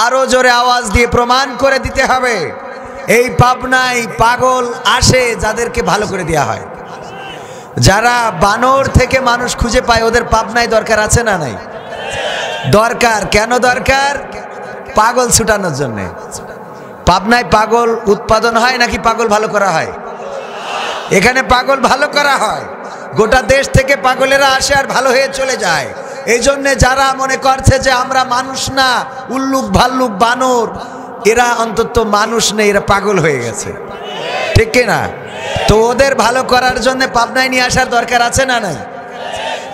আরো জোরে আওয়াজ দিয়ে প্রমাণ করে দিতে হবে এই পাবনায় পাগল আসে যাদেরকে ভালো করে দেওয়া হয়। যারা বানর থেকে মানুষ খুঁজে পায় ওদের পাবনায় দরকার আছে না নাই? দরকার। কেন দরকার? পাগল ছুটানোর জন্য। পাবনায় পাগল উৎপাদন হয় নাকি পাগল ভালো করা হয়? এখানে পাগল ভালো করা হয়। গোটা দেশ থেকে পাগলেরা আসে আর ভালো হয়ে চলে যায়। এই জন্য যারা মনে করছে যে আমরা মানুষ না, উল্লুক ভাল্লুক বানর, এরা অন্তত মানুষ নেই, এরা পাগল হয়ে গেছে, ঠিক কিনা? তো ওদের ভালো করার জন্য পাবনায় নিয়ে আসার দরকার আছে না নাই?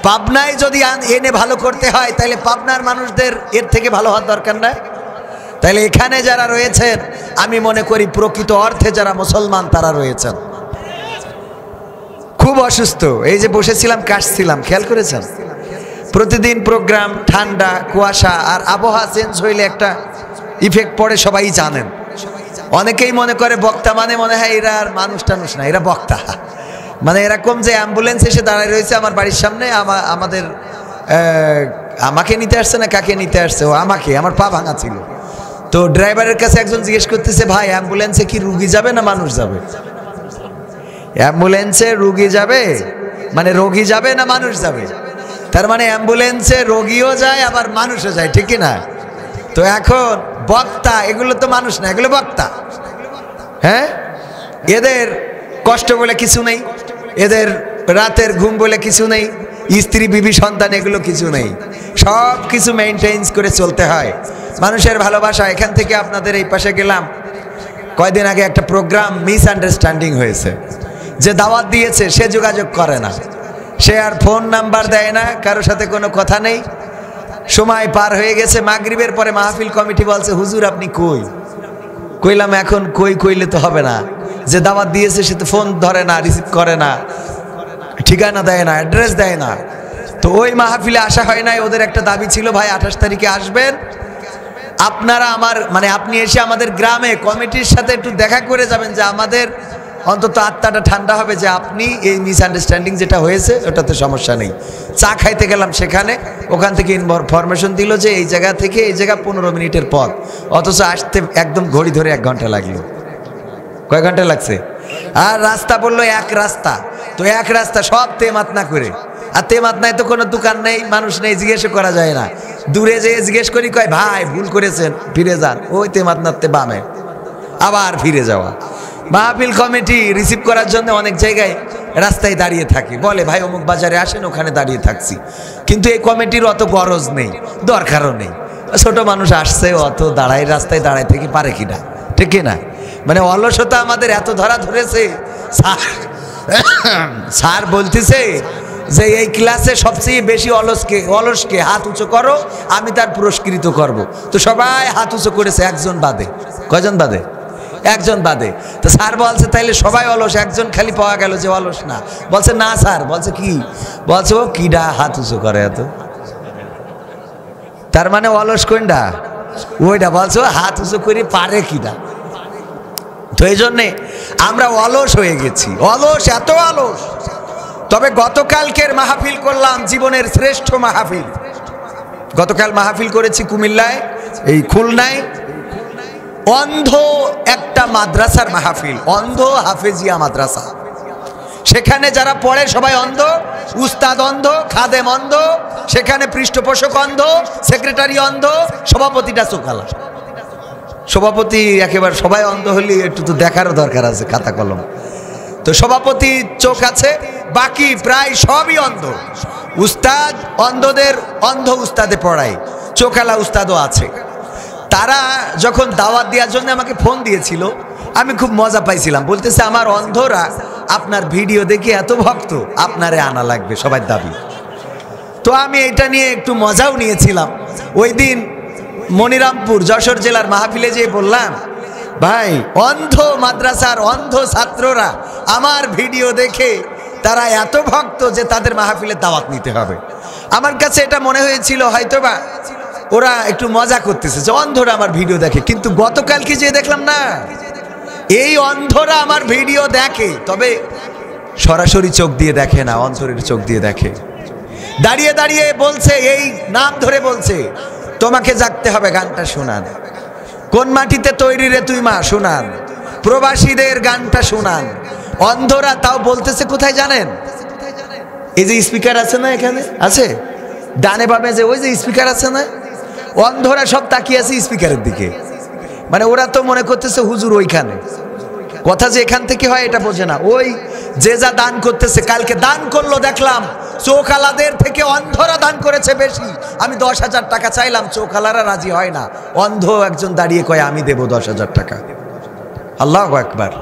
পাবনায় যদি এনে ভালো করতে হয় তাহলে পাবনার মানুষদের এর থেকে ভালো হওয়ার দরকার নাই? তাহলে এখানে যারা রয়েছেন আমি মনে করি প্রকৃত অর্থে যারা মুসলমান তারা রয়েছেন। খুব অসুস্থ, এই যে বসেছিলাম কাশছিলাম, খেয়াল করেছেন? প্রতিদিন প্রোগ্রাম, ঠান্ডা, কুয়াশা আর আবহাওয়া চেঞ্জ হইলে একটা ইফেক্ট পড়ে, সবাই জানেন। অনেকেই মনে করে বক্তা মানে মনে হয় এরা আর মানুষ টানুষ না, এরা বক্তা। মানে এরকম যে অ্যাম্বুলেন্স এসে দাঁড়ায় রয়েছে আমার বাড়ির সামনে, আমাদের আমাকে নিতে আসছে না কাকে নিতে আসছে, ও আমাকে, আমার পা ভাঙা ছিল। তো ড্রাইভারের কাছে একজন জিজ্ঞেস করতেছে, ভাই অ্যাম্বুলেন্সে কি রুগী যাবে না মানুষ যাবে? অ্যাম্বুলেন্সে রুগী যাবে মানে রোগী যাবে না মানুষ যাবে? তার মানে অ্যাম্বুলেন্সে রোগীও যায় আবার মানুষও যায়, ঠিক না? তো এখন বক্তা এগুলো তো মানুষ না, এগুলো বক্তা। হ্যাঁ, এদের কষ্ট বলে কিছু নেই, এদের রাতের ঘুম বলে কিছু নেই, স্ত্রী বিবি সন্তান এগুলো কিছু নেই, সব কিছু মেইনটেইন করে চলতে হয়। মানুষের ভালোবাসা। এখান থেকে আপনাদের এই পাশে গেলাম, কয়দিন আগে একটা প্রোগ্রাম মিসআন্ডারস্ট্যান্ডিং হয়েছে। যে দাওয়াত দিয়েছে সে যোগাযোগ করে না, সে আর ফোন নাম্বার দেয় না, কারোর সাথে কোনো কথা নেই। সময় পার হয়ে গেছে, মাগরিবের পরে মাহফিল কমিটি বলছে, হুজুর আপনি কই? কইলাম এখন কই কইলে তো হবে না, যে দাওয়াত দিয়েছে সে তো ফোন ধরে না, রিসিভ করে না, ঠিকানা দেয় না, অ্যাড্রেস দেয় না। তো ওই মাহফিলে আসা হয় নাই। ওদের একটা দাবি ছিল, ভাই 28 তারিখে আসবেন আপনারা, আমার মানে আপনি এসে আমাদের গ্রামে কমিটির সাথে একটু দেখা করে যাবেন, যে আমাদের অন্তত আত্মাটা ঠান্ডা হবে যে আপনি এই মিসআন্ডারস্ট্যান্ডিং যেটা হয়েছে ওটাতে সমস্যা নেই। চা খাইতে গেলাম সেখানে, ওখান থেকে ইনফরমেশন দিল যে এই জায়গা থেকে এই জায়গা 15 মিনিটের পথ, অথচ আসতে একদম ঘড়ি ধরে 1 ঘন্টা লাগলো। কয় ঘন্টা লাগছে? আর রাস্তা বললো এক রাস্তা, তো এক রাস্তা সব তেমাত না করে, আর তেমাত নাই তো কোনো দোকান নেই, মানুষ নেই, জিজ্ঞেস করা যায় না। দূরে যেয়ে জিজ্ঞেস করি, কয় ভাই ভুল করেছেন, ফিরে যান, ওই তেমাত নাতে বামে, আবার ফিরে যাওয়া। মাহফিল কমিটি রিসিভ করার জন্য অনেক জায়গায় রাস্তায় দাঁড়িয়ে থাকে, বলে ভাই অমুক বাজারে আসেন, ওখানে দাঁড়িয়ে থাকছি। কিন্তু এই কমিটির অত গরজ নেই, দরকারও নেই। ছোট মানুষ আসছে, অত দাঁড়ায় রাস্তায় দাঁড়ায় থেকে পারে কিনা, ঠিক কিনা? মানে অলসতা আমাদের এত ধরা ধরেছে। স্যার বলতেছে যে এই ক্লাসে সবচেয়ে বেশি অলসকে হাত উঁচু করো, আমি তার পুরস্কৃত করব। তো সবাই হাত উঁচু করেছে, একজন বাদে। কয়জন বাদে? একজন বাদে। তো স্যার বলছে তাইলে সবাই অলস, একজন খালি পাওয়া গেল যে অলস না। বলছে না স্যার। বলছে কি? বলছে ও কিডা হাত উঁচু করে এত, তার মানে অলস কোনটা? ওইটা। বলছে ও হাত উঁচু করে পারে কিডা। তো এই জন্যে আমরা অলস হয়ে গেছি, অলস, এত অলস। তবে গতকালকের মাহফিল করলাম জীবনের শ্রেষ্ঠ মাহফিল। গতকাল মাহফিল করেছি কুমিল্লায়, এই খুলনায়, অন্ধ একটা মাদ্রাসার মাহফিল, অন্ধ হাফেজিয়া মাদ্রাসা। সেখানে যারা পড়ে সবাই অন্ধ, উস্তাদ অন্ধ, খাদেম অন্ধ, সেখানে পৃষ্ঠপোষক অন্ধ, সেক্রেটারি অন্ধ, সভাপতিটা চোখালা। সভাপতি একেবারে সবাই অন্ধ হলে একটু তো দেখারও দরকার আছে, খাতা কলম। তো সভাপতি চোখ আছে, বাকি প্রায় সবই অন্ধ। উস্তাদ অন্ধদের অন্ধ উস্তাদে পড়ায়, চোখালা উস্তাদও আছে। তারা যখন দাওয়াত দেওয়ার জন্য আমাকে ফোন দিয়েছিল, আমি খুব মজা পাইছিলাম। বলতেছে আমার অন্ধরা আপনার ভিডিও দেখে এত ভক্ত, আপনারে আনা লাগবে, সবার দাবি। তো আমি এটা নিয়ে একটু মজাও নিয়েছিলাম। ওই দিন মনিরামপুর যশোর জেলার মাহফিলে যেয়ে বললাম, ভাই অন্ধ মাদ্রাসার অন্ধ ছাত্ররা আমার ভিডিও দেখে তারা এত ভক্ত যে তাদের মাহফিলে দাওয়াত নিতে হবে। আমার কাছে এটা মনে হয়েছিল হয়তোবা ওরা একটু মজা করতেছে যে অন্ধরা আমার ভিডিও দেখে। কিন্তু গতকালকে যে দেখলাম না, এই অন্ধরা আমার ভিডিও দেখে, তবে সরাসরি চোখ দিয়ে দেখে না, অন্তরের চোখ দিয়ে দেখে। দাঁড়িয়ে দাঁড়িয়ে বলছে, এই নাম ধরে বলছে, তোমাকে জাগতে হবে, গানটা শোনান। কোন মাটিতে তৈরি রে তুই মা, শোনান। প্রবাসীদের গানটা শোনান। অন্ধরা তাও বলতেছে কোথায় জানেন? এই যে স্পিকার আছে না, এখানে আছে ডানে বামে, যে ওই যে স্পিকার আছে না, অন্ধরা সব তাকিয়ে আছে স্পিকারের দিকে। মানে ওরা তো মনে করতেছে হুজুর ওইখানে, কথা যে এখান থেকে হয় এটা বোঝে না। ওই যে যা দান করতেছে, কালকে দান করলো দেখলাম চোখালাদের থেকে অন্ধরা দান করেছে বেশি। আমি 10,000 টাকা চাইলাম, চোখালারা রাজি হয় না। অন্ধ একজন দাঁড়িয়ে কয় আমি দেবো 10,000 টাকা। আল্লাহু আকবার।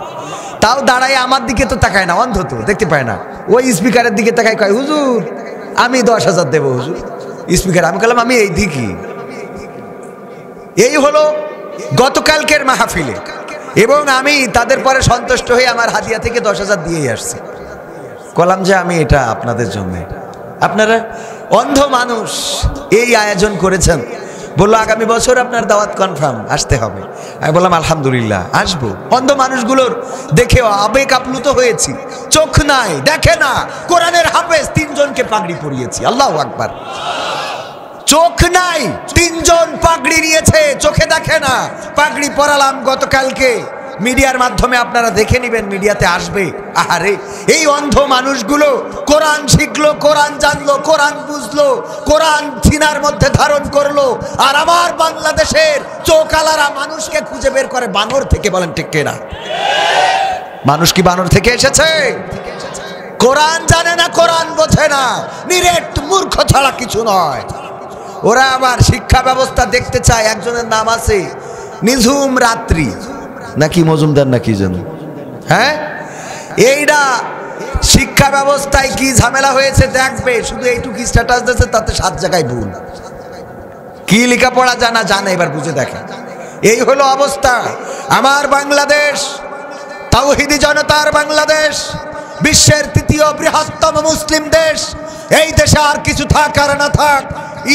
তাও দাঁড়ায় আমার দিকে তো তাকায় না, অন্ধ তো দেখতে পায় না। ওই স্পিকারের দিকে তাকায়, কয় হুজুর আমি 10,000 দেবো হুজুর। স্পিকার, আমি বললাম আমি এই দিকে। এই হলো গতকালকের মাহফিলে, এবং আমি তাদের পরে সন্তুষ্ট হয়ে আমার হাদিয়া থেকে 10,000 দিয়েই আসছি। বললাম যে আমি এটা আপনাদের জন্য, আপনারা অন্ধ মানুষ এই আয়োজন করেছেন। বললো আগামী বছর আপনার দাওয়াত কনফার্ম, আসতে হবে। আমি বললাম আলহামদুলিল্লাহ আসবো। অন্ধ মানুষগুলোর দেখে আবেগ আপ্লুত হয়েছি। চোখ নাই, দেখে না, কোরআনের হাফেজ 3 জনকে পাগড়ি পরিয়েছি। আল্লাহু আকবার। চোখ নাই, 3 জন পাগড়ি নিয়েছে, চোখে দেখে না, পাগড়ি পরালাম গতকালকে। মিডিয়ার মাধ্যমে আপনারা দেখে নেবেন, মিডিয়াতে আসবে। আহারে, এই অন্ধ মানুষগুলো কোরআন শিখলো, কোরআন জানলো, কোরআন বুঝলো, কোরআন সিনার মধ্যে ধারণ করলো। আর আমার বাংলাদেশের চোখালারা মানুষকে খুঁজে বের করে বানর থেকে। বলেন ঠিক কিনা? মানুষ কি বানর থেকে এসেছে? কোরআন জানে না, কোরআন বোঝে না, নিরেট মূর্খ ছাড়া কিছু নয়। ওরা আবার শিক্ষা ব্যবস্থা দেখতে চায়। একজনের নাম আছে নিঝুম রাত্রি নাকি মজুমদার নাকি যেন, হ্যাঁ, এইটা শিক্ষা ব্যবস্থায় কি ঝামেলা হয়েছে দেখবে। শুধু এইটুকু স্ট্যাটাস দিয়েছে, তাতে 7 জায়গায় ভুল। কি লেখাপড়া জানা জানে, এবার বুঝে দেখে। এই হলো অবস্থা। আমার বাংলাদেশ তাওহীদি জনতার বাংলাদেশ, বিশ্বের 3য় বৃহত্তম মুসলিম দেশ। এই দেশে আর কিছু থাক আর না থাক,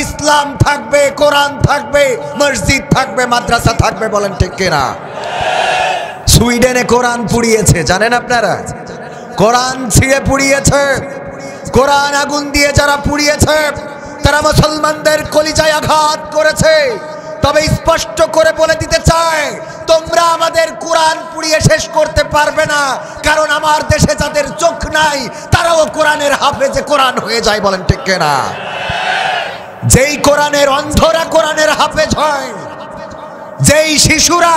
ইসলাম থাকবে, কোরআন থাকবে, মসজিদ থাকবে, মাদ্রাসা থাকবে। বলেন ঠিক কিনা? সুইডেনে কোরআন পুড়িয়েছে, জানেন আপনারা? কোরআন ছিঁড়ে পুড়িয়েছে। কোরআন আগুন দিয়ে যারা পুড়িয়েছে তারা মুসলমানদের কলিজায় আঘাত করেছে। তবে স্পষ্ট করে বলে দিতে চাই, তোমরা আমাদের কোরআন পুড়িয়ে শেষ করতে পারবে না, কারণ আমার দেশে যাদের চোখ নাই তারাও কোরআনের হাফেজে কোরআন হয়ে যায়। বলেন ঠিক কিনা? যেই কোরআনের অন্ধরা কোরআনের হাফেজ হয়, যেই শিশুরা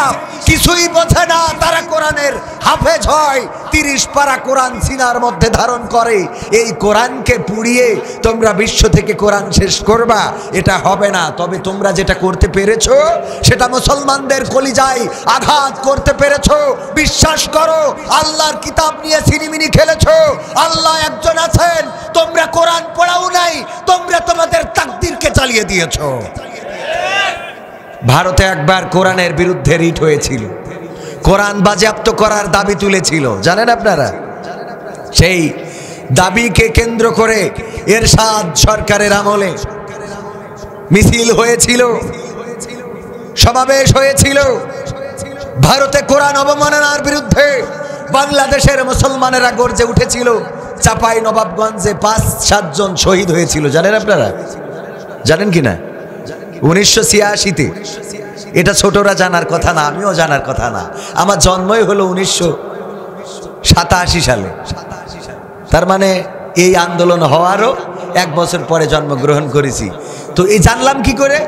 কিছুই বোঝে না তারা কোরআনের হাফেজ হয়, 30 পারা কোরআন সিনার মধ্যে ধারণ করে। এই কোরআনকে পুড়িয়ে তোমরা বিশ্ব থেকে কোরআন শেষ করবা, এটা হবে না। তবে তোমরা যেটা করতে পেরেছো সেটা মুসলমানদের কলিজায় আঘাত করতে পেরেছো। বিশ্বাস করো, আল্লাহর কিতাব নিয়ে সিনিমিনি খেলেছো। আল্লাহ একজন আছেন, তোমরা কোরআন পড়াও নাই, তোমরা তোমাদের তাকদীরকে চালিয়ে দিয়েছো। ভারতে একবার কোরআনের বিরুদ্ধে রিট হয়েছিল, কোরআন বাজেয়াপ্ত করার দাবি তুলেছিল, জানেন আপনারা? সেই দাবিকে কেন্দ্র করে এরশাদ সরকারের আমলে মিছিল হয়েছিল, সমাবেশ হয়েছিল। ভারতে কোরআন অবমাননার বিরুদ্ধে বাংলাদেশের মুসলমানেরা গর্জে উঠেছিল। চাপাই নবাবগঞ্জে 5-7 জন শহীদ হয়েছিল, জানেন আপনারা? জানেন কিনা? 1986-তে। এটা ছোটরা জানার কথা না, আমিও জানার কথা না। আমার জন্মই হলো 1987 সালে। তার মানে এই আন্দোলন হওয়ারও 1 বছর পরে জন্মগ্রহণ করেছি। তো এই জানলাম কি করে?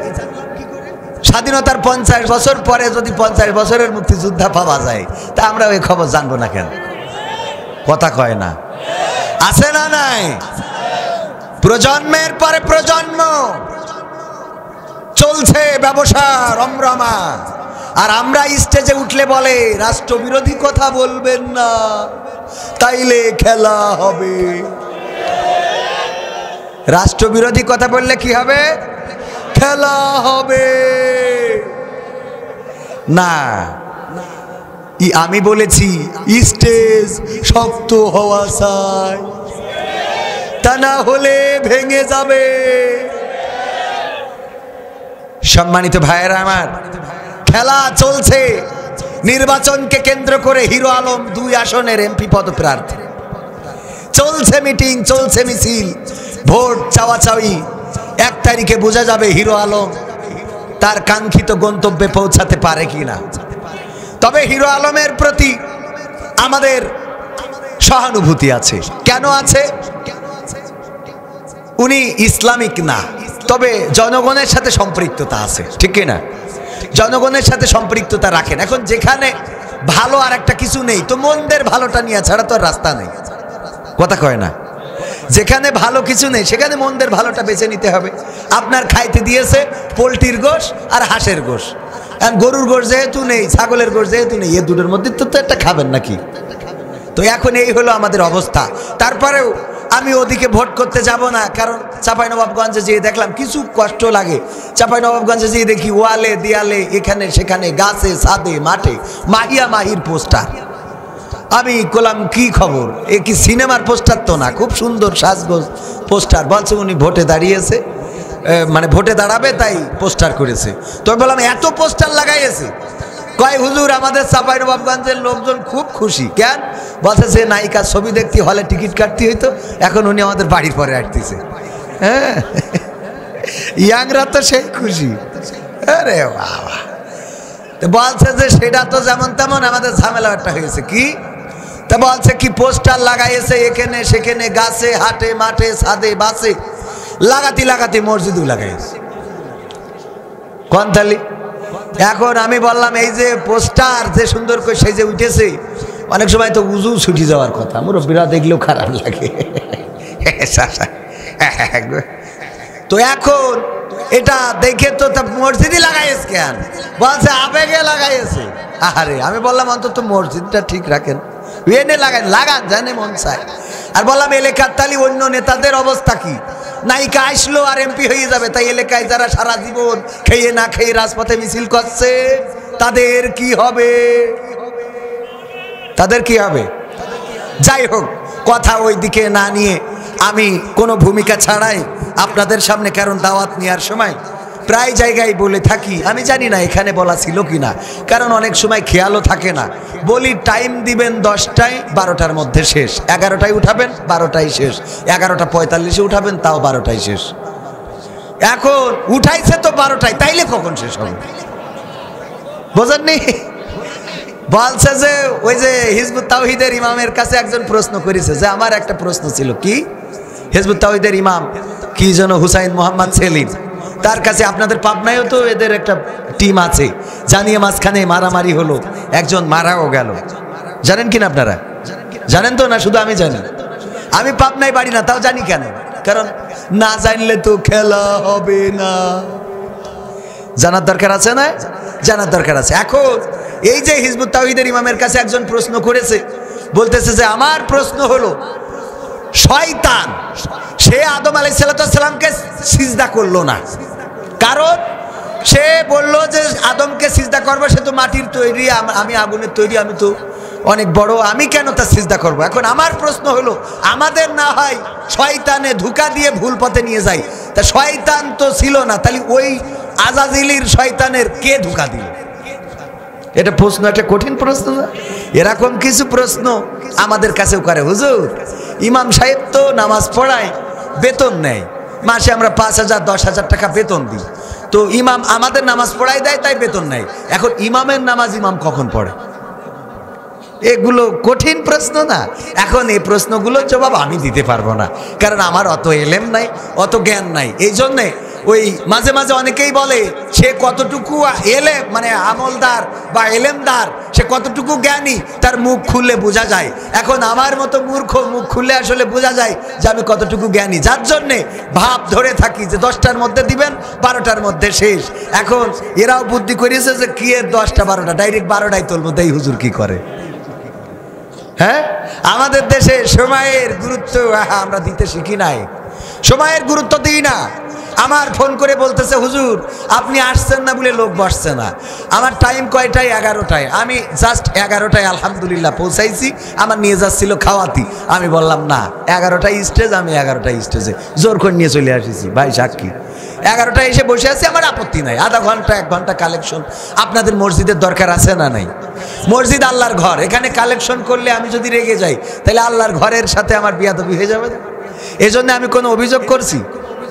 স্বাধীনতার 50 বছর পরে যদি 50 বছরের মুক্তিযোদ্ধা পাওয়া যায়, তা আমরা ওই খবর জানবো না কেন? কথা কয় না? আছে না নাই? প্রজন্মের পরে প্রজন্ম চলছে ব্যবসা রমরমা। আর আমরা স্টেজে উঠলে বলে রাষ্ট্রবিরোধী কথা বলবেন না, তাইলে খেলা হবে। রাষ্ট্রবিরোধী কথা বললে কি হবে? খেলা হবে না। আমি বলেছি স্টেজ শক্ত হওয়া চাই, তা না হলে ভেঙে যাবে। সম্মানিত ভাইয়েরা আমার, খেলা চলছে। নির্বাচনকে কেন্দ্র করে হিরো আলম 2 আসনের এমপি পদপ্রার্থী। চলছে মিটিং, চলছে মিছিল, ভোট চাওয়াচাওয়ি। 1 তারিখে বোঝা যাবে হিরো আলম তার কাঙ্ক্ষিত গন্তব্যে পৌঁছাতে পারে কিনা। তবে হিরো আলমের প্রতি আমাদের সহানুভূতি আছে। কেন আছে? উনি ইসলামিক না, তবে জনগণের সাথে সম্পৃক্ততা আছে, ঠিক কিনা? জনগণের সাথে সম্পৃক্ততা রাখেন। এখন যেখানে ভালো আর একটা কিছু নেই, তো মন্দের ভালোটা নিয়ে ছাড়া তো আর রাস্তা নেই, কথা কয় না? যেখানে ভালো কিছু নেই সেখানে মন্দের ভালোটা বেছে নিতে হবে। আপনার খাইতে দিয়েছে পোলট্রির গোশ আর হাঁসের গোশ, আর গরুর গোশ যেহেতু নেই, ছাগলের গোশ যেহেতু নেই, এ দুটোর মধ্যে তো একটা খাবেন নাকি? তো এখন এই হলো আমাদের অবস্থা। তারপরেও আমি ওদিকে ভোট করতে যাব না, কারণ চাঁপাইনবাবগঞ্জে যেয়ে দেখলাম কিছু কষ্ট লাগে। চাঁপাইনবাবগঞ্জে যেয়ে দেখি ওয়ালে দেয়ালে এখানে সেখানে গাছে ছাদে মাঠে মাহিয়া মাহির পোস্টার। আমি বললাম কি খবর, এ কি সিনেমার পোস্টার? তো না, খুব সুন্দর সাজগোজ পোস্টার। বলছে উনি ভোটে দাঁড়িয়েছে, মানে ভোটে দাঁড়াবে তাই পোস্টার করেছে। তো আমি বললাম এত পোস্টার লাগাইয়েছে? কয় হুজুর আমাদের চাঁপাইনবাবগঞ্জের লোকজন খুব খুশি। কেন? বলছে যে নায়িকার ছবি দেখতে হলে টিকিট কাটতে হইতো, এখন উনি আমাদের বাড়ির পরে আসতেছে। হ্যাঁ, ইয়াংরা তো সেই খুশি। আরে বাবা, বলছে যে সেটা তো যেমন তেমন, আমাদের ঝামেলা একটা হয়েছে। কি? তা বলছে কি পোস্টার লাগাইছে এখানে সেখানে গাছে হাটে মাঠে ছাদে বাসে, লাগাতি লাগাতি মসজিদও লাগাইছে। কোন থালি? এখন আমি বললাম এই যে পোস্টার যে সুন্দর করে সেই যে উঠেছে, অনেক সময় তো উজু ছুটি যাওয়ার কথা, মুরব্বীরা দেখলেও খারাপ লাগে। তো এখন এটা দেখে তো মসজিদই লাগাইছে কেন? বলছে আবেগে লাগাইছে। আরে আমি বললাম অন্তত মসজিদটা ঠিক রাখেন, এনে লাগান জানে মন চায়। আর বললাম এলাকার তালি অন্য নেতাদের অবস্থা কি? নায়িকা আসলো আর এমপি হয়ে যাবে, তাই এলাকায় যারা সারা জীবন খেয়ে না খেয়ে রাজপথে মিছিল করছে তাদের কি হবে? তাদের কি হবে? যাই হোক, কথা ওই দিকে না নিয়ে আমি কোনো ভূমিকা ছাড়াই আপনাদের সামনে, কারণ দাওয়াত নেওয়ার সময় প্রায় জায়গায় বলে থাকি, আমি জানি না এখানে বলা ছিল কি না, কারণ অনেক সময় খেয়ালও থাকে না। বলি টাইম দিবেন 10টায়, 12টার মধ্যে শেষ। 11টায় উঠাবেন, 12টায় শেষ। 11:45-এ উঠাবেন, তাও 12টায় শেষ। এখন উঠাইছে তো 12টায়, তাইলে কখন শেষ হবে? বোঝেননি? বলছে যে ওই যে হিজবুত তাওহীদের ইমামের কাছে একজন প্রশ্ন করেছে, যে আমার একটা প্রশ্ন ছিল। কি? হিজবুত তাওহীদের ইমাম কি যেন হুসাইন মোহাম্মদ সেলিম, তার কাছে আপনাদের পাবনায়ও তো এদের একটা টিম আছে, জানিয়ে মাঝখানে মারামারি হলো, একজন মারাও গেল। জানেন কিনা আপনারা? জানেন তো? না শুধু আমি জানি? আমি পাবনায় বাড়ি না, তাও জানি। কেন? কারণ না জানলে তো খেলা হবে না। জানার দরকার আছে না? জানার দরকার আছে। এখন এই যে হিজবুত তাওহীদের ইমামের কাছে একজন প্রশ্ন করেছে, বলতেছে যে আমার প্রশ্ন হলো, শয়তান সে আদম আলাইহিস সালামকে সিজদা করলো না, কারণ সে বললো যে আদমকে সিজদা করবো, সে তো মাটির তৈরি, আমি আগুনের তৈরি, আমি তো অনেক বড়, আমি কেন তার সিজদা করবো? এখন আমার প্রশ্ন হলো, আমাদের না হয় শয়তানে ধোঁকা দিয়ে ভুল পথে নিয়ে যায়, তা শয়তান তো ছিল না, তাহলে ওই আজাজিলির শয়তানের কে ধোঁকা দিল? এটা প্রশ্ন, একটা কঠিন প্রশ্ন। এরকম কিছু প্রশ্ন আমাদের কাছেও করে। হুজুর ইমাম সাহেব তো নামাজ পড়ায়, বেতন নেয়, মাসে আমরা 5,000 10,000 টাকা বেতন দিই, তো ইমাম আমাদের নামাজ পড়াই দেয়, তাই বেতন নেয়। এখন ইমামের নামাজ ইমাম কখন পড়ে? এগুলো কঠিন প্রশ্ন না? এখন এই প্রশ্নগুলোর জবাব আমি দিতে পারবো না, কারণ আমার অত এলেম নাই, অত জ্ঞান নাই। এই জন্যে ওই মাঝে মাঝে অনেকেই বলে সে কতটুকু এলেম, মানে আমলদার বা এলেমদার, সে কতটুকু জ্ঞানী তার মুখ খুললে বোঝা যায়। এখন আমার মতো মূর্খ মুখ খুললে আসলে বোঝা যায় যে আমি কতটুকু জ্ঞানী, যার জন্যে ভাব ধরে থাকি যে 10টার মধ্যে দিবেন, 12টার মধ্যে শেষ। এখন এরাও বুদ্ধি করেছে যে কি এর 10টা 12টা, ডাইরেক্ট 12টায় তুলবো, তাই হুজুর কি করে? হ্যাঁ, আমাদের দেশে সময়ের গুরুত্ব আমরা দিতে শিখি নাই, সময়ের গুরুত্ব দিই না। আমার ফোন করে বলতেছে হুজুর আপনি আসছেন না বলে লোক বসছে না। আমার টাইম কয়টায়? 11টায়। আমি জাস্ট 11টায় আলহামদুলিল্লাহ পৌঁছাইছি, আমার নিয়ে যাচ্ছিল খাওয়াতি। আমি বললাম না, 11টায় স্টেজ, আমি 11টায় স্টেজে জোর করে নিয়ে চলে আসিছি। ভাই সাক্ষী, 11টায় এসে বসে আছি, আমার আপত্তি নাই। আধা ঘন্টা 1 ঘন্টা কালেকশন আপনাদের মসজিদের দরকার আছে না নাই? মসজিদ আল্লাহর ঘর, এখানে কালেকশন করলে আমি যদি রেগে যাই তাহলে আল্লাহর ঘরের সাথে আমার বিয়াদবি হয়ে যাবে। এই জন্য আমি কোনো অভিযোগ করছি?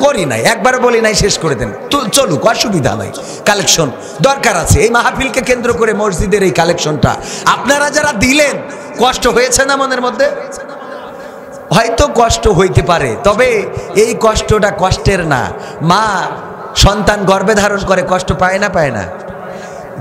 করি নাই, একবার বলি নাই, শেষ করে দেন, চলুক, অসুবিধা নাই। কালেকশন দরকার আছে, এই মাহফিলকে কেন্দ্র করে মসজিদের এই কালেকশনটা আপনারা যারা দিলেন, কষ্ট হয়েছে না মনের মধ্যে? হয়তো কষ্ট হইতে পারে, তবে এই কষ্টটা কষ্টের না। মা সন্তান গর্ভে ধারণ করে কষ্ট পায় না? পায় না?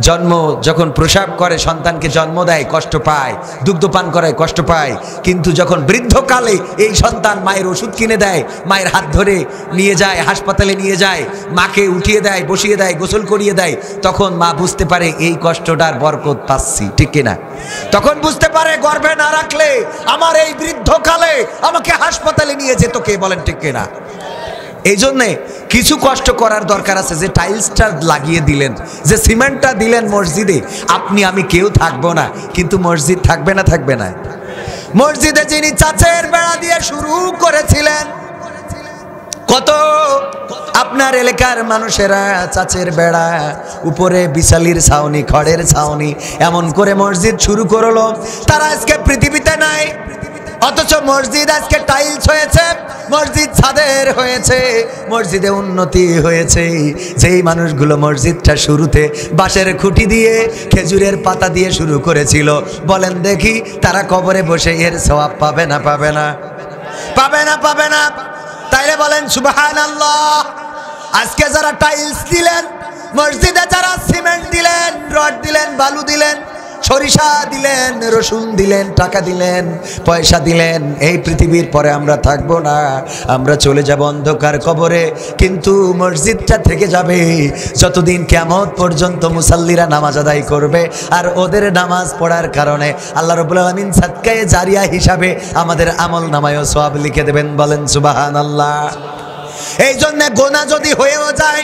জন্ম যখন প্রসব করে, সন্তানকে জন্ম দেয়, কষ্ট পায়, দুগ্ধপান করায় কষ্ট পায়, কিন্তু যখন বৃদ্ধকালে এই সন্তান মায়ের ওষুধ কিনে দেয়, মায়ের হাত ধরে নিয়ে যায়, হাসপাতালে নিয়ে যায়, মাকে উঠিয়ে দেয়, বসিয়ে দেয়, গোসল করিয়ে দেয়, তখন মা বুঝতে পারে এই কষ্টটার বরকত পাচ্ছি, ঠিক কিনা? তখন বুঝতে পারে গর্ভে না রাখলে আমার এই বৃদ্ধকালে আমাকে হাসপাতালে নিয়ে যেত কে, বলেন ঠিক কিনা? এই জন্যে কিছু কষ্ট করার দরকার আছে। যে টাইলসটা লাগিয়ে দিলেন, যে সিমেন্টটা দিলেন মসজিদে, আপনি আমি কেউ থাকবো না, কিন্তু মসজিদ থাকবে না? থাকবে না? মসজিদে যিনি চাচের বেড়া দিয়ে শুরু করেছিলেন, কত আপনার এলাকার মানুষেরা চাচের বেড়া, উপরে বিশালির ছাউনি, খড়ের ছাউনি, এমন করে মসজিদ শুরু করলো। তারা আজকে পৃথিবীতে নাই, অথচ মসজিদ আজকে টাইলস হয়েছে, মসজিদ ছাদের হয়েছে, মসজিদে উন্নতি হয়েছে। যেই মানুষগুলো মসজিদটা শুরুতে বাঁশের খুঁটি দিয়ে, খেজুরের পাতা দিয়ে শুরু করেছিল, বলেন দেখি তারা কবরে বসে এর সওয়াব পাবে না? পাবে না? পাবে না? পাবে না? তাইলে বলেন সুবহানাল্লাহ। আজকে যারা টাইলস দিলেন মসজিদে, যারা সিমেন্ট দিলেন, রড দিলেন, বালু দিলেন, সরিষা দিলেন, রসুন দিলেন, টাকা দিলেন, পয়সা দিলেন, এই পৃথিবীর পরে আমরা থাকবো না, আমরা চলে যাব অন্ধকার কবরে। কিন্তু মসজিদটা থেকে যাবে যতদিন কিয়ামত পর্যন্ত মুসাল্লিরা নামাজ আদায় করবে। আর ওদের নামাজ পড়ার কারণে আল্লাহ রাব্বুল আলামিন সাদকায়ে জারিয়া হিসাবে আমাদের আমল নামায়ও সওয়াব লিখে দেবেন, বলেন সুবহানাল্লাহ। এই জন্য গুনাহ যদি হয়েও যায়,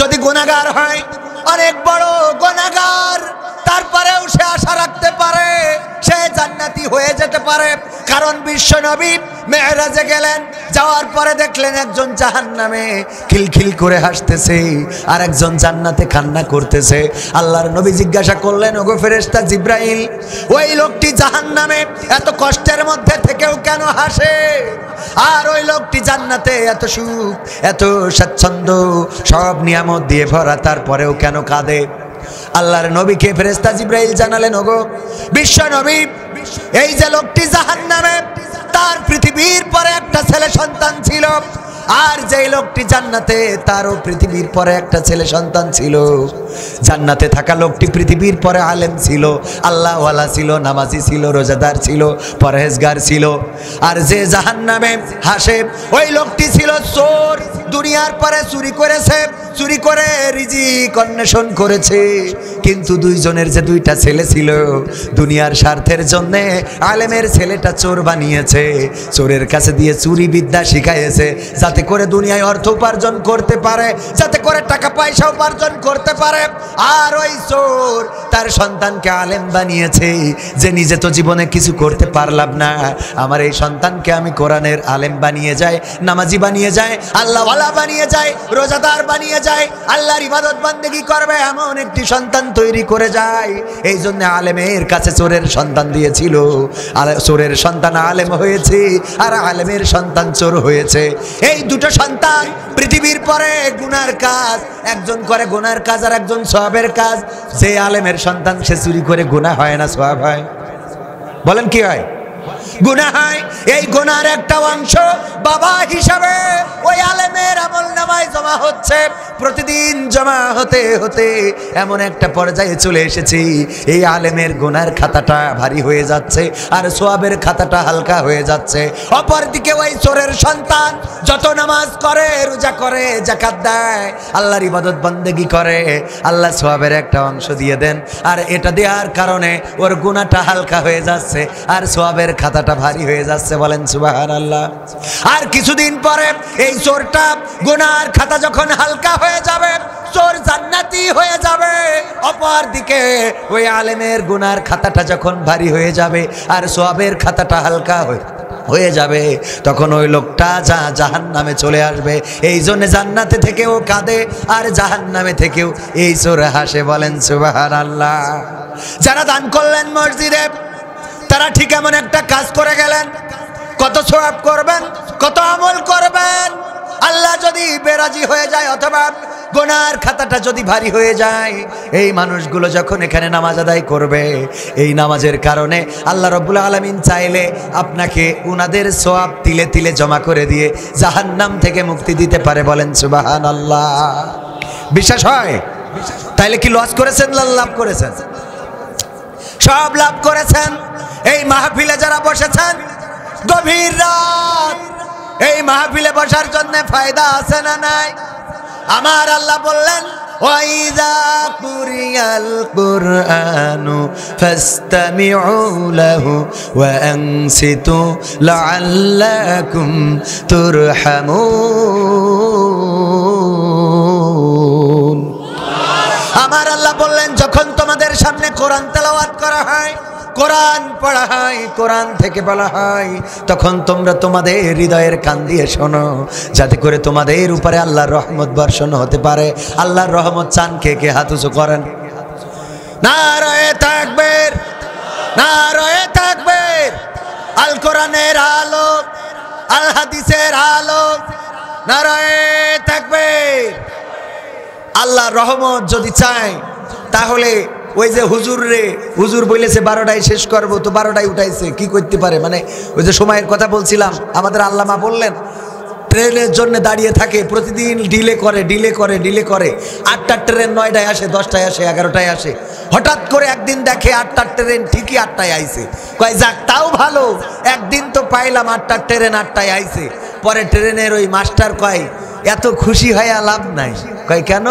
যদি গুনাহগার হয়, অনেক বড় গুনাহগার, তারপরেও সে আশা রাখতে পারে সে জান্নাতি হয়ে যেতে পারে। কারণ বিশ্ব নবী মেরাজে গেলেন, যাওয়ার পরে দেখলেন একজন জাহান্নামে খিলখিল করে হাসতেছে, আর একজন জান্নাতে কান্না করতেছে। আল্লাহর নবী জিজ্ঞাসা করলেন, ওগো ফেরেশতা জিব্রাইল, ওই লোকটি জাহান্নামে এত কষ্টের মধ্যে থেকেও কেন হাসে, আর ওই লোকটি জান্নাতে এত সুখ, এত স্বাচ্ছন্দ্য, সব নিয়ামত দিয়ে ভরা, তারপরেও কেন কাঁদে? আল্লাহর নবীকে ফেরেশতা জিব্রাইল জানালেন, ওগো বিশ্ব নবী, এই যে লোকটি জাহান্নামে, তার পৃথিবীর পরে একটা ছেলে সন্তান ছিল, আর যেই লোকটি জান্নাতে, তারও পৃথিবীর পরে একটা ছেলে সন্তান ছিল। জান্নাতে থাকা লোকটি পৃথিবীর পরে আলেম ছিল, আল্লাহওয়ালা ছিল, নামাজি ছিল, রোজাদার ছিল, পরহেজগার ছিল। আর যে জাহান্নামে হাসে, ওই লোকটি ছিল চোর, দুনিয়ার পরে চুরি করেছে, চুরি করে রিজিক অন্বেষণ করেছে। কিন্তু দুইজনের যে দুইটা ছেলে ছিল, দুনিয়ার স্বার্থের জন্য আলেমের ছেলেটা চোর বানিয়েছে, চোরের কাছে দিয়ে চুরি বিদ্যা শিখাইছে, যাতে করে দুনিয়ায় অর্থ উপার্জন করতে পারে, যাতে করে টাকা পয়সা উপার্জন করতে পারে। আর ওই চোর তার সন্তানকে আলেম বানিয়েছে, যে নিজে তো জীবনে কিছু করতে পারলাম না, আমার এই সন্তানকে আমি কোরআনের আলেম বানিয়ে যাই, নামাজি বানিয়ে যায়, আল্লাহওয়ালা বানিয়ে যায়, রোজাদার বানিয়ে যায়, আল্লাহর ইবাদত বান্দেগী করবে এমন একটি সন্তান তৈরি করে যায়। এই জন্য আলেমের কাছে চোরের সন্তান দিয়েছিল, আর চোরের সন্তান আলেম হয়েছে, আর আলেমের সন্তান চোর হয়েছে। এই দুটো সন্তান পৃথিবীর পরে গুনার কাজ, একজন করে গুনার কাজ আর একজন সওয়াবের কাজ। যে আলেমের সন্তান সে চুরি করে গুনাহ হয় না সওয়াব হয়? বলেন কি হয়? গুনাহ হয়। এই গুনার একটা অংশ বাবা হিসাবে ওই আলেমের আমলনামায় জমা হচ্ছে, প্রতিদিন জমা হতে হতে এমন একটা পর্যায়ে চলে এসেছি, এই আলেমের গুনার খাতাটা ভারী হয়ে যাচ্ছে আর সওয়াবের খাতাটা হালকা হয়ে যাচ্ছে। অপরদিকে ওই চোরের সন্তান যত নামাজ করে, রোজা করে, যাকাত দেয়, আল্লাহর ইবাদত বান্দেগী করে, আল্লাহ সওয়াবের একটা অংশ দিয়ে দেন, আর এটা দেওয়ার কারণে ওর গুনাহটা হালকা হয়ে যাচ্ছে আর সওয়াবের খাতাটা ভারী হয়ে যাচ্ছে, বলেন সুবহানাল্লাহ। আর কিছুদিন পরে এই চোরটা গুনার খাতা যখন হালকা হয়ে যাবে, চোর জান্নাতি হয়ে যাবে। অপরদিকে ওই আলেমের গুনার খাতাটা যখন ভারী হয়ে যাবে আর সওয়াবের খাতাটা হালকা হয়ে যাবে, তখন ওই লোকটা জাহান্নামে চলে আসবে। এই জন্য জান্নাতে থেকেও কাঁদে আর জাহান্নামে থেকেও এই চোর হাসে, বলেন সুবহানাল্লাহ। যারা দান করলেন মসজিদে, তারা ঠিক এমন একটা কাজ করে গেলেন, কত সওয়াব করবেন, কত আমল করবেন। আল্লাহ যদি বেরাজি হয়ে যায় অথবা গুনার খাতাটা যদি ভারী হয়ে যায়, এই মানুষগুলো যখন এখানে নামাজ আদায় করবে, এই নামাজের কারণে আল্লাহ রাব্বুল আলামিন চাইলে আপনাকে উনাদের সওয়াব তিলে তিলে জমা করে দিয়ে জাহান্নাম থেকে মুক্তি দিতে পারে। বলেন সুবহানাল্লাহ। বিশ্বাস হয়? তাইলে কি লস করেছেন না লাভ করেছেন? সব লাভ করেছেন। এই মাহফিলে যারা বসেছেন গভীর রাত, এই মাহফিলে বসার জন্য ফায়দা আছে না নাই? আমার আল্লাহ বললেন ওয়াইযা কুরিয়াল কুরআনু ফাসতামিউ লাহু ওয়া আনসিতু লাআল্লাকুম তুরহামুন। আমার আল্লাহ বললেন যখন তোমাদের সামনে কোরআন তেলাওয়াত করা হয়, কোরআন পড়া হয়, কোরআন থেকে বলা হয়, তখন তোমরা তোমাদের হৃদয়ের কান দিয়ে শোনো, যাতে করে তোমাদের উপরে আল্লাহর রহমত বর্ষণ হতে পারে। আল্লাহর রহমত চান কে কে? হাত উঁচু করেন। নারায়ে তাকবীর, নারায়ে তাকবীর। আল কোরআনের আলো, আল হাদিসের আলো, নারায়ে তাকবীর। আল্লাহর রহমত যদি চায় তাহলে ওই যে হুজুর বলেছে 12টায় শেষ করবো, তো 12টায় উঠাইছে, কি করতে পারে? মানে ওই যে সময়ের কথা বলছিলাম, আমাদের আল্লামা বললেন ট্রেনের জন্য দাঁড়িয়ে থাকে, প্রতিদিন ডিলে করে। 8টার ট্রেন 9টায় আসে, 10টায় আসে, 11টায় আসে। হঠাৎ করে একদিন দেখে 8টার ট্রেন ঠিকই 8টায় আইছে। কয় যাক, তাও ভালো, একদিন তো পাইলাম 8টার ট্রেন 8টায় আইছে। পরে ট্রেনের ওই মাস্টার কয় এত খুশি হয়ে লাভ নাই। কয় কেন?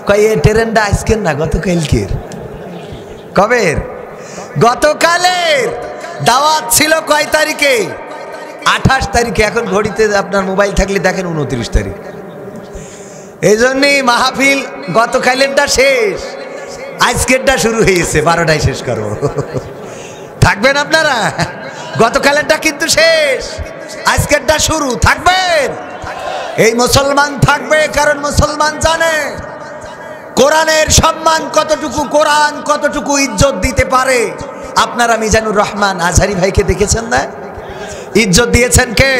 কয় এই ট্রেনটা আজকের না, গতকালকের। কবের? গতকালের। দাওয়াত ছিল কয় তারিখে? 28 তারিখে। এখন ঘড়িতে আপনার মোবাইল থাকলে দেখেন 29 তারিখ। এই জন্যই মাহফিল গতকালেরটা শেষ, আজকেরটা শুরু হয়েছে, 12টায় শেষ করবো। থাকবেন আপনারা? গতকালেরটা কিন্তু শেষ, আজকেরটা শুরু। থাকবেন? এই মুসলমান থাকবে, কারণ মুসলমান জানে কোরআনের সম্মান কতটুকু, কোরআন কতটুকু ইজ্জত দিতে পারে। আপনারা মিজানুর রহমান আজহারি ভাইকে দেখেছেন না? ইজ্জত দিয়েছেন কে?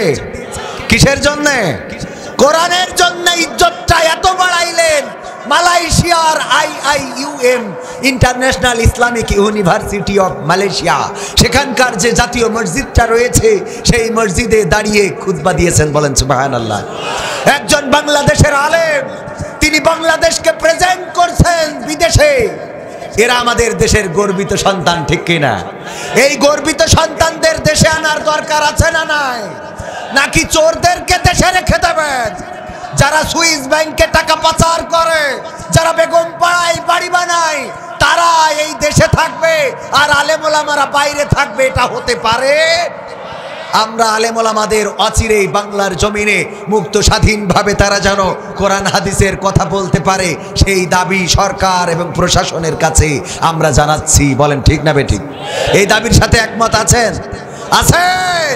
কিসের জন্য? কোরআনের জন্য ইজ্জতটা এত বাড়াইলেন। মালয়েশিয়ার IIUM international Islamic university of Malaysia, সেখানকার যে জাতীয় মসজিদটা রয়েছে, সেই মসজিদে দাঁড়িয়ে খুতবা দিয়েছেন। বলেন সুবহানাল্লাহ। একজন বাংলাদেশের আলেম, তিনি বাংলাদেশকে প্রেজেন্ট করছেন বিদেশে। এরা আমাদের দেশের গর্বিত সন্তান, ঠিক কিনা? এই গর্বিত সন্তানদের দেশে আনার দরকার আছে না নাই? নাকি চোরদেরকে দেশে রেখে দেবেন? যারা সুইস ব্যাংকে টাকা পাচার করে, যারা বেগম পাড়ায় বাড়ি বানায়, তারা এই দেশে থাকবে আর আলেম ওলামারা বাইরে থাকবে? এটা হতে পারে? আমরা আলেম ওলামাদের অচিরেই বাংলার জমিনে মুক্ত স্বাধীনভাবে তারা যেন কোরআন হাদিসের কথা বলতে পারে, সেই দাবি সরকার এবং প্রশাসনের কাছে আমরা জানাচ্ছি। বলেন ঠিক না বেঠিক? এই দাবির সাথে একমত আছেন? আছেন?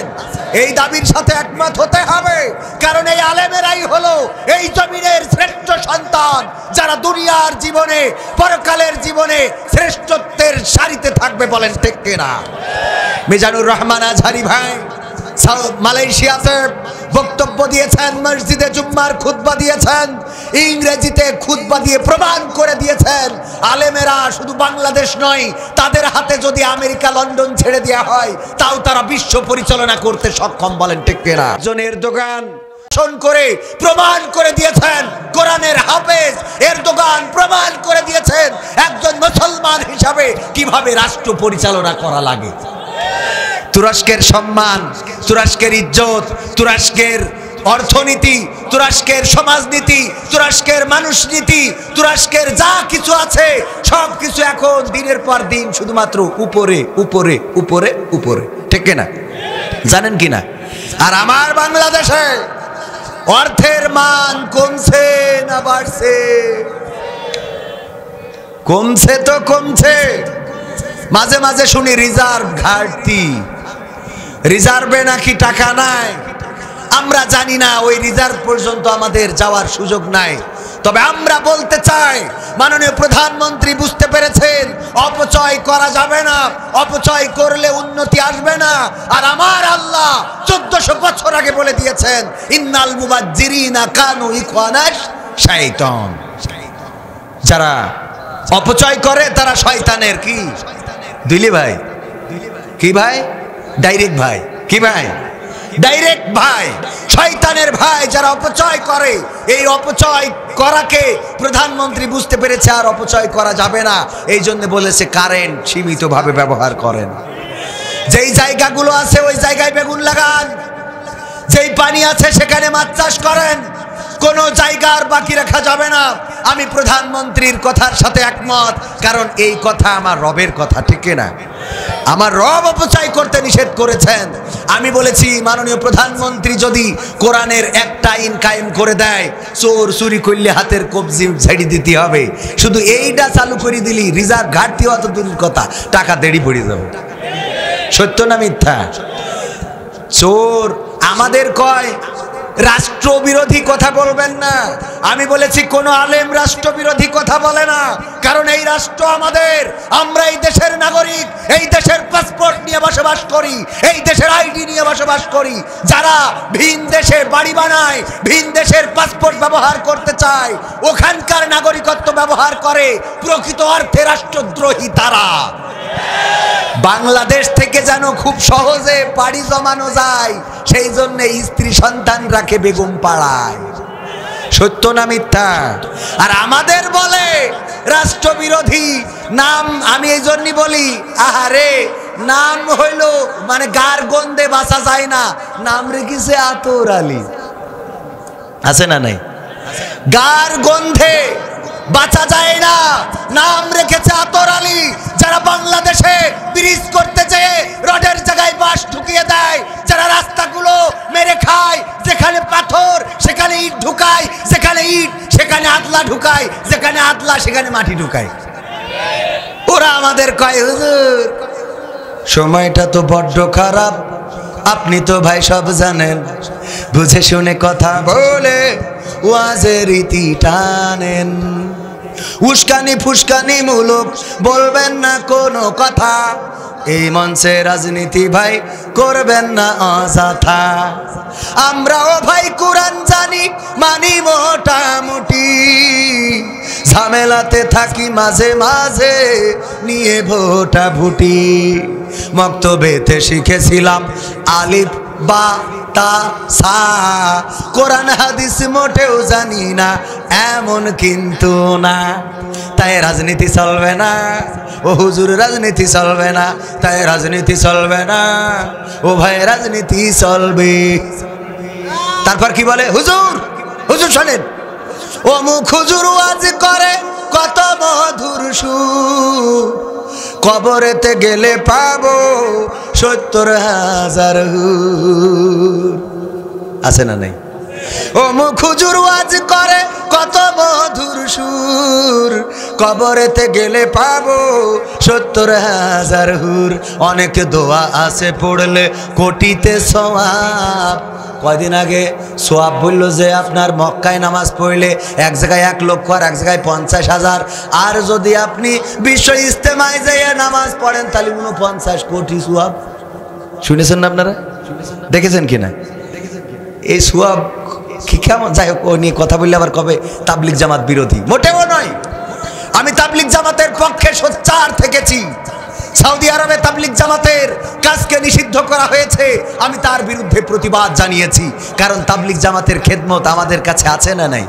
এই দাবির সাথে একমত হতে হবে, কারণ এই আলেমেরাই হলো এই জমিনের শ্রেষ্ঠ সন্তান, যারা দুনিয়ার জীবনে পরকালের জীবনে শ্রেষ্ঠত্বের সারিতে থাকবে। বলেন ঠিক কিনা? মিজানুর রহমান আজহারি ভাই মালয়েশিয়াতে বক্তব্য দিয়েছেন, মসজিদে জুম্মার খুতবা দিয়েছেন, ইংরেজিতে খুতবা দিয়ে প্রমাণ করে দিয়েছেন আলেমেরা শুধু বাংলাদেশ নয়, তাদের হাতে যদি আমেরিকা লন্ডন ছেড়ে দেওয়া হয় তাও তারা বিশ্ব পরিচালনা করতে সক্ষম। বলেন ঠিক কিনা? জনের দোকান করে প্রমাণ করে দিয়েছেন কোরআনের হাফেজ এরদোগান, প্রমাণ করে দিয়েছেন একজন মুসলমান হিসাবে কিভাবে রাষ্ট্র পরিচালনা করা লাগে। তুরস্কের সম্মান, তুরস্কের ইজ্জত, তুরস্কের অর্থনীতি, তুরস্কের সমাজনীতি, তুরস্কের মানুষনীতি, তুরস্কের যা কিছু আছে সব কিছু এখন দিনের পর দিন শুধুমাত্র উপরে উপরে উপরে উপরে, ঠিক কিনা? জানেন কিনা? আর আমার বাংলাদেশে অর্থের মান কমছে না বাড়ছে? কমছে তো কমছে। মাঝে মাঝে শুনি রিজার্ভ ঘাটতি, রিজার্ভে নাকি টাকা নাই। আমরা জানি না, ওই রিজার্ভ পর্যন্ত আমাদের যাওয়ার সুযোগ নাই। তবে আমরা বলতে চাই, মাননীয় প্রধানমন্ত্রী বুঝতে পেরেছেন অপচয় অপচয় করা যাবে না, অপচয় করলে উন্নতি আসবে না। আর আমার আল্লাহ 1400 বছর আগে বলে দিয়েছেন, ইন্নাল মুবাজ্জিরিনা কানু ইখওয়ানাশ শাইতান। যারা অপচয় করে তারা শয়তানের কি দুলি ভাই, কি ভাই, ডাইরেক্ট ভাই, কি ভাই, ডাইরেক্ট ভাই, শয়তানের ভাই। যারা অপচয় করে, এই অপচয় করাকে প্রধানমন্ত্রী বুঝতে পেরেছে আর অপচয় করা যাবে না, এই জন্য বলেছে কারেন্ট সীমিতভাবে ব্যবহার করেন। যেই জায়গাগুলো আছে ওই জায়গায় বেগুন লাগান, যেই পানি আছে সেখানে মাছ চাষ করেন, কোনো জায়গা আর বাকি রাখা যাবে না। আমি প্রধানমন্ত্রীর কথার সাথে একমত, কারণ এই কথা আমার রবের কথা, ঠিক না? আমার রব অপচয় করতে নিষেধ করেছেন। আমি বলেছি মাননীয় প্রধানমন্ত্রী যদি কোরআনের একটা আইন কায়েম করে দেয়, চোর চুরি করলে হাতের কবজি ছেড়ে দিতে হবে, শুধু এইটা চালু করে দিলি রিজার্ভ ঘাটতি অত দূরের কথা, টাকা দেরি পড়ে যাবে। সত্য না মিথ্যা? চোর আমাদের কয় রাষ্ট্রবিরোধী কথা বলবেন না। আমি বলেছি কোন আলেম রাষ্ট্রবিরোধী কথা বলে না, কারণ এই রাষ্ট্র আমাদের, আমরা এই দেশের নাগরিক, এই দেশের পাসপোর্ট নিয়ে বসবাস করি, এই দেশের আইডি নিয়ে বসবাস করি। যারা ভিন দেশে বাড়ি বানায়, ভিন দেশের পাসপোর্ট ব্যবহার করতে চায়, ওখানকার নাগরিকত্ব ব্যবহার করে, প্রকৃত অর্থে রাষ্ট্রদ্রোহী তারা। বাংলাদেশ থেকে যেন খুব সহজে পাড়ি জমানো যায়, সেই জন্য স্ত্রী সন্তান রাখে বেগম পাড়ায়। সত্য না মিথ্যা? আর আমাদের বলে রাষ্ট্রবিরোধী নাম। আমি এই জন্যই বলি, আহারে নাম হইল মানে গার গন্ধে বাঁচা যায় না, নাম রেখেছে আতর আলী, আছে না নাই? গার গন্ধে বাঁচা যায় না, নাম রেখেছে আতর আলী। যারা বাংলাদেশে ব্রিজ করতে চেয়ে রডের জায়গায় বাঁশ ঢুকিয়ে দেয়, যারা রাস্তাগুলো মেরে খায়, যেখানে পাথর সেখানে ইট ঢুকায়, যেখানে ইট সেখানে আদলা ঢুকায়, যেখানে আদলা সেখানে মাটি ঢুকায়, ওরা আমাদের কয় হুজুর সময়টা তো বড্ড খারাপ, আপনি তো ভাই সব জানেন, বুঝে শুনে কথা বলে ওয়াজের রীতি টানেন, উস্কানি ফুসকানি মূলক বলবেন না কোনো কথা, এই মঞ্চে রাজনীতি ভাই করবেন না অযথা। আমরাও ভাই কোরআন জানি, মানি মোটামুটি, ঝামেলাতে থাকি মাঝে মাঝে নিয়ে ভোটা ভুটি, মক্তবেতে শিখেছিলাম আলিফ বা তা সা, কোরআন হাদিস মোটেও জানি না এমন কিন্তু না, তাই রাজনীতি চলবে না। ও হুজুর রাজনীতি চলবে না, তাই রাজনীতি চলবে না, ও ভাই রাজনীতি চলবে। তারপর কি বলে হুজুর, হুজুর শোনেন, ও মুখ হুজুর ওয়াজ করে কত মধুর সুর, কবরেতে গেলে পাবো 70,000 হুর, আছে না নাই? ও মুখ হুজুর ওয়াজ করে কত মধুর সুর, কবরেতে গেলে পাবো 70,000 হুর, অনেক দোয়া আছে পড়লে কোটিতে সওয়াব। কয়দিন আগে সোয়াব বলল যে আপনার মক্কায় নামাজ পড়লে এক জায়গায় 1 লক্ষ আর এক জায়গায় 50,000, আর যদি আপনি বিশ্ব ইজতেমায় যেয়ে নামাজ পড়েন তাহলে 49 কোটি সোয়াব। শুনেছেন না আপনারা? দেখেছেন কিনা? এই সোয়াব কি কেমন? যাই হোক, ও নিয়ে কথা বললে আবার কবে তাবলিগ জামাত বিরোধী, মোটেও নয়। আমি তাবলিগ জামাতের পক্ষে সোচ্চার থেকেছি। সৌদি আরবে তাবলিগ জামাতের কাজকে নিষিদ্ধ করা হয়েছে, আমি তার বিরুদ্ধে প্রতিবাদ জানিয়েছি, কারণ তাবলিগ জামাতের খেদমত আমাদের কাছে আছে না নাই?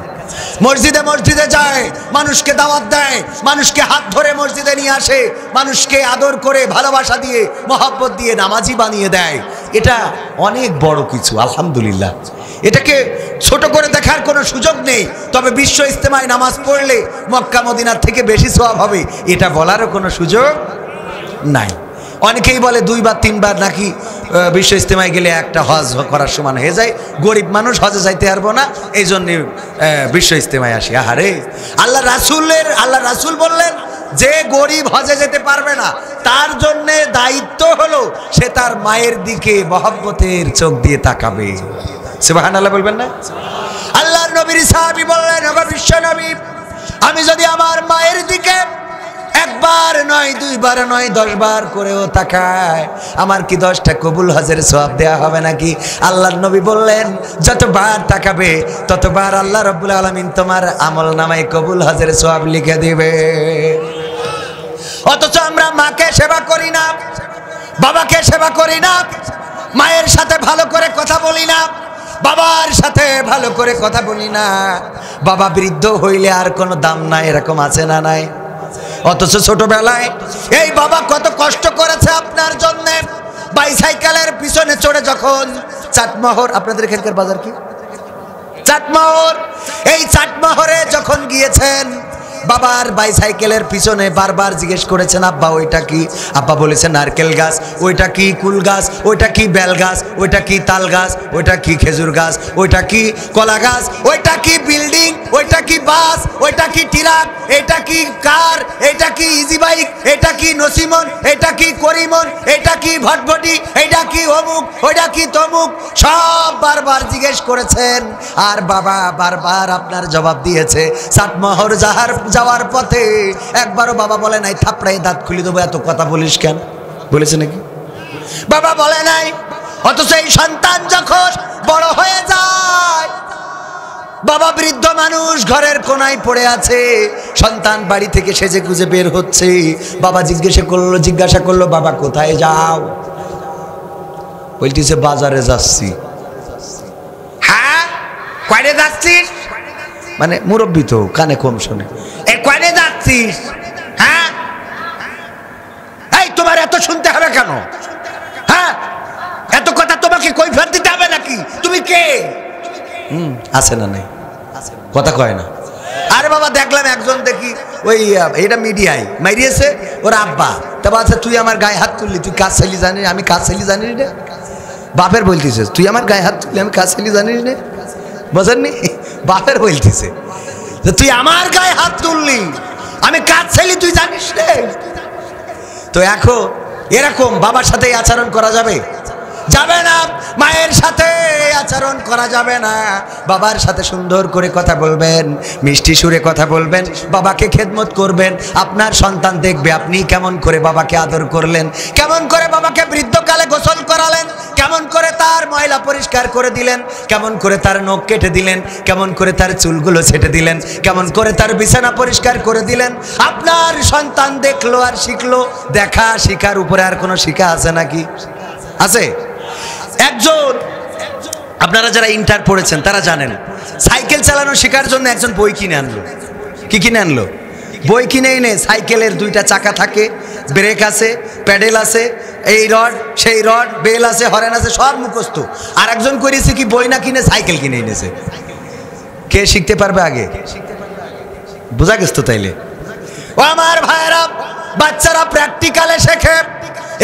মসজিদে মসজিদে যায়, মানুষকে দাওয়াত দেয়, মানুষকে হাত ধরে মসজিদে নিয়ে আসে, মানুষকে আদর করে ভালোবাসা দিয়ে মহব্বত দিয়ে নামাজি বানিয়ে দেয়। এটা অনেক বড় কিছু, আলহামদুলিল্লাহ। এটাকে ছোট করে দেখার কোনো সুযোগ নেই, তবে বিশ্ব ইজতেমায় নামাজ পড়লে মক্কা মদিনার থেকে বেশি সওয়াব হবে, এটা বলারও কোনো সুযোগ নাই। অনেকেই বলে 2 বার 3 বার নাকি বিশ্ব ইজতেমায় গেলে একটা হজ করার সমান হয়ে যায়, গরিব মানুষ হজে যাইতে পারবো না, এই জন্য বিশ্ব ইজতেমায় আসি। আহারে, আল্লাহ রাসূল বললেন যে গরিব হজে যেতে পারবে না, তার জন্য দায়িত্ব হলো সে তার মায়ের দিকে মহব্বতের চোখ দিয়ে তাকাবে। সুবহানাল্লাহ বলবেন না? আল্লাহর নবীর সাহাবী বললেন, ওগো বিশ্ব নবী, আমি যদি আমার মায়ের দিকে একবার নয়, দুইবার নয়, 10 বার করেও তাকায়, আমার কি 10টা কবুল হজের সওয়াব দেয়া হবে নাকি? আল্লাহর নবী বললেন, যতবার তাকাবে ততবার আল্লাহ রাব্বুল আলামিন তোমার আমল নামায় কবুল হজের সওয়াব লিখে দিবে। অথচ আমরা মাকে সেবা করি না, বাবাকে সেবা করি না, মায়ের সাথে ভালো করে কথা বলি না, বাবার সাথে ভালো করে কথা বলি না। বাবা বৃদ্ধ হইলে আর কোনো দাম নাই, এরকম আছে না নাই? অথচ ছোটবেলায় এই বাবা কত কষ্ট করেছে আপনার জন্য। বাইসাইকেলের পিছনে চড়ে যখন চাটমোহর, আপনাদের এখানকার বাজার কি চাটমোহর, এই চাটমোহরে যখন গিয়েছেন, বাবার বাইসাইকেলের পিছনে বারবার জিজ্ঞেস করেছেন, আব্বা ওইটা কি? আব্বা বলেছে নারকেল গাছ। ওইটা কি? কুল গাছ। ওইটা কি? বেল গাছ। ওইটা কি? তাল গাছ। ওইটা কি? খেজুর গাছ। ওইটা কি? কলা গাছ। ওইটা কি? বিল্ডিং। ওইটা কি? বাস। ওইটা কি? ট্রাক। এটা কি? কার। এটা কি? Easy bike. এটা কি? নসিমন। এটা কি? করিমন। এটা কি? ভটভটি। এটা কি? অমুক। ওইটা কি? তমুক। সব বারবার জিজ্ঞেস করেছেন, আর বাবা বারবার আপনার জবাব দিয়েছে। চাটমোহর যাওয়ার পথে একবারও বাবা বলে নাই থাপড়াই দাঁত খুলে দেবো, এত কথা বলিস কেন? বলেছে নাকি? বাবা বলে নাই। অথচ এই সন্তান যখন বড় হয়ে যায়, বাবা বৃদ্ধ মানুষ ঘরের কোনায় পড়ে আছে, সন্তান বাড়ি থেকে সেজে গুজে বের হচ্ছে, বাবা জিজ্ঞাসা করলো বাবা কোথায় যাও? বলতেছে বাজারে যাচ্ছি। হ্যাঁ, কয়রে যাচ্ছিস? মানে মুরব্বী তো কানে কম শোনে। এ কয়রে যাচ্ছিস? হ্যাঁ, এই তোমার এত শুনতে হবে কেন? হ্যাঁ, এত কথা তোমাকে কৈফিয়ত দিতে হবে নাকি? তুমি কে? আছে না নাই? কথা কয় না। আরে বাবা দেখলাম একজন, দেখি ওই এটা মিডিয়ায় মারিয়েছে ওর আব্বা, তা বলছে তুই আমার গায়ে হাত তুললি, তুই কাজ ছেলি জানিস? আমি কাজ ছেলি জানিস রে? বাপের বলতেছে তুই আমার গায়ে হাত তুললি, আমি কাজ ছেলি জানিস রে? বুঝেননি? বাপের বলতেছে তুই আমার গায়ে হাত তুললি, আমি কাজ ছেলি, তুই জানিস রে? তো এখন এরকম বাবার সাথে আচরণ করা যাবে? যাবে না। মায়ের সাথে আচরণ করা যাবে না। বাবার সাথে সুন্দর করে কথা বলবেন, মিষ্টি সুরে কথা বলবেন, বাবাকে খেদমত করবেন। আপনার সন্তান দেখবে আপনি কেমন করে বাবাকে আদর করলেন, কেমন করে বাবাকে বৃদ্ধকালে গোসল করালেন, কেমন করে তার ময়লা পরিষ্কার করে দিলেন, কেমন করে তার নখ কেটে দিলেন, কেমন করে তার চুলগুলো ছেটে দিলেন, কেমন করে তার বিছানা পরিষ্কার করে দিলেন। আপনার সন্তান দেখলো আর শিখলো। দেখা শিখার উপরে আর কোনো শিখা আছে নাকি? আছে? একজন, আপনারা যারা ইন্টার পড়েছেন তারা জানেন, সাইকেল চালানো শেখার জন্য একজন বই কিনে আনলো। কি কিনে আনলো? বই কিনে এনে সাইকেলের 2টা চাকা থাকে, ব্রেক আছে, প্যাডেল আছে, এই রড সেই রড, বেল আছে, হরেন আছে, সব মুখস্থ। আর একজন করেছে কি, বই না কিনে সাইকেল কিনে এনেছে। কে শিখতে পারবে আগে? বোঝা গেছে তো তাইলে? ও আমার ভাইয়েরা, বাচ্চারা প্র্যাকটিক্যালে শেখে।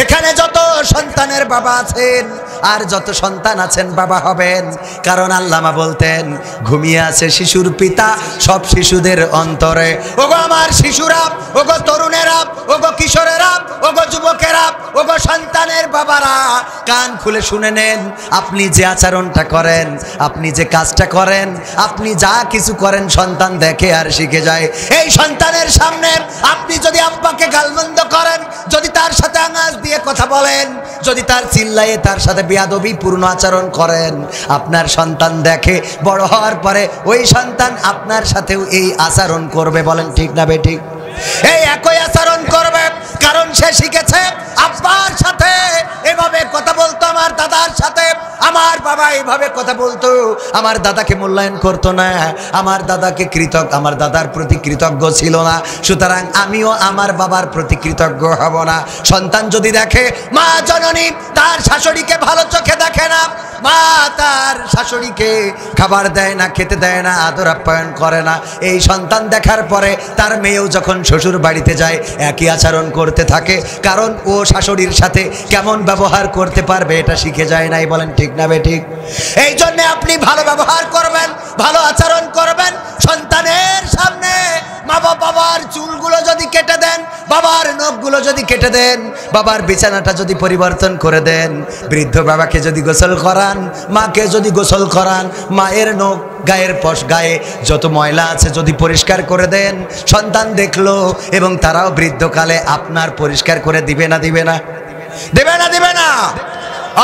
এখানে যত সন্তানের বাবা আছেন আর যত সন্তান আছেন বাবা হবেন, কারণ আল্লামা বলতেন ঘুমিয়ে আছে শিশুর পিতা সব শিশুদের অন্তরে। ওগো আমার শিশুরা, ওগো তরুণেরা, ওগো কিশোরেরা, ওগো যুবকেরা, ওগো সন্তানের বাবারা, কান খুলে শুনে নেন। আপনি যে আচরণটা করেন, আপনি যে কাজটা করেন, আপনি যা কিছু করেন, সন্তান দেখে আর শিখে যায়। এই সন্তানের সামনে আপনি যদি আব্বাকে গালমন্দ করেন, যদি তার সাথে আঙাজ দিয়ে কথা বলেন, যদি তার চিল্লায়ে তার সাথে বেয়াদবি পূর্ণ আচরণ করেন, আপনার সন্তান দেখে বড় হওয়ার পরে ওই সন্তান আপনার সাথেও এই আচরণ করবে। বলেন ঠিক না বেঠিক? এই একই আচরণ করবে, কারণ সে শিখেছে আব্বার সাথে এভাবে কথা বলতো, আমার দাদার সাথে আমার বাবা এইভাবে কথা বলতো, আমার দাদাকে মূল্যায়ন করতো না, আমার দাদাকে আমার দাদার প্রতি কৃতজ্ঞ ছিল না, সুতরাং আমিও আমার বাবার প্রতি কৃতজ্ঞ হব না। সন্তান যদি দেখে মা জননী তার শাশুড়িকে ভালো চোখে দেখে না, মা তার শাশুড়িকে খাবার দেয় না, খেতে দেয় না, আদর আপ্যায়ন করে না, এই সন্তান দেখার পরে তার মেয়েও যখন শ্বশুর বাড়িতে যায় একই আচরণ করতে থাকে, কারণ ও শাশুড়ির সাথে কেমন ব্যবহার করতে পারবে এটা শিখে যায় নাই। বলেন ঠিক না বেঠিক? এই জন্য আপনি ভালো ব্যবহার করবেন, ভালো আচরণ করবেন। সন্তানের সামনে মা বাবার চুলগুলো যদি কেটে দেন, বাবার নখগুলো যদি কেটে দেন, বাবার বিছানাটা যদি পরিবর্তন করে দেন, বৃদ্ধ বাবাকে যদি গোসল করা করান, মাকে যদি গোসল করান, মায়ের নখ গায়ের গায়ে যত ময়লা আছে যদি পরিষ্কার করে দেন, সন্তান দেখলো এবং তারাও বৃদ্ধকালে আপনার পরিষ্কার করে দিবে না দিবে না? দেবে না দিবে না?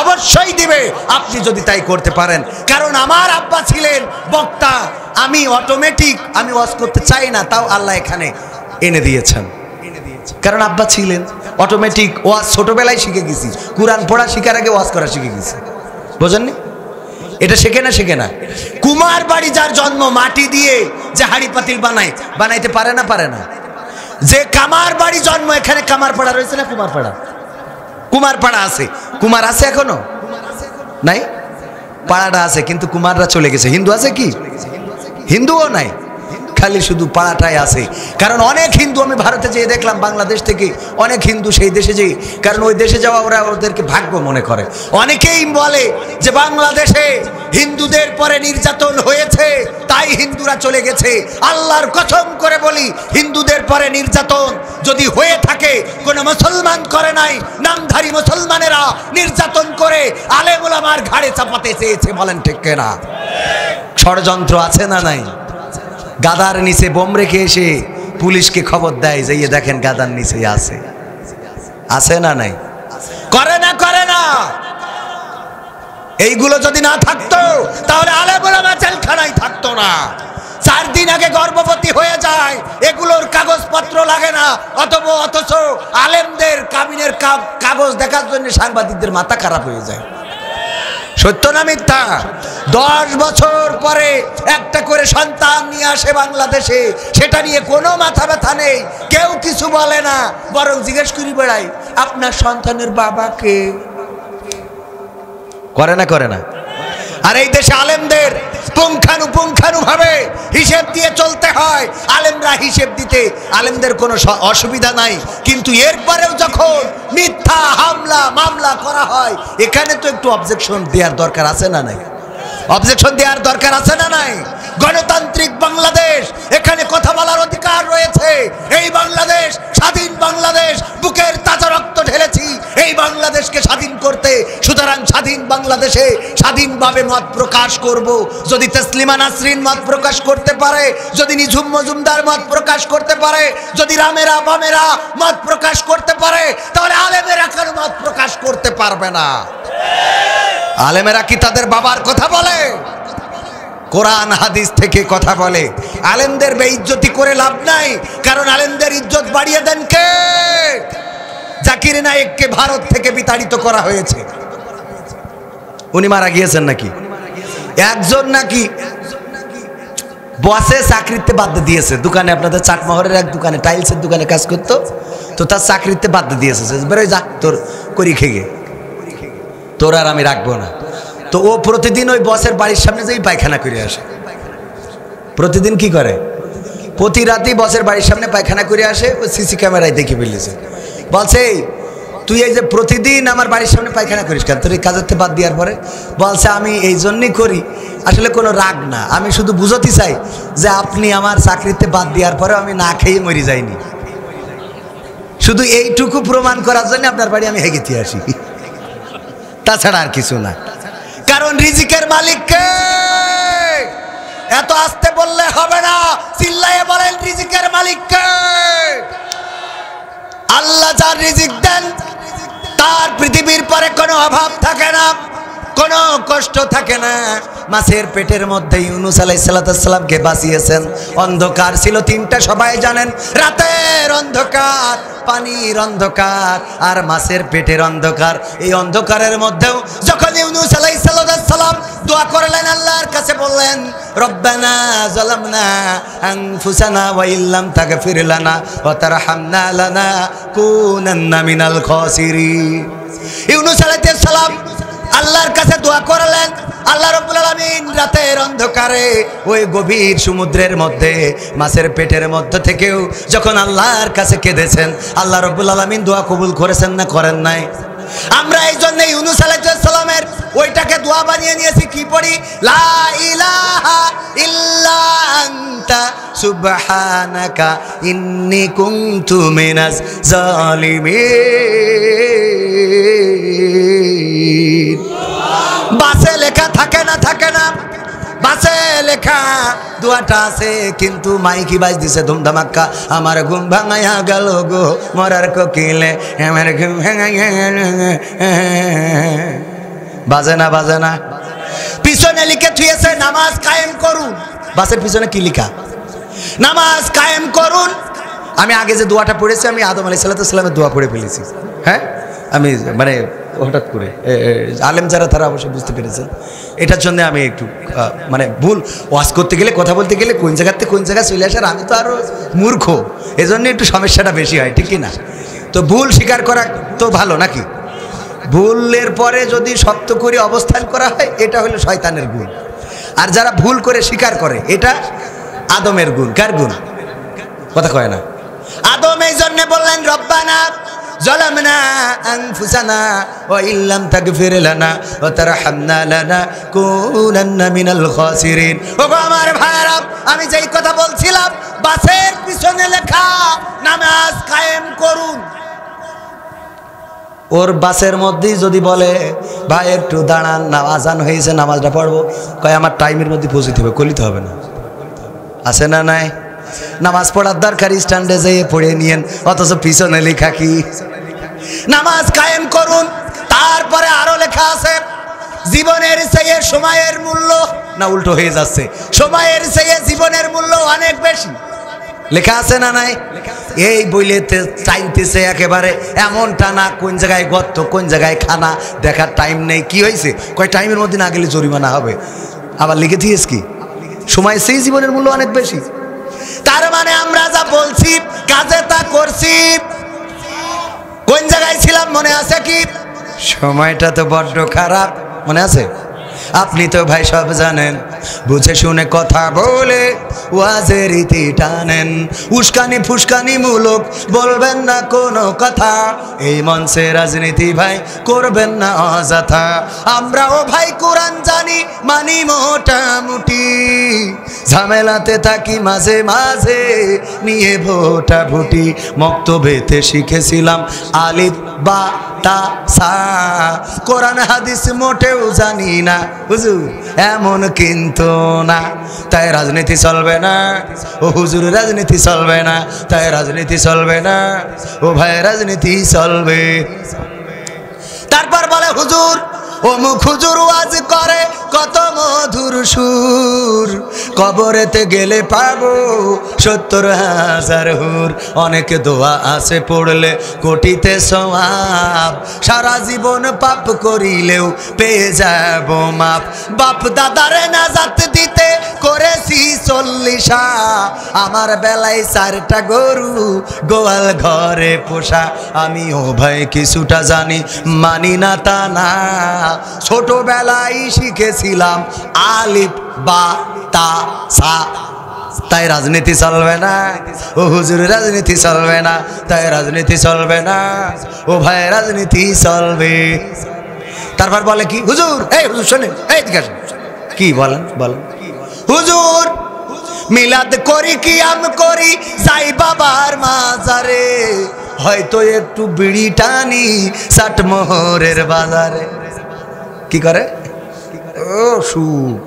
অবশ্যই দিবে, আপনি যদি তাই করতে পারেন। কারণ আমার আব্বা ছিলেন বক্তা, আমি অটোমেটিক আমি ওয়াজ করতে চাই না, তাও আল্লাহ এখানে এনে দিয়েছেন। কারণ আব্বা ছিলেন অটোমেটিক ওয়াজ ছোটবেলায় শিখে গেছি, কুরআন পড়া শিখার আগে ওয়াজ করা শিখে গেছি। বোঝেননি? এটা শেখে না শেখে না। কুমার বাড়ি যার জন্ম, মাটি দিয়ে যে হাড়ি পাতিল বানাইতে পারে না পারে না? যে কামার বাড়ি জন্ম, এখানে কামার পাড়া রয়েছে না কুমার পাড়া? কুমার পাড়া আছে, কুমার আছে এখনো নাই? পাড়াটা আছে কিন্তু কুমাররা চলে গেছে। হিন্দু আছে কি? হিন্দুও নাই, খালি শুধু পাড়াটাই আছে। কারণ অনেক হিন্দু আমি ভারতে যেয়ে দেখলাম, বাংলাদেশ থেকে অনেক হিন্দু সেই দেশে যেয়ে, কারণ ওই দেশে যাওয়া ওরা ওদেরকে ভাগ্য মনে করে। অনেকেই বলে যে বাংলাদেশে হিন্দুদের পরে নির্যাতন হয়েছে তাই হিন্দুরা চলে গেছে। আল্লাহর কসম করে বলি, হিন্দুদের পরে নির্যাতন যদি হয়ে থাকে কোনো মুসলমান করে নাই, নামধারী মুসলমানেরা নির্যাতন করে আলেম ওলামার ঘাড়ে চাপাতে চেয়েছে। বলেন ঠিক কিনা? ষড়যন্ত্র আছে না নাই? গাদার নিচে বোম রেখে এসে পুলিশকে খবর দেয় যে এই দেখেন গাদার নিচে আছে, আছে না নাই? করে না করে না? এইগুলো যদি না থাকতো তাহলে আলেম ওলামা জেলখানায় থাকতো না। 4 দিন আগে গর্ভবতী হয়ে যায়, এগুলোর কাগজপত্র লাগে না, অথচ আলেমদের কাবিনের কাগজ দেখার জন্য সাংবাদিকদের মাথা খারাপ হয়ে যায়। সত্য না মিথ্যা? 10 বছর পরে একটা করে সন্তান নিয়ে আসে বাংলাদেশে, সেটা নিয়ে কোনো মাথা ব্যথা নেই, কেউ কিছু বলে না, বরং জিজ্ঞেস করি বেড়াই আপনার সন্তানের বাবাকে। করে না করে না? আর এই দেশে আলেমদের পুঙ্খানুপুঙ্খানুভাবে হিসেব দিয়ে চলতে হয়। আলেমরা হিসেব দিতে আলেমদের কোনো অসুবিধা নাই, কিন্তু এরপরেও যখন মিথ্যা হামলা মামলা করা হয়, এখানে তো একটু অবজেকশন দেওয়ার দরকার আছে না নাই? অবজেকশন দেওয়ার দরকার আছে না নাই? গণতান্ত্রিক বাংলাদেশ, এখানে কথা বলার অধিকার রয়েছে। এই বাংলাদেশ স্বাধীন বাংলাদেশ, বুকের তাজা রক্ত ঢেলেছি এই বাংলাদেশকে স্বাধীন করতে। সুতরাং স্বাধীন বাংলাদেশে স্বাধীনভাবে মত প্রকাশ করব। যদি তসলিমা নাসরিন মত প্রকাশ করতে পারে, যদি নিঝুম মজুমদার মত প্রকাশ করতে পারে, যদি রামেরা বামেরা মত প্রকাশ করতে পারে, তাহলে আলেমেরা কেন মত প্রকাশ করতে পারবে না? আলেমেরা কি তাদের বাবার কথা বলে? কোরআন হাদিস থেকে কথা বলে। আলেমদের বেইজ্জতি করে লাভ নাই, কারণ আলেমদের ইজ্জত বাড়িয়ে দেন কে? জাকির নায়েককে ভারত থেকে বিতাড়িত করা হয়েছে, উনি মারা গিয়েছেন নাকি? একজন নাকি বসে চাকরিতে বাদ দিয়েছে, দোকানে আপনাদের চাটমোহরের এক দোকানে টাইলসের দোকানে কাজ করতো, তো তার চাকরিতে বাদ দিয়েছে। বেরোয় যাক তোর করি খেয়ে, তোর আর আমি রাখবো না। তো ও প্রতিদিন ওই বসের বাড়ির সামনে যেই পায়খানা করে আসে। প্রতিদিন কি করে? প্রতি রাতেই বসের বাড়ির সামনে পায়খানা করে আসে, ও সিসি ক্যামেরায় দেখে ফেলেছে। বলছে তুই এই যে প্রতিদিন আমার বাড়ির সামনে পায়খানা করিস কেন? তোর এই কাজের বাদ দেওয়ার পরে বলছে আমি এই জন্যই করি, আসলে কোনো রাগ না, আমি শুধু বুঝতে চাই যে আপনি আমার চাকরিতে বাদ দেওয়ার পরেও আমি না খেয়ে মরে যাইনি। শুধু এইটুকু প্রমাণ করার জন্য আপনার বাড়ি আমি হেগেতে আসি, তাছাড়া আর কিছু না। কারণ রিজিকের মালিক কে? এত আস্তে বললে হবে না, চিল্লায়ে বলেন রিজিকের মালিক কে? আল্লাহ যার রিজিক দেন তার পৃথিবীর পরে কোনো অভাব থাকে না, কোনো কষ্ট থাকে না। মাছের পেটের মধ্যে ইউনূস আলাইহিস সালামকে বাঁচিয়েছেন। অন্ধকার ছিল 3টা, সবাই জানেন, রাতের অন্ধকার, পানির অন্ধকার আর মাছের পেটের অন্ধকার। এই অন্ধকারের মধ্যেও যখন ইউনূস আলাইহিস সালাম দোয়া করলেন, আল্লাহর কাছে বললেন রব্বানা যালামনা আনফুসানা ওয়া ইল্লাম তাগফির লানা ওয়া তারহামনা লানাকুনান্না মিনাল খাসিরিন। ইউনূস আলাইহিস সালাম আল্লাহর কাছে দোয়া করলেন। আল্লাহ রাব্বুল আলামিন রাতের অন্ধকারে ওই গভীর সমুদ্রের মধ্যে মাছের পেটের মধ্যে থেকেও যখন আল্লাহর কাছে কেঁদেছেন, আল্লাহ রাব্বুল আলামিন দোয়া কবুল করেছেন না করেন নাই? আমরা এই জন্য ইউনূস আলাইহিস সালামের ওইটাকে দোয়া বানিয়ে নিয়েছি। কি পড়ি? লা ইলাহা ইল্লা আনতা সুবহানাকা ইন্নী কুনতু মিনাজ জালিমিন। বাসে লেখা থাকে না, থাকে না, বাসে লেখা দুয়াটা আছে, কিন্তু মাইকি বাজ দিছে ধুমধামাক্কা। আমার ঘুম ভাঙাইয়া গেল গো মরার কোকিলে, আমার ঘুম ভাঙাইয়া গেল। বাজে না, বাজে না। পিছনে লিখে থুয়েছে নামাজ কায়েম করুন। বাসের পিছনে কি লিখা? নামাজ কায়েম করুন। আমি আগে যে দোয়াটা পড়েছি, আমি আদম আলাইহিস সালামের দোয়া পড়ে ফেলেছি। হ্যাঁ, আমি মানে হঠাৎ করে আলেম যারা তারা অবশ্যই বুঝতে পেরেছেন। এটার জন্য আমি একটু মানে ভুল ওয়াজ করতে গেলে, কথা বলতে গেলে কোন জায়গাতে কোন জায়গায় চলে আসার, আমি তো আরও মূর্খ, এজন্য একটু সমস্যাটা বেশি হয়, ঠিক কি না? তো ভুল স্বীকার করা তো ভালো নাকি? ভুলের পরে যদি শক্ত করে অবস্থান করা হয়, এটা হলো শয়তানের গুণ। আর যারা ভুল করে স্বীকার করে, এটা আদমের গুণ। কার গুণ? কথা কয় না। আদম এই জন্য বললেন রব্বানা যালামনা আনফুসানা ওয়া ইল্লাম তাগফির লানা ওয়া তারহামনা লানাকুনান্না মিনাল খাসিরিন। ওগো আমার ভাইরা, আমি যেই কথা বলছিলাম, বাসের পিছনে লেখা নামাজ কায়েম করুন। ওর বাসের মধ্যেই যদি বলে ভাই একটু দাঁড়ান, না আজান হয়েছে, নামাজটা পড়বো, কয় আমার টাইমের মধ্যে পৌঁছতে হবে, কলিতে হবে না। আছে না নাই? নামাজ পড়ার দরকার, স্ট্যান্ডে যেয়ে পড়ে নিয়েন, অথচ পিছনে লেখা কি? নামাজ কায়েম করুন। তারপরে আরো লেখা আছে জীবনের চেয়ে সময়ের মূল্য, না উল্টো হয়ে যাচ্ছে, সময়ের চেয়ে জীবনের মূল্য অনেক বেশি। লেখা আছে না নাই? এই বইলেতে টাইমতেছে একেবারে এমন টানা, কোন জায়গায় গর্ত, কোন জায়গায় খানা, দেখার টাইম নেই। কি হয়েছে? কয় টাইমের মধ্যে না গেলে জরিমানা হবে। আবার লিখে দিয়েছ কি সময় সেই জীবনের মূল্য অনেক বেশি। তার মানে আমরা যা বলছি কাজে তা করছি। কোন জায়গায় ছিলাম মনে আছে কি? সময়টা তো বড্ড খারাপ, মনে আছে? আপনি তো ভাই সব জানেন, বুঝে শুনে কথা বলে ওয়াজের রীতি টানেন, উস্কানি ফুস্কানি মূলক বলবেন না কোনো কথা, এই মঞ্চে রাজনীতি ভাই করবেন না অযথা। আমরাও ভাই কোরআন জানি, মানি মোটামুটি, ঝামেলাতে থাকি মাঝে মাঝে নিয়ে ভোটা ভুটি। মক্তবেতে শিখেছিলাম আলিফ বা তা সা, কোরআন হাদিস মোটেও জানি না হুজুর, এমন কিন্তু না। তাই রাজনীতি চলবে না ও হুজুর, রাজনীতি চলবে না, তাই রাজনীতি চলবে না ও ভাই, রাজনীতি চলবে। তারপর বলে হুজুর অমুক হুজুর ওয়াজ করে কত মধুর সুর, কবরেতে গেলে পাবো ৭০,০০০ হুর। অনেক দোয়া আছে পড়লে কোটিতে সওয়াব, সারা জীবন পাপ করিলেও পেয়ে যাব মাপ। বাপ দাদারে নাজাত দিতে করেছি ৪০, আমার বেলায় ৪টা গরু গোয়াল ঘরে পোষা। আমি ও ভাই কিছুটা জানি, মানি না তা না, ছোটবেলায় শিখেছিলাম আলিফ বা তা সা, তাই রাজনীতি চলবে না ও হুজুর, রাজনীতি চলবে না, তাই রাজনীতি চলবে না ও ভাই, রাজনীতি চলবে। তারপর বলে কি হুজুর, এই হুজুর শোনেন, এই দিকে আসেন। কি বলেন? বলেন হুজুর মিলাদ করি কি আম করি, যাই বাবার মাজারে, হয়তো একটু বিড়ি টানি ৬০ মোহরের বাজারে। কি করে? ও সুখ,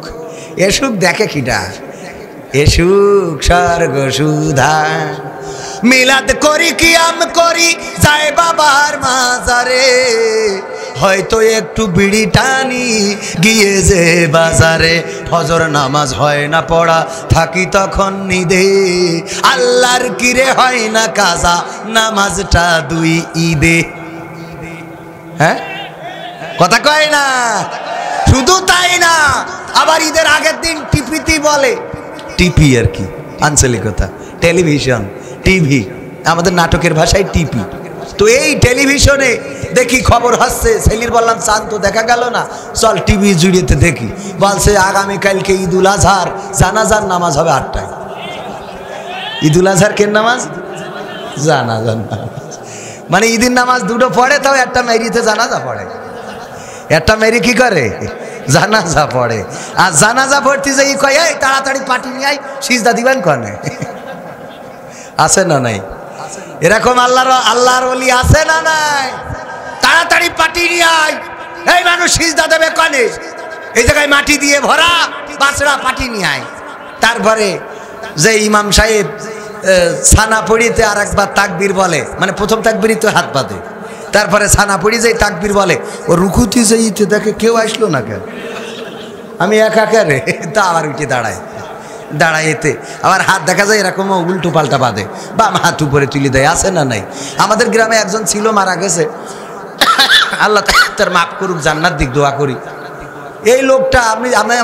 এ সুখ দেখে কিটা, এ সুখ স্বর্গ সুধা। মিলাদ করি কি আম করি, যাই বাবার মাজারে, হয়তো একটু বিড়ি টানি গিয়ে যে বাজারে। ফজর নামাজ হয় না পড়া, থাকি তখন নিদে, আল্লাহর কিরে হয় না কাজা, নামাজটা ২ ঈদে। হ্যাঁ, কথা কয় না? শুধু তাই না, আবার ঈদের আগের দিন টিপিতি বলে। টিপি আর কি আঞ্চলিকতা, টেলিভিশন, টিভি, আমাদের নাটকের ভাষায় টিপি। তো এই টেলিভিশনে দেখি খবর হচ্ছে, ছেলির বললাম চাঁদ তো দেখা গেল না, চল টিভি জুড়িয়েতে দেখি। বলছে আগামীকালকে ঈদুল আজহার, জানাজার নামাজ হবে ৮টায়। ঈদুল আজহার কেন নামাজ? জানাজার নামাজ। মানে ঈদের নামাজ দুটো পড়ে, তাও একটা মেরিতে জানাজা পড়ে। একটা মেরি কি করে? জানাজা পড়ে। আর জানাজা পড়তে যাই কয় এই তাড়াতাড়ি পাটি নিয়ে আই, সিজদা দিবেন কনে। আছে না নাই? এরকম আল্লাহর ওলি আছে না নাই? তাড়াতাড়ি পাটি নিয়ে আই, এই মানুষ সিজদা দেবে কনে। এই জায়গায় মাটি দিয়ে ভরা, বাছড়া পাটি নিয়ে আয়। তারপরে যে ইমাম সাহেব ছানা পড়িতে আর একবার তাকবীর বলে, মানে প্রথম তাকবীরই তো হাত বাঁধে, তারপরে ছানা পড়ি যে তাকবীর বলে, ও রুকুতি যেতে দেখে কেউ আসলো না কেন, আমি একা রে, তা আবার উঠে দাঁড়ায় এতে আবার হাত দেখা যায় এরকম উল্টো পাল্টা বাঁধে, বাম হাত উপরে তুলে দেয়। আছে না নাই? আমাদের গ্রামে একজন ছিল, মারা গেছে, আল্লাহ তার মাফ করুক, জান্নাত দিক, দোয়া করি। এই লোকটা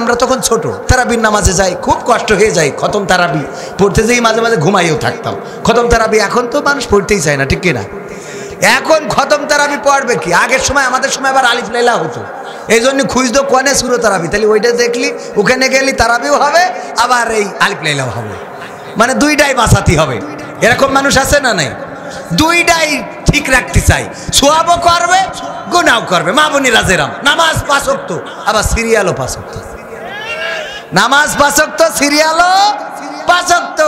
আমরা তখন ছোট, তারাবির নামাজে যাই, খুব কষ্ট হয়ে যায়, খতম তারাবি পড়তে যাই, মাঝে মাঝে ঘুমাইও থাকতাম। খতম তারাবি এখন তো মানুষ পড়তেই চায় না, ঠিক কিনা? এখন খতম তারাবি পড়বে কি? আগের সময়, আমাদের সময় আবার আলিফ লাইলা হতো, এই জন্য খুঁজতো কোনে সুরো তারাবি, তাহলে ওইটা দেখলি, ওখানে গেলি তারাবিও হবে, আবার এই আলিফ লাইলাও হবে, মানে দুইটাই বাঁচাতে হবে। এরকম মানুষ আছে না নাই? দুইটাই ঠিক রাখতে চাই, সোয়াবও করবে, গুনাও করবে। মা বোনেরা যেরাম নামাজ 5 ওয়াক্ত, আবার সিরিয়ালও 5 ওয়াক্ত, নামাজ 5 ওয়াক্ত, সিরিয়ালও 5 ওয়াক্ত,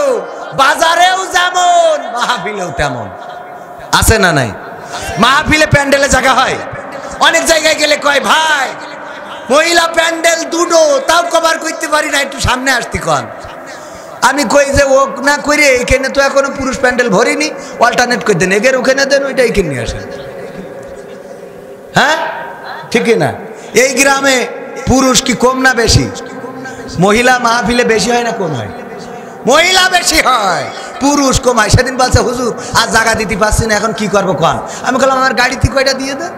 বাজারেও যেমন মাহফিলেও তেমন। আছে না নাই? মাহফিলে প্যান্ডেলে জায়গা হয়, অনেক জায়গায় গেলে কয় ভাই মহিলা প্যান্ডেল দুটো, তাও কভার করতে পারি না, একটু সামনে আসতে কন। আমি কই যে ও না করে এখানে তো এখনো পুরুষ প্যান্ডেল ভরিনি, অল্টারনেট করে দেন, এগের ওখানে দেন, ওইটা এখানে নিয়ে আসেন। হ্যাঁ ঠিক না? এই গ্রামে পুরুষ কি কম না বেশি? মহিলা মাহফিলে বেশি হয় না কম হয়? মহিলা বেশি হয়, পুরুষ কম হয়। সেদিন বলছে হুজুর আর জায়গা দিতে পারছি না, এখন কি করবো কন? আমি বললাম আমার গাড়িতে কয়টা দিয়ে দেন।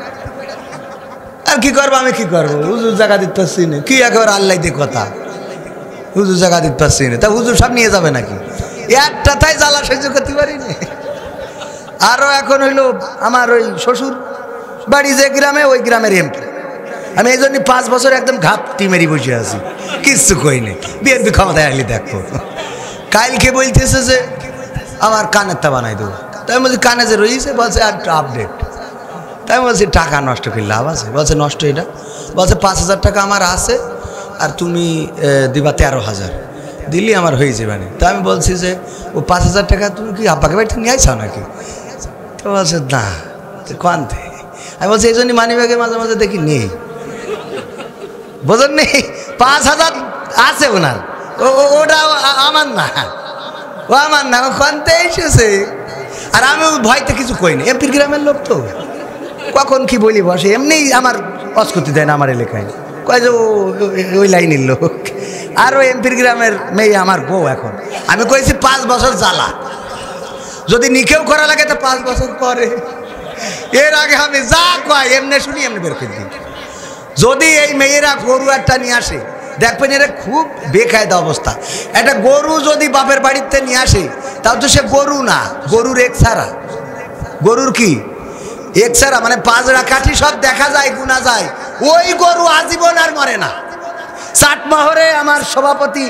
আর কি করবো, আমি কি করবো, হুজুর জায়গা দিতে পারছি না, কি একেবারে আল্লাহ দিয়ে কথা, হুজুর জায়গা দিতে পারছি না, তা হুজুর সব নিয়ে যাবে নাকি? একটা তাই জ্বালা সহ্য করতে পারি না। আরও এখন হইলো আমার ওই শ্বশুর বাড়ি যে গ্রামে, ওই গ্রামের এমপি, আমি এই জন্য 5 বছর একদম ঘাপটি মেরি বসে আছি, কিচ্ছু কই নেই। বিএনপি ক্ষমতায় আসলে দেখো, কালকে বলতেছে যে আমার কানেরটা বানাই দেবো, তাই বলছি কানে যে রয়েছে, বলছে একটা আপডেট, তাই বলছি টাকা নষ্ট করে লাভ আছে? বলছে নষ্ট, এটা বলছে 5,000 টাকা আমার আছে, আর তুমি দিবা 13,000, দিল্লি আমার হয়ে যাবে না। তা আমি বলছি যে ও 5,000 টাকা তুমি কি আব্বাকে বাড়িতে নিয়ে আইসাও নাকি? তো বলছে না, কানতে। আমি বলছি এই জন্য মানি ব্যাগে মাঝে মাঝে দেখি নেই, বোঝেন নেই, 5,000 আছে ওনার, ওটা আমার না, ও আমার না, ও কানতে এসেছে। আর আমি ভয়তে কিছু কই না, এমপির গ্রামের লোক তো কখন কি বলি বসে, এমনি আমার অস্কতি দেয় না আমার এলাকায়, কয় যে ওই লাইনের লোক। আর ওই এমপির গ্রামের মেয়ে আমার বউ। এখন আমি কইছি 5 বছর জ্বালা, যদি নিকেও করা লাগে তো 5 বছর পরে। এর আগে আমি যা কয় এমনি শুনি এমনি বের করে দিই। যদি এই মেয়েরা গরু একটা নিয়ে আসে, দেখবেন এরা খুব বেকায়দা অবস্থা। একটা গরু যদি বাপের বাড়িতে নিয়ে আসে, তাও তো সে গরু না, গরুর এক ছাড়া। গরুর কি এক ছাড়া, মানে পাজরা কাঠি সব দেখা যায়, গুনা যায়, ওই গরু আজীবন আর মরে না। চাটমোহরে আমার সভাপতি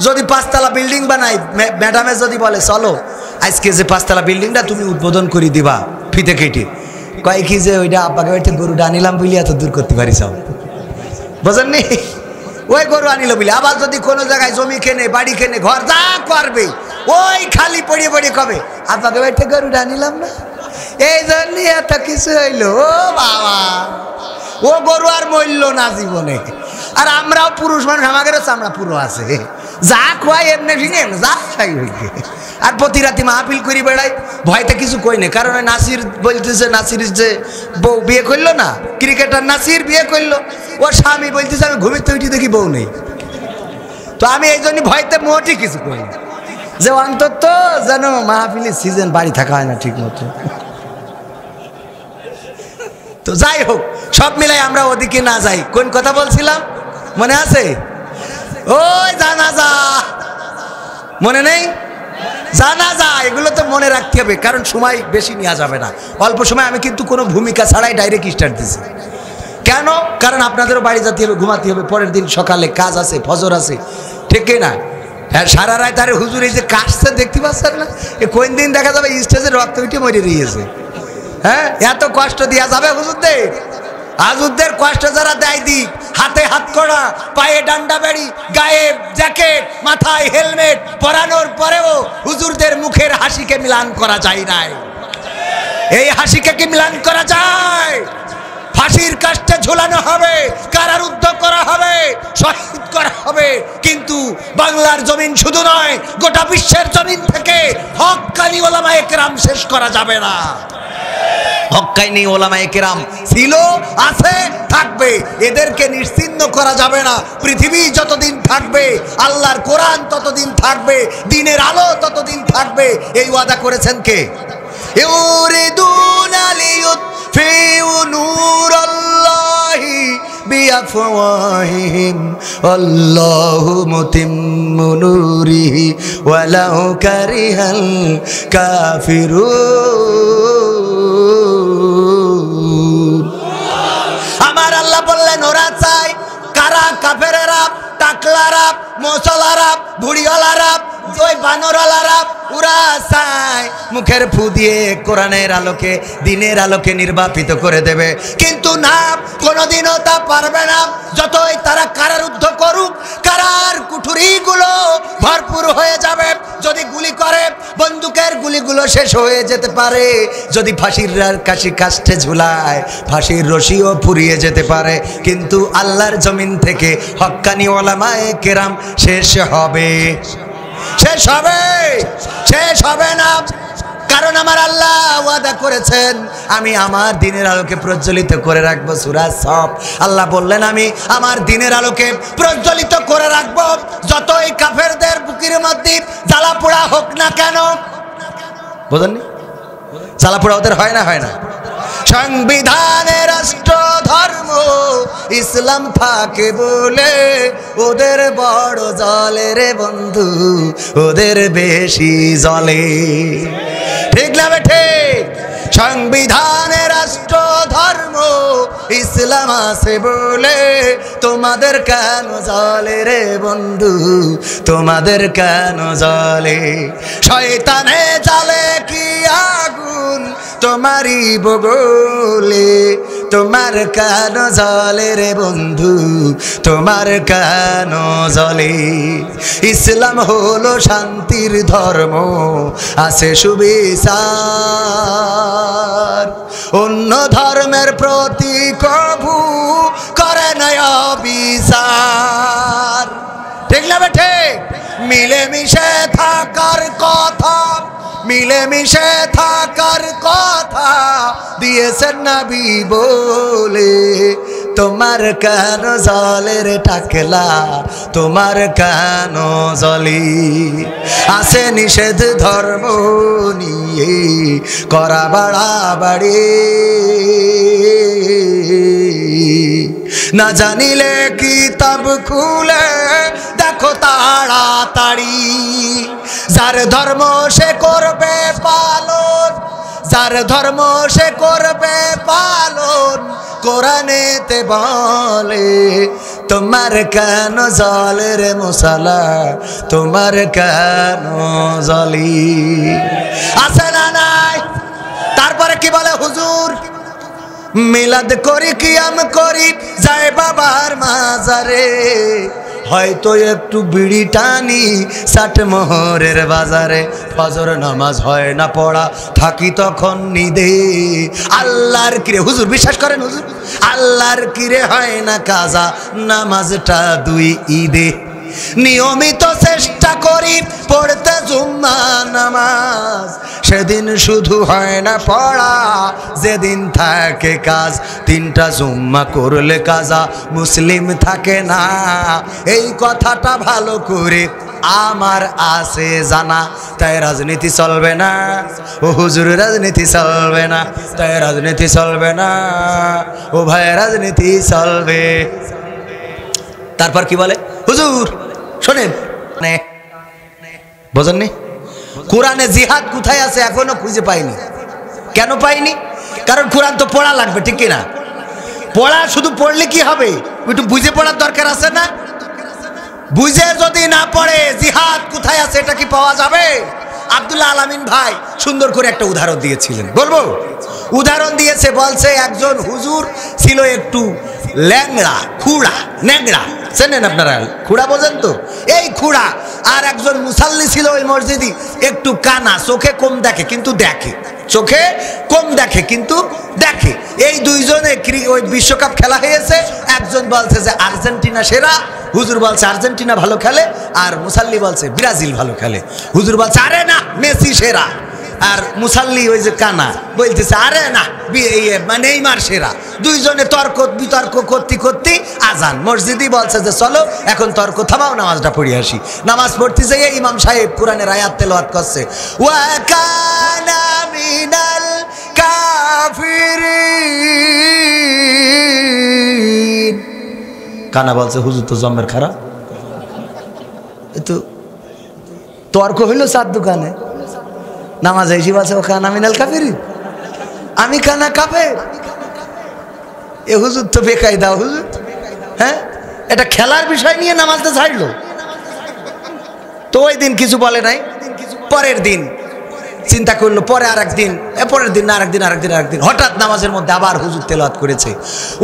যদি 5তলা বিল্ডিং বানাই, ম্যাডামে যদি বলে চলো আজকে যে 5তলা বিল্ডিংটা তুমি উদ্বোধন করে দিবা ফিতে কেটে, কয় কি যে ওইটা আব্বাকে বাড়িতে গরুটা আনিলাম বলি এত দূর করতে পারি সব, বোঝেন নি? ওই গরু আনিল বলে। আবার যদি কোনো জায়গায় জমি কেনে, বাড়ি কেনে, ঘর যা করবে, ওই খালি পড়িয়ে পড়িয়ে কবে আব্বাকে বাড়িতে গরুটা আনিলাম না, এই জন্য এত কিছু হইলো। ও বাবা, ও গরু আর মরল না জীবনে। আর আমরাও পুরুষ মানুষ, আমাদেরও চামড়া পুরো আছে, যা খোয়াই এমনি ফিনে যা খাই হইকে। আর প্রতি রাতে মাহফিল করি বেড়াই, ভয়তে কিছু কই না। কারণ নাসির বলতেছে, নাসির যে বউ বিয়ে করলো না, ক্রিকেটার নাসির বিয়ে করলো, ওর স্বামী বলতেছে আমি ঘুমিতে উঠি দেখি বউ নেই। তো আমি এই জন্য ভয়তে মোটে কিছু করি না, যে অন্তত যেন মাহফিলের সিজন বাড়ি থাকা হয় না ঠিক মতো। তো যাই হোক, সব মিলাই আমরা ওদিকে না যাই। কোন কথা বলছিলাম মনে আছে? ওই জানাজা, মনে নেই? জানাজা, এগুলো তো মনে রাখতে হবে, কারণ সময় বেশি নেওয়া যাবে না। অল্প সময় আমি কিন্তু কোনো ভূমিকা ছাড়াই ডাইরেক্ট স্টার্ট দিছি। কেন? কারণ আপনাদেরও বাড়ি যেতে হবে, ঘুমাতে হবে, পরের দিন সকালে কাজ আছে, ফজর আছে, ঠিক না? হ্যাঁ, সারা রাত আরে হুজুর এই যে কাজটা দেখতে পাচ্ছেন না, কোন দিন দেখা যাবে স্টেজে রক্ত উঠে মরে রয়েছে। হ্যাঁ, এত কষ্ট দেওয়া যাবে হুজুরদের? হুজুরদের কষ্ট যারা দেয় দিক, হাতে হাত করা, পায়ে ডান্ডা বেড়ি, গায়ে জ্যাকেট, মাথায় হেলমেট পরানোর পরেও হুজুরদের মুখের হাসিকে মিলান করা যায় নাই। এই হাসিকে কি মিলান করা যায়? ফাঁসির কাস্টে ঝুলানো হবে, কারারুদ্ধ করা হবে, শহীদ করা হবে, কিন্তু বাংলার জমিন শুধু নয়, গোটা বিশ্বের জমিন থেকে হক্কানি ওলামায়ে কেরাম শেষ করা যাবে না। হক্কানি ওলামায়ে কেরাম ছিল, আছে, থাকবে, এদেরকে নিশ্চিহ্ন করা যাবে না। পৃথিবী যতদিন থাকবে, আল্লাহর কোরআন ততদিন থাকবে, দ্বীনের আলো ততদিন থাকবে। এই ওয়াদা করেছেন কে? ইউরিদুনা লিয়ুতফিউ নূরাল্লাহি বিআফওয়াহিহিম আল্লাহু মুতিম্মু নূরিহি ওয়ালাউ কারিহাল কাফিরুন। আমার আল্লাহ বললেন, ওরা চায়, কারা? কাফেরেরা, টাকলারা, মশলারা, ভুড়িওয়ালারা, ওই বানরওয়ালারা, ওরা চায় মুখের ফু দিয়ে কোরআনের আলোকে, দ্বীনের আলোকে নির্বাপিত করে দেবে, কিন্তু না, কোনোদিনও তা পারবে না। যতই তারা কারারুদ্ধ করুক, কারার কুঠুরিগুলো ভরপুর হয়ে যাবে। যদি গুলি করে, বন্দুকের গুলিগুলো শেষ হয়ে যেতে পারে। যদি ফাঁসির কাষ্ঠে ঝুলায়, ফাঁসির রশিও ফুরিয়ে যেতে পারে, কিন্তু আল্লাহর জমিন থেকে হক্কানি ওলামায়ে কেরাম শেষ হবে। শেষ হবে? শেষ হবে না। কারণ আমার আল্লাহ ওয়াদা করেছেন, আমি আমার দ্বীনের আলোকে প্রজ্বলিত করে রাখবো। সূরা সফ আল্লাহ বললেন, আমি আমার দ্বীনের আলোকে প্রজ্বলিত করে রাখবো, যতই কাফেরদের বুকের মধ্যে জ্বালা পোড়া হোক না কেন। বুঝলেন? জ্বালা পোড়া ওদের হয় না? হয় না। সংবিধানে রাষ্ট্র ধর্ম ইসলাম থাকে বলে ওদের বড় জলে রে বন্ধু, ওদের বেশি জলে। ঠিক না বেঠে? সংবিধানে রাষ্ট্র ধর্ম ইসলাম আছে বলে তোমাদের কেন জলে রে বন্ধু, তোমাদের কেন জলে? শয়তানে জ্বালে কি আগুন তোমারই বগলে, তোমার কেন জলে রে বন্ধু, তোমার কেন জলে? ইসলাম হলো শান্তির ধর্ম, আছে সুবিচার, অন্য ধর্মের প্রতি কভু করে না বিচার। ঠিক না বেঠে? মিলেমিশে থাকার কথা, মিলেমিশে থাকার কথা দিয়েছেন নবী বলে, তোমার কেন জলে রে টাকলা, তোমার কেন জলে? আছে নিষেধ ধর্ম নিয়ে করা বাড়াবাড়ি, না জানিলে কিতাব খুলে দেখো তাড়াতাড়ি। যার ধর্ম সে করবে পালন, যার ধর্ম সে করবে পালন, কোরআনেতে বলে তোমার কেন জলে রে মুসালা, তোমার কেন জলি? আছে না নাই? তারপরে কি বলে হুজুর? মিলাদ করি, কিয়াম করি, যায় বাবার মাজারে, হয়তো একটু বিড়ি টানি ষাট মোহরের বাজারে। ফজর নামাজ হয় না পড়া, থাকি তখন নিদে। আল্লাহর কিরে হুজুর, বিশ্বাস করেন হুজুর? আল্লাহর কিরে হয় না কাজা, নামাজটা দুই ঈদে। নিয়মিত চেষ্টা করি পড়তে জুম্মা নামাজ, সেদিন শুধু হয় না পড়া, যেদিন থাকে কাজ। তিনটা জুম্মা করলে কাজা, মুসলিম থাকে না। এই কথাটা ভালো করে আমার আছে জানা, তাই রাজনীতি চলবে না। ও হুজুর, রাজনীতি চলবে না, তাই রাজনীতি চলবে না। ও ভাই, রাজনীতি চলবে। তারপর কি বলে হুজুর? শোনেন, বোঝেননি? কোরআনে জিহাদ কোথায় আছে এখনো খুঁজে পাইনি। কেন পাইনি? কারণ কোরআন তো পড়া লাগবে, ঠিক কিনা? পড়া শুধু পড়লে কি হবে? একটু বুঝে পড়ার দরকার আছে না? বুঝে যদি না পড়ে জিহাদ কোথায় আছে এটা কি পাওয়া যাবে? আব্দুল্লাহ আলামিন ভাই সুন্দর করে একটা উদাহরণ দিয়েছিলেন, বলবো? উদাহরণ দিয়েছে, বলছে একজন হুজুর ছিল একটু ল্যাংড়া, খুড়া, ন্যাংড়া। চেনেন আপনারা খুড়া? বোঝেন তো? এই খুড়া। আর একজন মুসাল্লি ছিল ওই মসজিদে, একটু কানা, চোখে কম দেখে কিন্তু দেখে, চোখে কম দেখে কিন্তু দেখে। এই দুইজনে ওই বিশ্বকাপ খেলা হয়েছে, একজন বলছে যে আর্জেন্টিনা সেরা, হুজুর বলছে আর্জেন্টিনা ভালো খেলে, আর মুসাল্লি বলছে ব্রাজিল ভালো খেলে। হুজুর বলছে আরে না, মেসি সেরা। আর মুসাল্লি ওই যে কানা বলতেছে আরে না, নেইমার সেরা। দুইজনে তর্ক বিতর্ক করতে করতে আজান। মসজিদই বলছে যে চলো এখন তর্ক থামাও, নামাজটা পড়ে আসি। নামাজ পড়তে যেয়ে ইমাম সাহেব কোরআনের আয়াত তেলাওয়াত করছে, ওয়া কানা মিনাল কাফিরিন। কানা বলছে হুজুর তো জম্মের খারাপ। তো তর্ক হইল চার দোকানে। নামাজ এসে বলছে ও কানা মিনাল কাফিরিন, আমি কানা কাফের। এ হুজুর তো বেকায়দা হুজুর। হ্যাঁ, এটা খেলার বিষয় নিয়ে নামাজটা ছাড়লো। তো ওই দিন কিছু বলে নাই। পরের দিন চিন্তা করলো, পরে আর একদিন, পরের দিন আরেকদিন, হঠাৎ নামাজের মধ্যে আবার হুজুর তেলাওয়াত করেছে,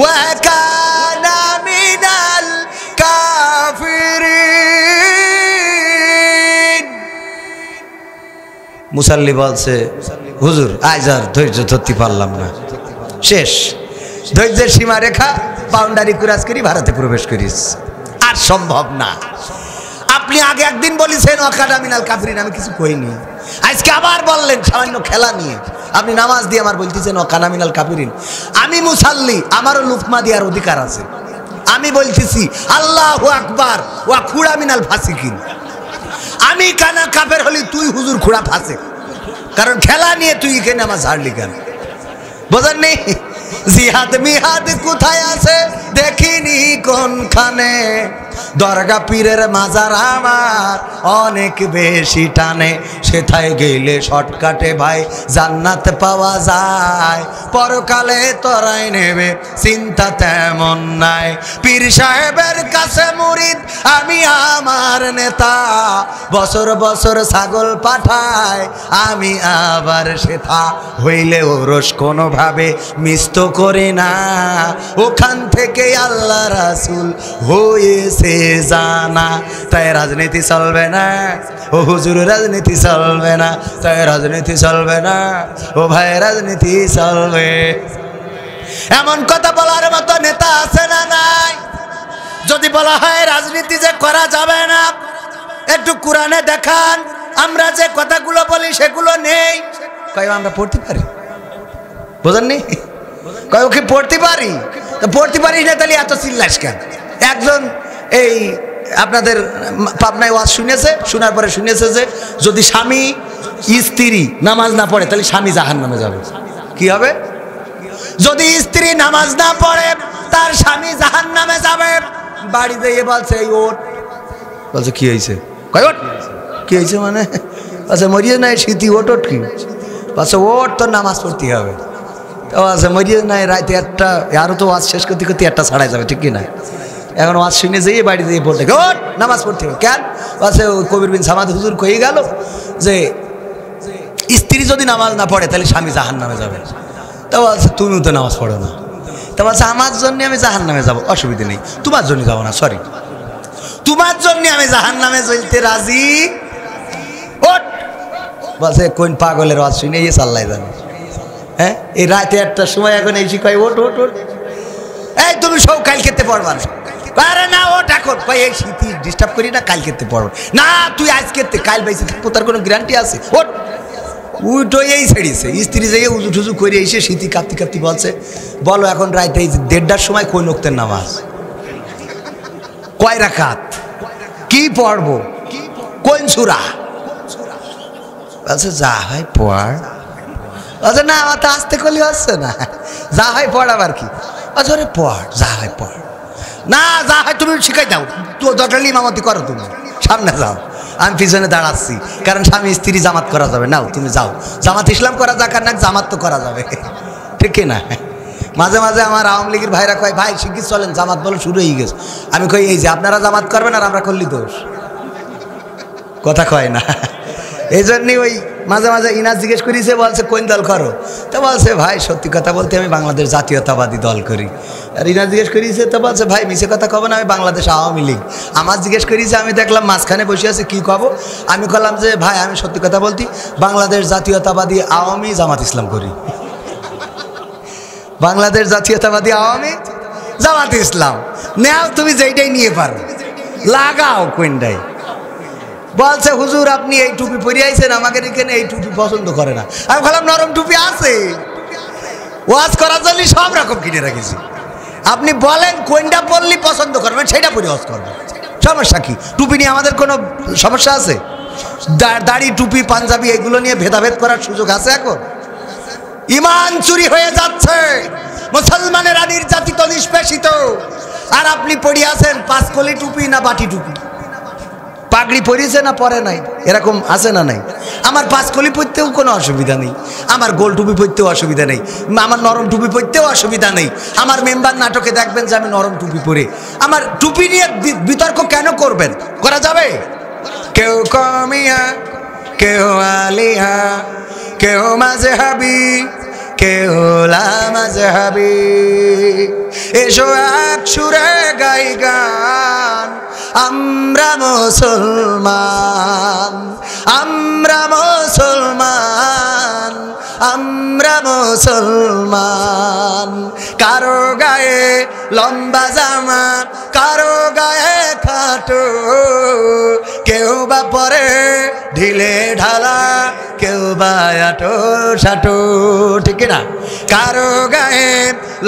ওয়া কানা মিনাল কাফিরিন। মুসাল্লি বলছে হুজুর আজ আর ধৈর্য ধরতে পারলাম না, শেষ। ধৈর্যের সীমা রেখা বাউন্ডারি ক্রস করি ভারতে প্রবেশ করিস, আর সম্ভব না। আপনি আগে একদিন বলেছেন ওয়াকানা মিনাল কাফিরিন, আমি কিছু কইনি। আজকে আবার বললেন সামান্য খেলা নিয়ে। আপনি নামাজ দিয়ে আমার বলতেছেন ওয়াকানা মিনাল কাফিরিন। আমি মুসাল্লি, আমারও লুকমা দেওয়ার অধিকার আছে। আমি বলতেছি আল্লাহু আকবার ওয়া খুড়া মিনাল ফাসিকিন। আমি কানা কাফের হলি, তুই হুজুর খুড়া ফাসিক। কারণ খেলা নিয়ে তুই এখানে নামাজ হারলি কেন? বোঝেন নেই? জিহাদ মিহাদ কোথায় আছে দেখিনি কোনখানে, দরগা পীরের মাজার আমার অনেক বেশি টানে। সেথায় গেলে শর্টকাটে ভাই জান্নাত পাওয়া যায়, পরকালে তোরাই নেবে চিন্তা তেমন নাই। পীর সাহেবের কাছে মুরিদ আমি আমার নেতা, বছর বছর ছাগল পাঠায় আমি আবার সেথা। হইলে ওরস কোনোভাবে মিষ্ট করি না, ওখান থেকে আল্লাহ রাসূল হয়েছে জানা। তাই রাজনীতি চলবে না ও হুজুর, রাজনীতি চলবে না, তাই রাজনীতি চলবে না ও ভাই, রাজনীতি চলবে। এমন কথা বলার মতো নেতা আছে না নাই? যদি বলা হয় রাজনীতি যে করা যাবে না, একটু কোরআনে দেখান আমরা যে কথাগুলো বলি সেগুলো নেই। কয় আমরা পড়তে পারি, বোঝেননি? কয় ওকে পড়তে পারি, তো পড়তে পারিস না তাহলে এত চিল্লাস কেন? একজন এই আপনাদের পাবনায় ওয়াজ শুনেছে, শোনার পরে শুনেছে যে যদি স্বামী স্ত্রী নামাজ না পড়ে তাহলে স্বামী জাহান্নামে যাবে। কি হবে? যদি স্ত্রী নামাজ না পড়ে তার স্বামী জাহান্নামে যাবে। বাড়ি যেয়ে বলছে এই ওঠ, বলছে কি হয়েছে? কয় ওঠ। কি হয়েছে মানে? আচ্ছা মরিয়ে নাই স্মৃতি, ওঠ ওঠ। কি বলছে? ওঠ, তোর নামাজ পড়তে হবে। তো আচ্ছা মরিয়ে নাই রাতে একটা, আরও তো ওয়াজ শেষ করতে করতে একটা ছাড়াই যাবে, ঠিক কি না? এখন ওয়াজ শুনে যেয়ে বাড়ি যেয়ে পড়তে ওঠ, নামাজ পড়তে হবে। কেন? বলছে কবির বিন সামাদ হুজুর কয়ে গেল যে স্ত্রী যদি নামাজ না পড়ে তাহলে স্বামী জাহান্নামে যাবে। তা বলছে তুমিও তো নামাজ পড়ো না। তা বলছে আমার জন্য আমি জাহান্নামে যাবো, অসুবিধা নেই, তোমার জন্য যাবো না, সরি, তোমার জন্য আমি জাহান্নামে চলতে রাজি। ওঠ। বলছে কোন পাগলের ওয়াজ শুনে এই চাল্লাই জানে। হ্যাঁ, এই রাতে একটার সময় এখন এই শিখাই ওঠ ওঠ ওঠ, এই তুমি সব কাল খেতে পারবা না। আরে না ওঠ এখন, কই এই স্মৃতি ডিস্টার্ব করি না, কাল খেতে পারবো না। তুই আজ খেতে কাল বাইসে থাকবো, তার কোনো গ্যারান্টি আছে? ওঠ। উঠো এই ছেড়েছে, স্ত্রী যেয়ে উজু টুজু করে এসে স্মৃতি কাঁপতি কাঁপতি বলছে বলো এখন রাইতে এই 1:30টার সময় কোন ওক্তের নামাজ, কয় রাকাত, কি পড়বো, কোন সূরা? বলছে যা হয় পড়। আচ্ছা না আমার তো আসতে করলে হচ্ছে না, যা হয় পড় আবার কি? আচ্ছা রে পড়, যা হয় পড়। না যা হয় তুমি শিখাই দাও, তো দরকার ইমামতি করো, তুমি সামনে যাও, আমি পিছনে দাঁড়াচ্ছি। কারণ স্বামী স্ত্রী জামাত করা যাবে না, তুমি যাও। জামাত ইসলাম করা যাক আর না, জামাত তো করা যাবে, ঠিক না? মাঝে মাঝে আমার আওয়ামী লীগের ভাইরা কয় ভাই শিখিয়ে চলেন, জামাত বলে শুরু হয়ে গেছে। আমি কই এই যে আপনারা জামাত করবেন আর আমরা করলি দোষ, কথা কয় না। এই জন্যই ওই মাঝে মাঝে ইনাজ জিজ্ঞেস করিছে, বলছে কোন দল করো? তো বলছে ভাই সত্যি কথা বলতে আমি বাংলাদেশ জাতীয়তাবাদী দল করি। আর ইনাজ জিজ্ঞেস করিছে, তো বলছে ভাই মিছে কথা কব না, আমি বাংলাদেশ আওয়ামী লীগ। আমার জিজ্ঞেস করিছে, আমি দেখলাম মাঝখানে বসে আছে, কি কব? আমি বললাম যে ভাই আমি সত্যি কথা বলতি বাংলাদেশ জাতীয়তাবাদী আওয়ামী জামাত ইসলাম করি। বাংলাদেশ জাতীয়তাবাদী আওয়ামী জামাত ইসলাম নেও, তুমি যেইটাই নিয়ে পারো। লাগাও কোনটাই। বলছে হুজুর আপনি এই টুপি পরে আইছেন, আমাদের এখানে এই টুপি পছন্দ করে না। আমি বললাম নরম টুপি আছে, ওয়াজ করার জন্য সব রকম কিনে রেখেছি, আপনি বলেন কোনটা পরলে পছন্দ করবেন সেটা পরে ওয়াজ করবেন, সমস্যা কি? টুপি নিয়ে আমাদের কোনো সমস্যা আছে? দাড়ি টুপি পাঞ্জাবি এগুলো নিয়ে ভেদাভেদ করার সুযোগ আছে এখন? ইমান চুরি হয়ে যাচ্ছে, মুসলমানেরা নির্যাতিত নিষ্পেষিত, আর আপনি পড়ে আছেন পাঁচকলি টুপি না বাটি টুপি, পাগড়ি পরিয়েছে না পরে নাই, এরকম আছে না নাই? আমার পাঁচকলি পরতেও কোনো অসুবিধা নেই, আমার গোল টুপি পরতেও অসুবিধা নেই, আমার নরম টুপি পরতেও অসুবিধা নেই। আমার মেম্বার নাটকে দেখবেন যে আমি নরম টুপি পরে, আমার টুপি নিয়ে বিতর্ক কেন করবেন? করা যাবে? কেউ কমিয়া, কেউ আলিয়া, কেউ মাযহাবি, কেউ লা মাযহাবি, এসো এক সুরে গাই গান, আমরা মুসলমান, আমরা মুসলমান, আমরা মুসলমান। কারো গায়ে লম্বা জামা, কারো গায়ে খাটো, কেউ বা পরে ঢিলে ঢালা, কেউ বা আটো সাটো, ঠিক না? কারো গায়ে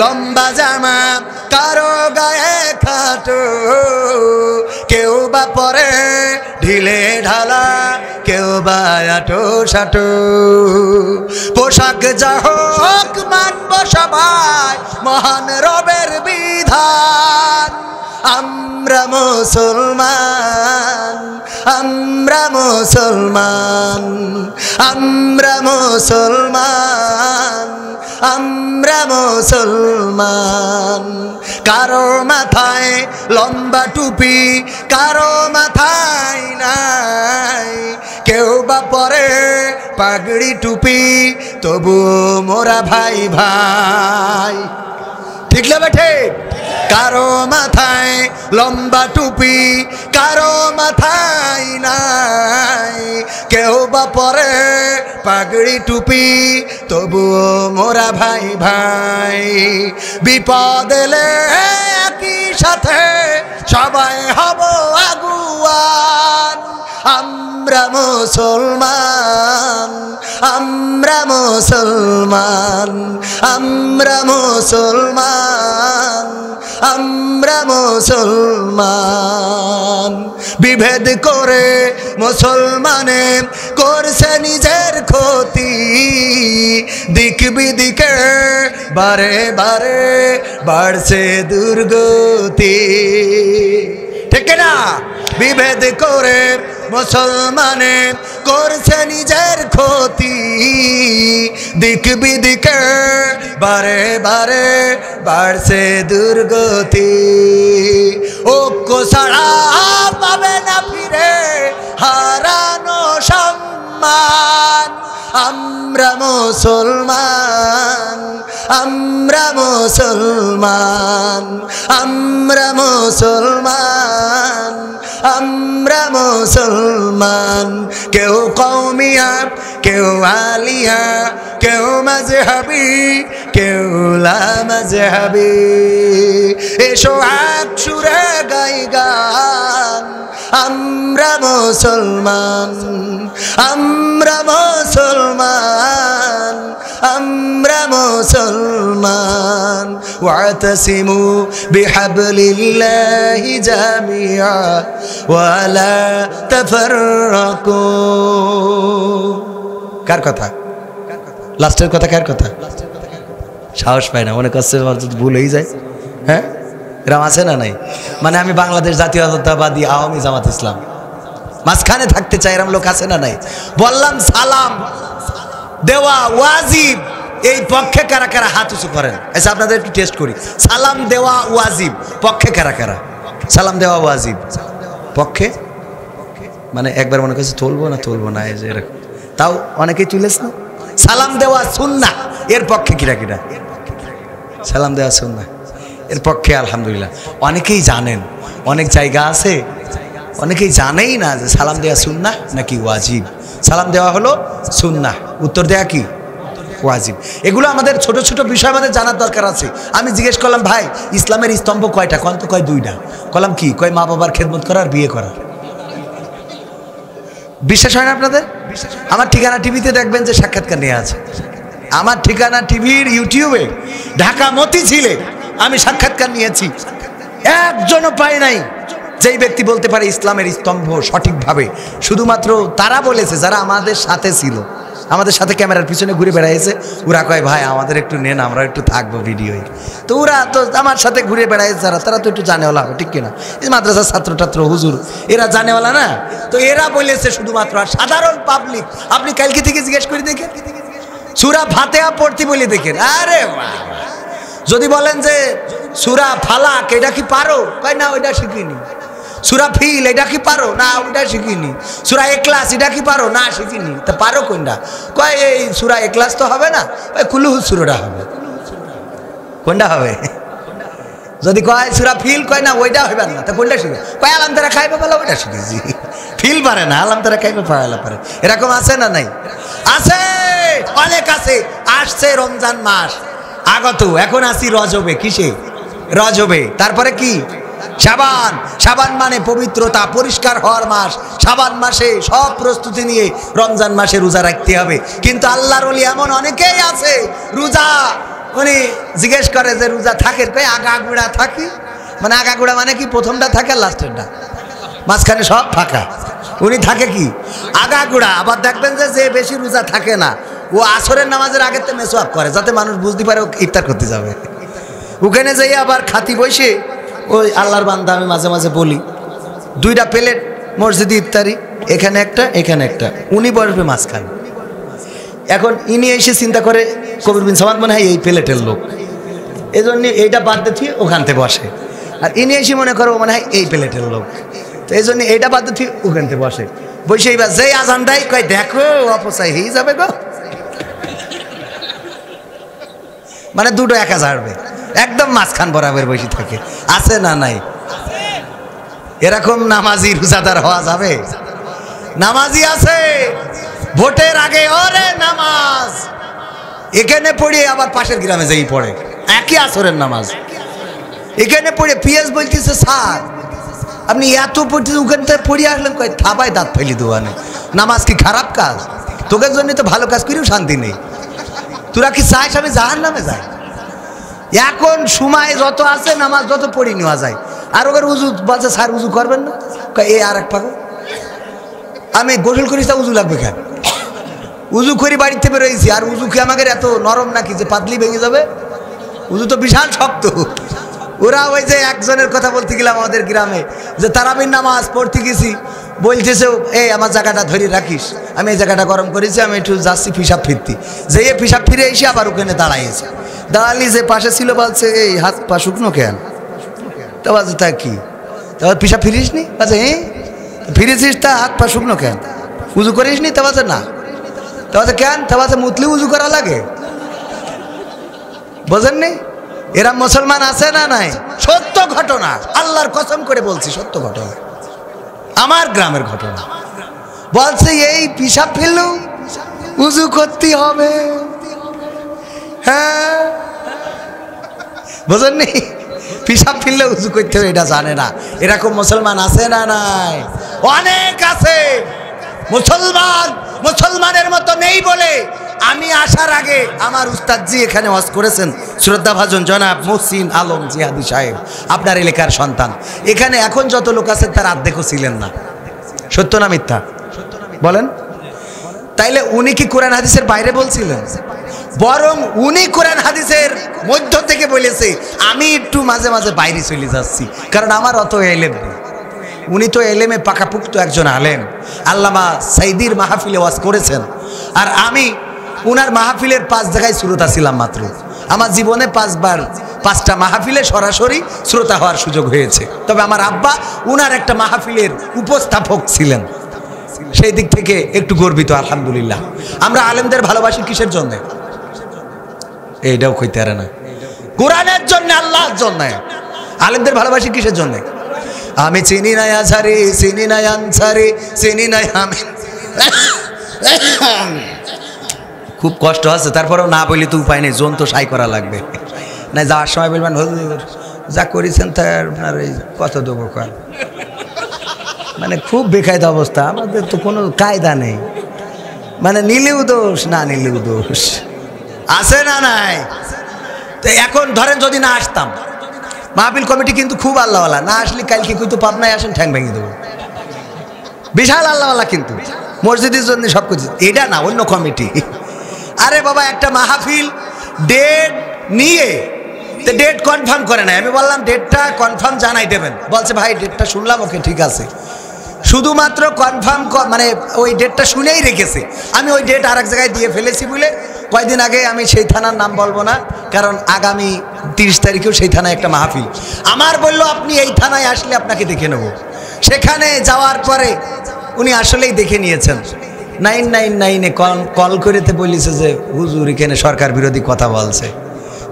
লম্বা জামা, কারো গায়ে খাটো, কেউ বা পরে ঢিলে ঢালা, কেউ বা আটো সাটো। পোশাক যা হোক মানব সবাই মহান রবের বিধান, আমরা মুসলমান, আমরা মুসলমান, আমরা মুসলমান, আমরা মুসলমান। কারো মাথায় লম্বা টুপি, কারো মাথায় নাই, কেউ বা পরে পাগড়ি টুপি, তবু মোরা ভাই ভাই, ঠিক না বেঠে? কারো মাথায় লম্বা টুপি, কারো মাথায় নাই, কেউ বা পরে পাগড়ি টুপি, তবুও মোরা ভাই ভাই। বিপদ এলে একই সাথে সবাই হব আগুয়ান, আমরা মুসলমান, আমরা মুসলমান, আমরা মুসলমান, আমরা মুসলমান। বিভেদ করে মুসলমানে করছে নিজের ক্ষতি, দিক বিদিকে বারে বারে বাড়ছে দুর্গতি, ঠিক না? বিভেদ করে মুসলমানে করছে নিজের ক্ষতি, দিক বিদিকে বারে বারে বাড়ছে দুর্গতি। ঐক্য ছাড়া পাবে না ফিরে হারানো সম্মান, আমরা মুসলমান, আমরা মুসলমান, আমরা মুসলমান, আমরা মুসলমান। কেউ কওমিয়া, কেউ আলিয়া, কেউ মাযহাবি, কেউ লা মাযহাবি, এসো এক সুরে গাই গান, আমরা মুসলমান, আমরা মুসলমান, আমরা মুসলমান। ওয়াতাসিমু বিহাবলিল্লাহি জামিআ ওয়া লা তাফাররাকু। কার কথা? লাস্টের কথা কার কথা? সাহস পায় না, মনে করছে ভুল হয়ে যায়। হ্যাঁ, এরকম আছে না নাই? মানে আমি বাংলাদেশ জাতীয়তাবাদী আওয়ামী জামাত ইসলাম মাঝখানে থাকতে চাই, এরকম লোক আছে না নাই? বললাম সালাম দেওয়া ওয়াজিব, এই পক্ষে কারা কারা হাত উঁচু করেন? আচ্ছা আপনাদের একটু টেস্ট করি। সালাম দেওয়া ওয়াজিব পক্ষে কারা কারা? সালাম দেওয়া ওয়াজিব পক্ষে, মানে একবার মনে করছে তুলবো না, এই যে এরকম, তাও অনেকেই তুলেছ না। সালাম দেওয়া সুন্নাহ, এর পক্ষে কিরা কিরা? সালাম দেওয়া সুন্নাহ, এর পক্ষে আলহামদুলিল্লাহ অনেকেই জানেন। অনেক জায়গা আছে অনেকেই জানেই না যে সালাম দেওয়া সুন্নাহ নাকি ওয়াজিব। সালাম দেওয়া হলো সুন্নাহ, উত্তর দেওয়া কি? ওয়াজিব। এগুলো আমাদের ছোট ছোট বিষয় আমাদের জানার দরকার আছে। আমি জিজ্ঞেস করলাম, ভাই ইসলামের স্তম্ভ কয়টা? কন তো কয় 2টা। কলাম কি? কয় মা বাবার খেদমত করা আর বিয়ে করা। বিশ্বাস হয় না আপনাদের? আমার ঠিকানা টিভিতে দেখবেন যে সাক্ষাৎকার নিয়ে আছে। আমার ঠিকানা টিভির ইউটিউবে ঢাকা মতিঝিলে আমি সাক্ষাৎকার নিয়েছি, একজনও পাই নাই যেই ব্যক্তি বলতে পারে ইসলামের স্তম্ভ সঠিকভাবে। শুধুমাত্র তারা বলেছে যারা আমাদের সাথে ছিল, আমাদের সাথে ক্যামেরার পিছনে ঘুরে বেড়াইছে। ওরা কয় ভাই আমাদের একটু নেন, আমরা একটু থাকবো ভিডিওয়ে। তো ওরা তো আমার সাথে ঘুরে বেড়াইছে যারা, তারা তো একটু জানেওয়ালা হবে, ঠিক কিনা? এই মাদ্রাসার ছাত্র টাত্র হুজুর এরা জানেওয়ালা না, তো এরা বলেছে শুধুমাত্র। আর সাধারণ পাবলিক আপনি কালকে থেকে জিজ্ঞেস করে দেখেন, সূরা ফাতিহা পড়তে বলে দেখেন। আরে যদি বলেন যে সূরা ফালাক এটা কি পারো? কয় না ওইটা শিখিনি। সূরা ফিল এটা কি পারো? না ওইটা শিখিনি। সূরা ইখলাস এটা কি পারো? না শিখিনি। তা পারো কোনটা? কয় এই সূরা ইখলাস তো হবে না, কয় কুলহু সূরাটা হবে। কোনটা হবে? যদি কয় সূরা ফিল, কয় না ওইটা হবে না, তা কোনটা শিখবে? কয় আলাম তারা খাইবে বলে ওইটা শিখেছি। ফিল পারে না, আলাম তারা খাইবে পারে পারে। এরকম আছে না নাই? আছে, অনেক আছে। আসছে রমজান মাস আগত, এখন আসি রজবে। কিসে? রজবে। তারপরে কি? শাবান। শাবান মানে পবিত্রতা, পরিষ্কার হওয়ার মাস। শাবান মাসে সব প্রস্তুতি নিয়ে রমজান মাসে রোজা রাখতে হবে। কিন্তু আল্লাহর ওলি এমন অনেকেই আছে রোজা, উনি জিজ্ঞেস করে যে রোজা থাকে? কই আগাগুড়া থাকি। মানে আগাগুড়া মানে কি? প্রথমটা থাকে, লাস্টেরটা, মাঝখানে সব ফাঁকা। উনি থাকে কি? আগাগুড়া। আবার দেখবেন যে যে বেশি রোজা থাকে না, ও আসরের নামাজের আগের তো মেসওয়াক করে, যাতে মানুষ বুঝতে পারে ও ইফতার করতে যাবে। ওখানে যাই আবার খাতি বসে ওই আল্লাহর বান্দা, আমি মাঝে মাঝে বলি 2টা প্লেট মসজিদে ইফতারি, এখানে একটা এখানে একটা, উনি বসবে মাঝখানে। এখন ইনি এসে চিন্তা করে কবির বিন সামাদ মনে হয় এই প্লেটের লোক, এই জন্য এইটা বাদ দিয়ে ওখান থেকে বসে। আর ইনি এসে মনে করো মনে হয় এই প্লেটের লোক, তো এই জন্য এইটা বাদ দিয়ে ওখান থেকে বসে। বসে এইবার যেই আজান দেয় কয় দেখো অপচয় হয়ে যাবে গো, মানে দুটো একা ঝাড়বে, একদম মাঝখান বরাবর বসে থাকে। আছে না নাই? এরকম নামাজি রোজাদার হওয়া যাবে? নামাজি আছে ভোটের আগে ওরে নামাজ, এখানে পড়ে আবার পাশের গ্রামে যাই পড়ে, একই আসরের নামাজ। এখানে পড়ে পিএস বলতেছে স্যার আপনি এত পড়তেছে, ওখান থেকে পড়ে আসলেন, কয় থাবায় দাঁত ফেলি দেওয়ানে। নামাজ কি খারাপ কাজ? তোকে জন্য তো ভালো কাজ করেও শান্তি নেই। তোরা কি চাইস আমি জাহান্নামে যাই? এখন সময় যত আছে নামাজ যত পড়ি নেওয়া যায়। আর ওদের উজু বলছে স্যার উজু করবেন না, এই আর এক পাগল আমি গোসল করিস তা উজু লাগবে কেন? উজু করি বাড়িতে বেরোয়েছি, আর উজু কি আমাদের এত নরম নাকি যে পাতলি ভেঙে যাবে? উজু তো বিশাল শক্ত। ওরা ওই যে একজনের কথা বলতে গেলাম আমাদের গ্রামে, যে তারাবির নামাজ পড়তে গেছি, বলতেছে এই আমার জায়গাটা ধরে রাখিস, আমি এই জায়গাটা গরম করেছি, আমি একটু যাচ্ছি পিসাব ফিরতি। যে এ পিসাব ফিরে এসে আবার ওখানে দাঁড়াইছে। দাঁড়ালি যে পাশে ছিল বলছে এই হাত পা শুকনো কেন? তা বলছে তা কি? তারপর পিসাব ফিরিস নি? বলছে হ্যাঁ ফিরেছিস, তা হাত পা শুকনো কেন? উজু করিস নি? তা বলছে না। তা বলছে কেন? তা বলছে মুতলি উজু করা লাগে। বোঝেন নি? এরা মুসলমান আছে না নাই? সত্য ঘটনা, আল্লাহর কসম করে বলছি, সত্য ঘটনা, আমার গ্রামের ঘটনা। বলছে এই পিসাব ফেললেও উজু করতে হবে। হ্যাঁ বোঝেন নি? পিসাব ফেললে উজু করতে হবে এটা জানে না। এরকম মুসলমান আছে না নাই? অনেক আছে। মুসলমান মুসলমানের মতো নেই বলে আমি আসার আগে আমার উস্তাদজি এখানে ওয়াজ করেছেন, শ্রদ্ধাভাজন জনাব মহসিন আলম জিহাদি সাহেব, আপনার এলাকার সন্তান। এখানে এখন যত লোক আছেন তার অর্ধেকও ছিলেন না। সত্য না মিথ্যা বলেন? তাইলে উনি কি কোরআন হাদিসের বাইরে বলছিলেন? বরং উনি কোরআন হাদিসের মধ্য থেকে বলেছে আমি একটু মাঝে মাঝে বাইরে চলে যাচ্ছি, কারণ আমার অত এলেম নেই। উনি তো এলেমে পাকাপুক্ত একজন আলেম, আল্লামা সাইদির মাহফিলে ওয়াজ করেছেন। আর আমি উনার মাহফিলের 5 জায়গায় শ্রোতা ছিলাম মাত্র। আমার জীবনে 5বার 5টা মাহফিলে সরাসরি শ্রোতা হওয়ার সুযোগ হয়েছে। তবে আমার আব্বা উনার একটা মাহফিলের উপস্থাপক ছিলেন, সেই দিক থেকে একটু গর্বিত আলহামদুলিল্লাহ। আমরা আলেমদের ভালোবাসি কিসের জন্য? এইটাও কইতে পারে না। কোরআনের জন্য, আল্লাহর জন্য। আলেমদের ভালোবাসি কিসের জন্য? আমি চিনি নাই আছারি, চিনি নাই আনসারি, চিনি নাই আমি। খুব কষ্ট আছে, তারপরেও না বলি তো উপায় নেই, জোন তো সাই করা লাগবে না। যাওয়ার সময় বলবেন হুজুর যা করেছেন তার আপনার এই কত দেবো কাল, মানে খুব বেকায়দা অবস্থা। আমাদের তো কোনো কায়দা নেই, মানে নিলেও দোষ না নিলেও দোষ, আছে না নাই? তো এখন ধরেন যদি না আসতাম, মাহফিল কমিটি কিন্তু খুব আল্লাহওয়ালা, না আসলে কালকে কিন্তু পাবনায় আসেন ঠ্যাং ভেঙে দেবো, বিশাল আল্লাহওয়ালা কিন্তু মসজিদের জন্য সব কিছু। এটা না, অন্য কমিটি। আরে বাবা একটা মাহফিল ডেট নিয়ে তো ডেট কনফার্ম করে নাই, আমি বললাম ডেটটা কনফার্ম জানাই দেবেন, বলছে ভাই ডেটটা শুনলাম, ওকে ঠিক আছে, শুধুমাত্র কনফার্ম মানে ওই ডেটটা শুনেই রেখেছে। আমি ওই ডেট আর এক জায়গায় দিয়ে ফেলেছি বলে কয়েকদিন আগে, আমি সেই থানার নাম বলবো না কারণ আগামী 30 তারিখেও সেই থানায় একটা মাহফিল আমার, বললো আপনি এই থানায় আসলে আপনাকে দেখে নেব। সেখানে যাওয়ার পরে উনি আসলেই দেখে নিয়েছেন, 999-এ কল করেতে বলেছে যে হুজুর এখানে সরকার বিরোধী কথা বলছে।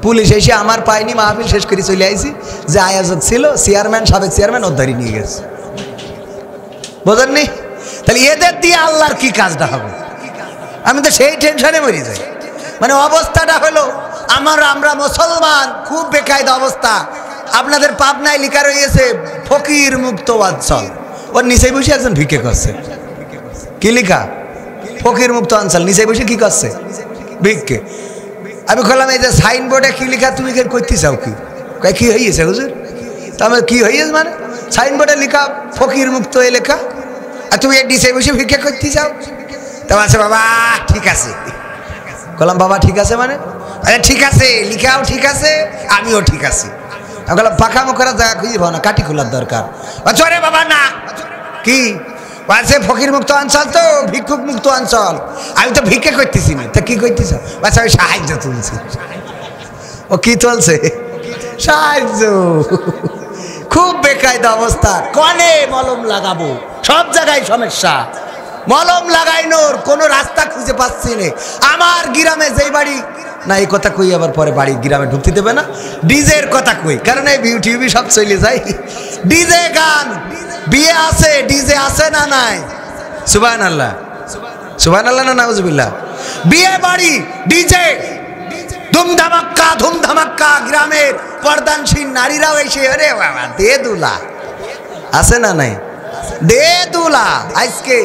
পুলিশ এসে আমার পায়নি, মাহফিল শেষ করে চলে আইছি, যে আয়োজক ছিল চেয়ারম্যান, সাবেক চেয়ারম্যান ওদ্ধারি নিয়ে গেছে। বোঝেননি? তাহলে এদের দিয়ে আল্লাহর কি কাজটা হবে? আমি তো সেই টেনশনে মরি যাই। মানে অবস্থাটা হলো আমরা মুসলমান খুব বেকায়দা অবস্থা। আপনাদের পাবনায় লিখা রয়েছে ফকির মুক্ত অঞ্চল, ওর নিচে বসে একজন ভিক্ষে করছে। কি লেখা? ফকির মুক্ত অঞ্চল, নিচে বসে কি করছে? ভিক্ষে। আমি বললাম এই যে সাইনবোর্ডে কি লেখা, তুমি করতে চাও কি? কি হয়েছে হুজুর? তা আমার কি হয়েছে মানে সাইনবোর্ডে লেখা ফকির মুক্ত এ লেখা, আর তুমি নিচে বসে ভিক্ষা করতে চাও? তা বলছে বাবা ঠিক আছে। বললাম বাবা ঠিক আছে মানে? আরে ঠিক আছে, লিখাও ঠিক আছে, আমিও ঠিক আছি। আমি বললাম পাকামো করার জায়গা খুঁজে পাও না, কাটি খোলার দরকার। আরে বাবা না, কি বলছে ফকির মুক্ত অঞ্চল তো ভিক্ষুক মুক্ত অঞ্চল, আমি তো ভিক্ষা করতেছি না। তা কি করতেছ? বলছে আমি সাহায্য তুলছি। ও কি চলছে? সাহায্য। খুব বেকায়দা অবস্থা, কনে মলম লাগাবো, সব জায়গায় সমস্যা, মলম লাগাইনোর কোনো রাস্তা খুঁজে পাচ্ছি না। আমার গ্রামে যেই বাড়ি না, এই কথা কই আবার পরে বাড়ি গ্রামে ঢুকতে দেবে না, ডিজের কথা কই, কারণ এই ইউটিউবে সব চলে যায়। ডিজে গান, বিয়ে আছে, ডিজে আছে না নাই? সুবহানাল্লাহ, সুবহানাল্লাহ না নাউজুবিল্লাহ। বিয়ে বাড়ি ডিজে, ধুমধামাক্কা ধুমধামাক্কা, গ্রামের পর্দানশীল নারীরাও এসে আরে বাবা দে দুলা, আছে না নাই? দে দুলা। আজকে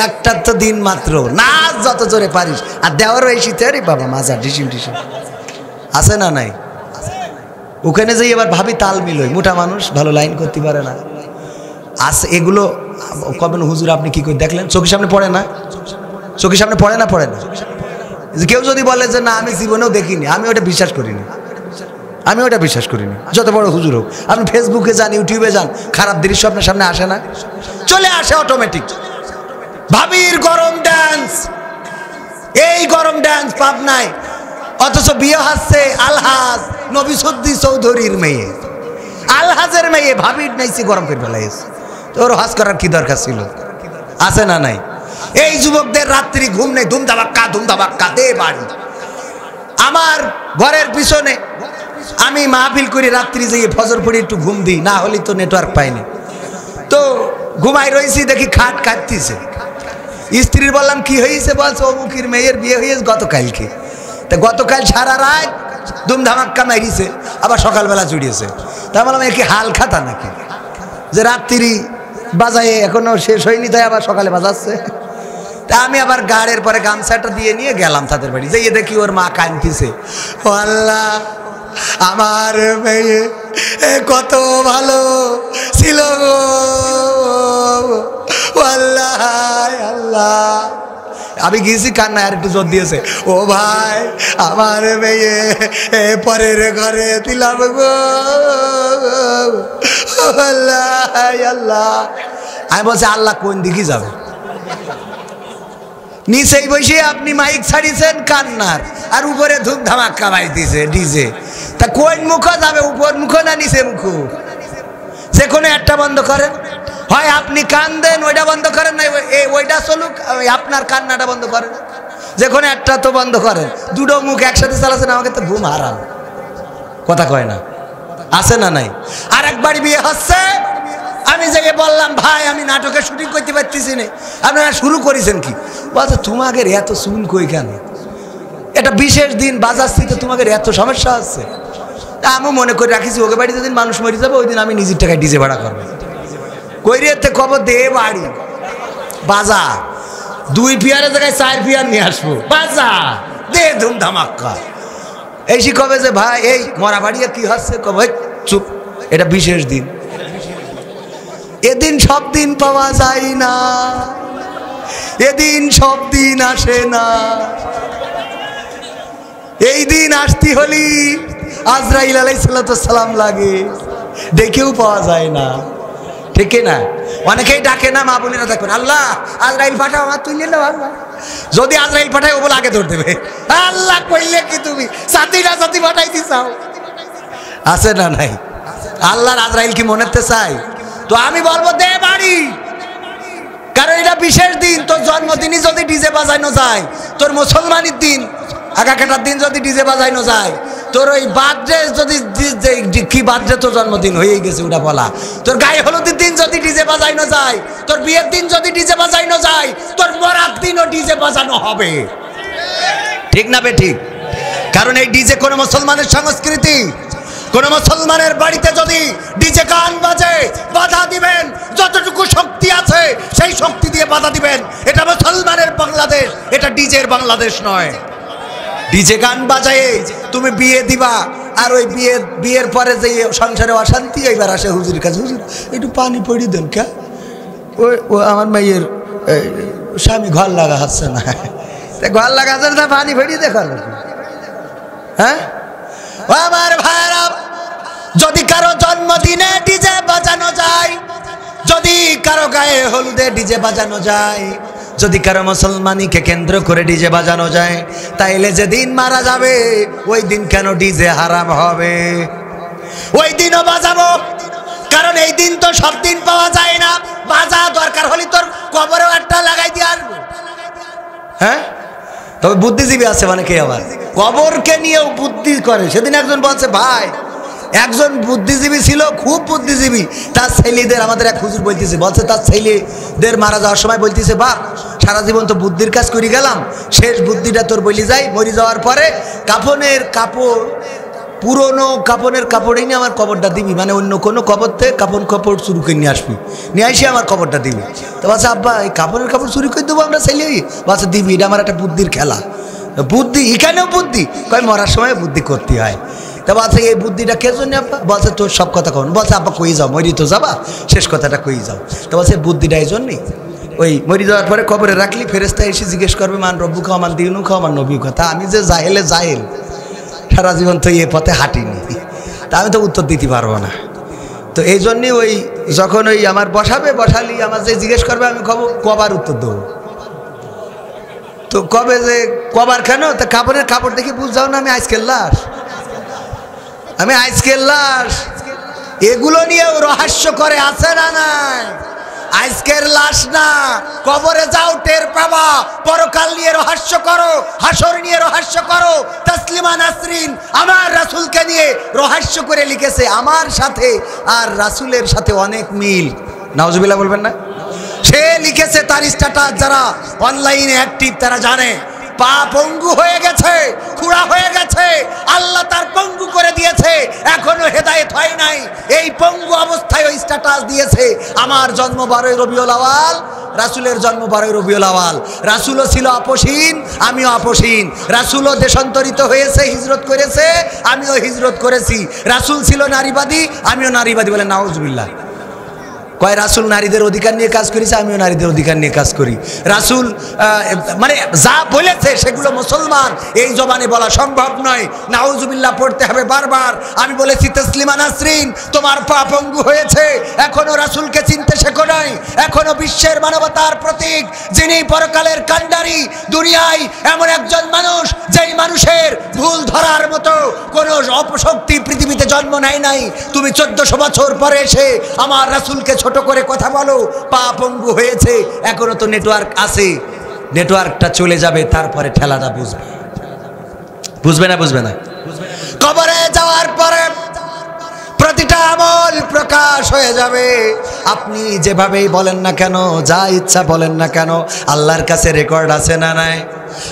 একটা তো দিন মাত্র, নাচ যত জোরে পারিস, আর দেওয়ারও এসেছে আরে বাবা মাজা ডিসিম ডিসিম, আছে না নাই? ওখানে যাই এবার ভাবি তাল মিলই, মোটা মানুষ ভালো লাইন করতে পারে না। আছে এগুলো কবেন হুজুর আপনি কি করে দেখলেন? চোখের সামনে পড়ে না? চোখের সামনে পড়ে না? পড়ে না। কেউ যদি বলে যে না আমি জীবনেও দেখিনি, আমি ওটা বিশ্বাস করিনি, আমি ওটা বিশ্বাস করিনি, যত বড় হুজুর হোক। আপনি ফেসবুকে যান, ইউটিউবে যান, খারাপ দৃশ্য আপনার সামনে আসে না? চলে আসে অটোমেটিক। ভাবির গরম ডান্স, এই গরম ডান্স পাবনায়, অথচ বিয়ে হচ্ছে আলহাজ নবিসুদ্দি চৌধুরীর মেয়ে, আলহাজের মেয়ে, ভাবির নাইছে গরম করে ফেলাইছে। তোর হজ করার কি দরকার ছিল? আছে না নাই? এই যুবকদের রাত্রি ঘুম নেই, ধুমধামাক্কা ধুমধামাক্কা দে বাড়ি। আমার ঘরের পিছনে আমি মাহফিল করি, রাত্রি যেয়ে ফজর পড়ে একটু ঘুম দিই, না হলে তো নেটওয়ার্ক পাইনি, তো ঘুমাই রয়েছি, দেখি খাট কাটতিছে। স্ত্রীর বললাম কি হয়েছে? বলছে অমুকের মেয়ের বিয়ে হয়েছে গতকালকে। তা গতকাল সারা রাত ধুমধামাক্কা মারিছে, আবার সকালবেলা জুড়িয়েছে। তা বললাম এ কি হাল খাতা নাকি যে রাত্রি বাজায় এখনো শেষ হয়নি, তাই আবার সকালে বাজাচ্ছে? তা আমি আবার গাড়ের পরে গামছাটা দিয়ে নিয়ে গেলাম তাদের বাড়ি, যেয়ে দেখি ওর মা কাঁদতেছে, ও আল্লাহ আমার মেয়ে কত ভালো ছিল গো, আল্লাহ আল্লাহ। আমি গিয়েছি কান্না, আর একটু জোর দিয়েছে, ও ভাই আমার মেয়ে পরের ঘরে দিলাম গো, আল্লাহ আল্লাহ। আমি বলছি আল্লাহ কোন দিকে যাবে? নিচেই বসে আপনি মাইক ছাড়িয়েছেন কান্নার, আর উপরে ধূপ ধামাক্কা বাইতেছে ডিজে। তা কোন মুখ যাবে, উপর মুখ না নিচে মুখ? যে কোনো একটা বন্ধ করেন, হয় আপনি কান্দেন ওইটা বন্ধ করেন, না ওইটা চলুক, আপনার কান্নাটা বন্ধ করেন, যে কোনো একটা তো বন্ধ করেন। দুটো মুখ একসাথে চালাচ্ছেন, আমাকে তো ঘুম হারাম, কথা কয় না, আছে না নাই? আর একবার বিয়ে হচ্ছে, আমি যে বললাম ভাই আমি নাটকের শুটিং করতে পারতেছি না, আপনারা শুরু করেছেন কি? বলছে তোমাকে এত চুল কই কেন? এটা বিশেষ দিন বাজাচ্ছি তো তোমাকে এত সমস্যা আছে। আমি মনে করে রাখিছি ওকে বাড়ি যেদিন মানুষ মরে যাবে ওই দিন আমি নিজের টাকায় ডিজে ভাড়া করবো। কইরিয়াতে খবর দে বাড়ি বাজা, 2 পিয়ারের জায়গায় 4 পিয়ার নিয়ে আসবো, বাজা দে ধুম ধামাক্কা। এই কবে যে ভাই এই মরা বাড়িয়া কি হচ্ছে, কবে চুপ, এটা বিশেষ দিন। এদিন সব দিন পাওয়া যায় না, এদিন সব দিন আসে না। এই দিন আসতে হলি আজরাইল আলাইহিস সালাম লাগে, দেখেও পাওয়া যায় না, ঠিক না? অনেকেই ডাকে না, মা বোনেরা দেখবেন, আল্লাহ আজরাইল পাঠাও, আমার তুই নিয়ে নাও। যদি আজরাইল পাঠায় ও বলে আগে ধরে দেবে। আল্লাহ কইলে কি তুমি সাথী না সাথী পাঠাইতে চাও? আছে না নাই? আল্লাহর আজরাইল কি মনেতে চাই? তো আমি বলবো দে বাড়ি, কারণ এটা বিশেষ দিন। তোর জন্মদিনই যদি ডিজে বাজানো যায়, তোর মুসলমানের দিন আগা কাটার দিন যদি ডিজে বাজানো যায়, তোর ওই বার্থডে যদি কি বার্থডে তোর জন্মদিন হয়ে গেছে ওটা বলা, তোর গায়ে হলুদের দিন যদি ডিজে বাজানো যায়, তোর বিয়ের দিন যদি ডিজে বাজানো যায়, তোর মরার দিনও ডিজে বাজানো হবে, ঠিক না বে ঠিক? কারণ এই ডিজে কোনো মুসলমানের সংস্কৃতি। কোন মুসলমানের বাড়িতে যদি ডিজে গান বাজে বাধা দিবেন, যতটুকু শক্তি আছে সেই শক্তি দিয়ে বাধা দিবেন। এটা মুসলমানের বাংলাদেশ, এটা ডিজের বাংলাদেশ নয়। ডিজে গান বাজায়ে তুমি বিয়ে দিবা, আর ওই বিয়ের পরে যে সংসারে অশান্তি এইবার আসে হুজুরের কাছে, হুজুর একটু পানি পড়ি দেন কে, ও আমার মেয়ের স্বামী ঘর লাগা হচ্ছে না, ঘর লাগা হচ্ছে না, পানি পড়ি দেখো। হ্যাঁ আমার ভাইরা, যদি কারো জন্মদিনে ডিজে বাজানো যায়, যদি কারো গায়ে হলুদে ডিজে বাজানো যায়, যদি কারো মুসলমানিকে কেন্দ্র করে ডিজে বাজানো যায়, তাইলে যেদিন মারা যাবে ওই দিন কেন ডিজে হারাম হবে? ওই দিনও বাজাবো, কারণ এই দিন তো সব দিন পাওয়া যায় না। বাজা দরকার হলে তোর কবরেও একটা লাগাই দিয়ে আসবো। হ্যাঁ, তবে বুদ্ধিজীবী আছে অনেকে আবার কবরকে নিয়েও বুদ্ধি করে। সেদিন একজন বলছে, ভাই একজন বুদ্ধিজীবী ছিল, খুব বুদ্ধিজীবী, তার ছেলেদের, আমাদের এক হুজুর বলতেছে, বলছে তার ছেলেদের মারা যাওয়ার সময় বলতেছে, বাপ সারা জীবন তো বুদ্ধির কাজ করে গেলাম, শেষ বুদ্ধিটা তোর বলি যাই, মরে যাওয়ার পরে কাফনের কাপড়, পুরনো কাপড়ের কাপড়ই নিয়ে আমার কবরটা দিবি, মানে অন্য কোনো কবর থেকে কাপড় চুরি করে নিয়ে আসবি, নিয়ে আসি আমার কবরটা দিবি। তো বলছে, আব্বা এই কাপড়ের কাপড় চুরি করে দেবো আমরা ছেলে? বলছে দিবি, এটা আমার একটা বুদ্ধির খেলা। বুদ্ধি এখানেও বুদ্ধি, কয় মরার সময় বুদ্ধি করতে হয়। তা বলছে এই বুদ্ধিটা কে জন্য আব্বা? বলছে তোর সব কথা কন। বলছে আব্বা কই যাও, মরি তো যাবা, শেষ কথাটা কই যাও। তো বলছে বুদ্ধিটা এই জন্যই, ওই মরি যাওয়ার পরে কবরে রাখলি ফেরেশতা এসে জিজ্ঞেস করবে, মান রব্বু খাও, মান দিনু খাও, আমার নবী কথা। আমি যে জাহেলে জাহেল, সারা জীবন তো এ পথে হাঁটিনি, তা আমি তো উত্তর দিতে পারবো না। তো এই জন্যই ওই যখন ওই আমার বসালি আমার যে জিজ্ঞেস করবে, আমি কবার উত্তর দেবো। তো কবে যে কবার কেন, তা কাপড়ের কাপড় দেখে বুঝ যাও না আমি আজকের লাশ, আমি আজকের লাশ। এগুলো নিয়েও রহস্য করে, আছে না নাই? আজকের লাশ না, কবরে যাও টের পাবা। পরকাল নিয়ে রহস্য করো, হাসর নিয়ে রহস্য করো। তাসলিমা নাসরিন আমার রাসূলকে নিয়ে রহস্য করে লিখেছে, আমার সাথে আর রাসূলের সাথে অনেক মিল। নাউজুবিল্লাহ বলবেন না? সে লিখেছে, তার স্ট্যাটাস যারা অনলাইনে অ্যাক্টিভ তারা জানে, পা পঙ্গু হয়ে গেছে, খুঁড়া হয়ে গেছে, আল্লাহ তার পঙ্গু করে দিয়েছে, এখনো হেদায়েত হয় নাই। এই পঙ্গু অবস্থায় ওই স্ট্যাটাস দিয়েছে, আমার জন্ম 12 রবিউল আওয়াল, রাসূলের জন্ম 12 রবিউল আওয়াল। রাসূলও ছিল আপসীন, আমিও আপসীন। রাসূলও দেশান্তরিত হয়েছে, হিজরত করেছে, আমিও হিজরত করেছি। রাসূল ছিল নারীবাদী, আমিও নারীবাদী। বলে নাউজুবিল্লাহ। কয় রাসূল নারীদের অধিকার নিয়ে কাজ করেছে, আমিও নারীদের অধিকার নিয়ে কাজ করি। রাসূল মানে যা বলেছে সেগুলো মুসলমান এই জবানে বলা সম্ভব নয়, নাউজুবিল্লাহ পড়তে হবে বারবার। আমি বলেছি, তাসলিমা নাসরিন তোমার পা পঙ্গু হয়েছে, এখনো রাসূলকে চিনতে শেখো নাই, এখনো বিশ্বের মানবতার প্রতীক, যিনি পরকালের কাণ্ডারি, দুনিয়ায় এমন একজন মানুষ যেই মানুষের ভুল ধরার মতো কোনো অপশক্তি পৃথিবীতে জন্ম নেয় নাই। তুমি 1400 বছর পরে এসে আমার রাসূলকে ছোট করে কথা বলো, পা পঙ্গু হয়েছে। এখনো তো নেটওয়ার্ক আছে, নেটওয়ার্কটা চলে যাবে, তারপরে ঠেলাটা বুঝবে না? কবরে যাওয়ার পরে প্রতিটা আমল প্রকাশ হয়ে যাবে। আপনি যেভাবেই বলেন না কেন, যা ইচ্ছা বলেন না কেন, আল্লাহর কাছে রেকর্ড আছে না নাই?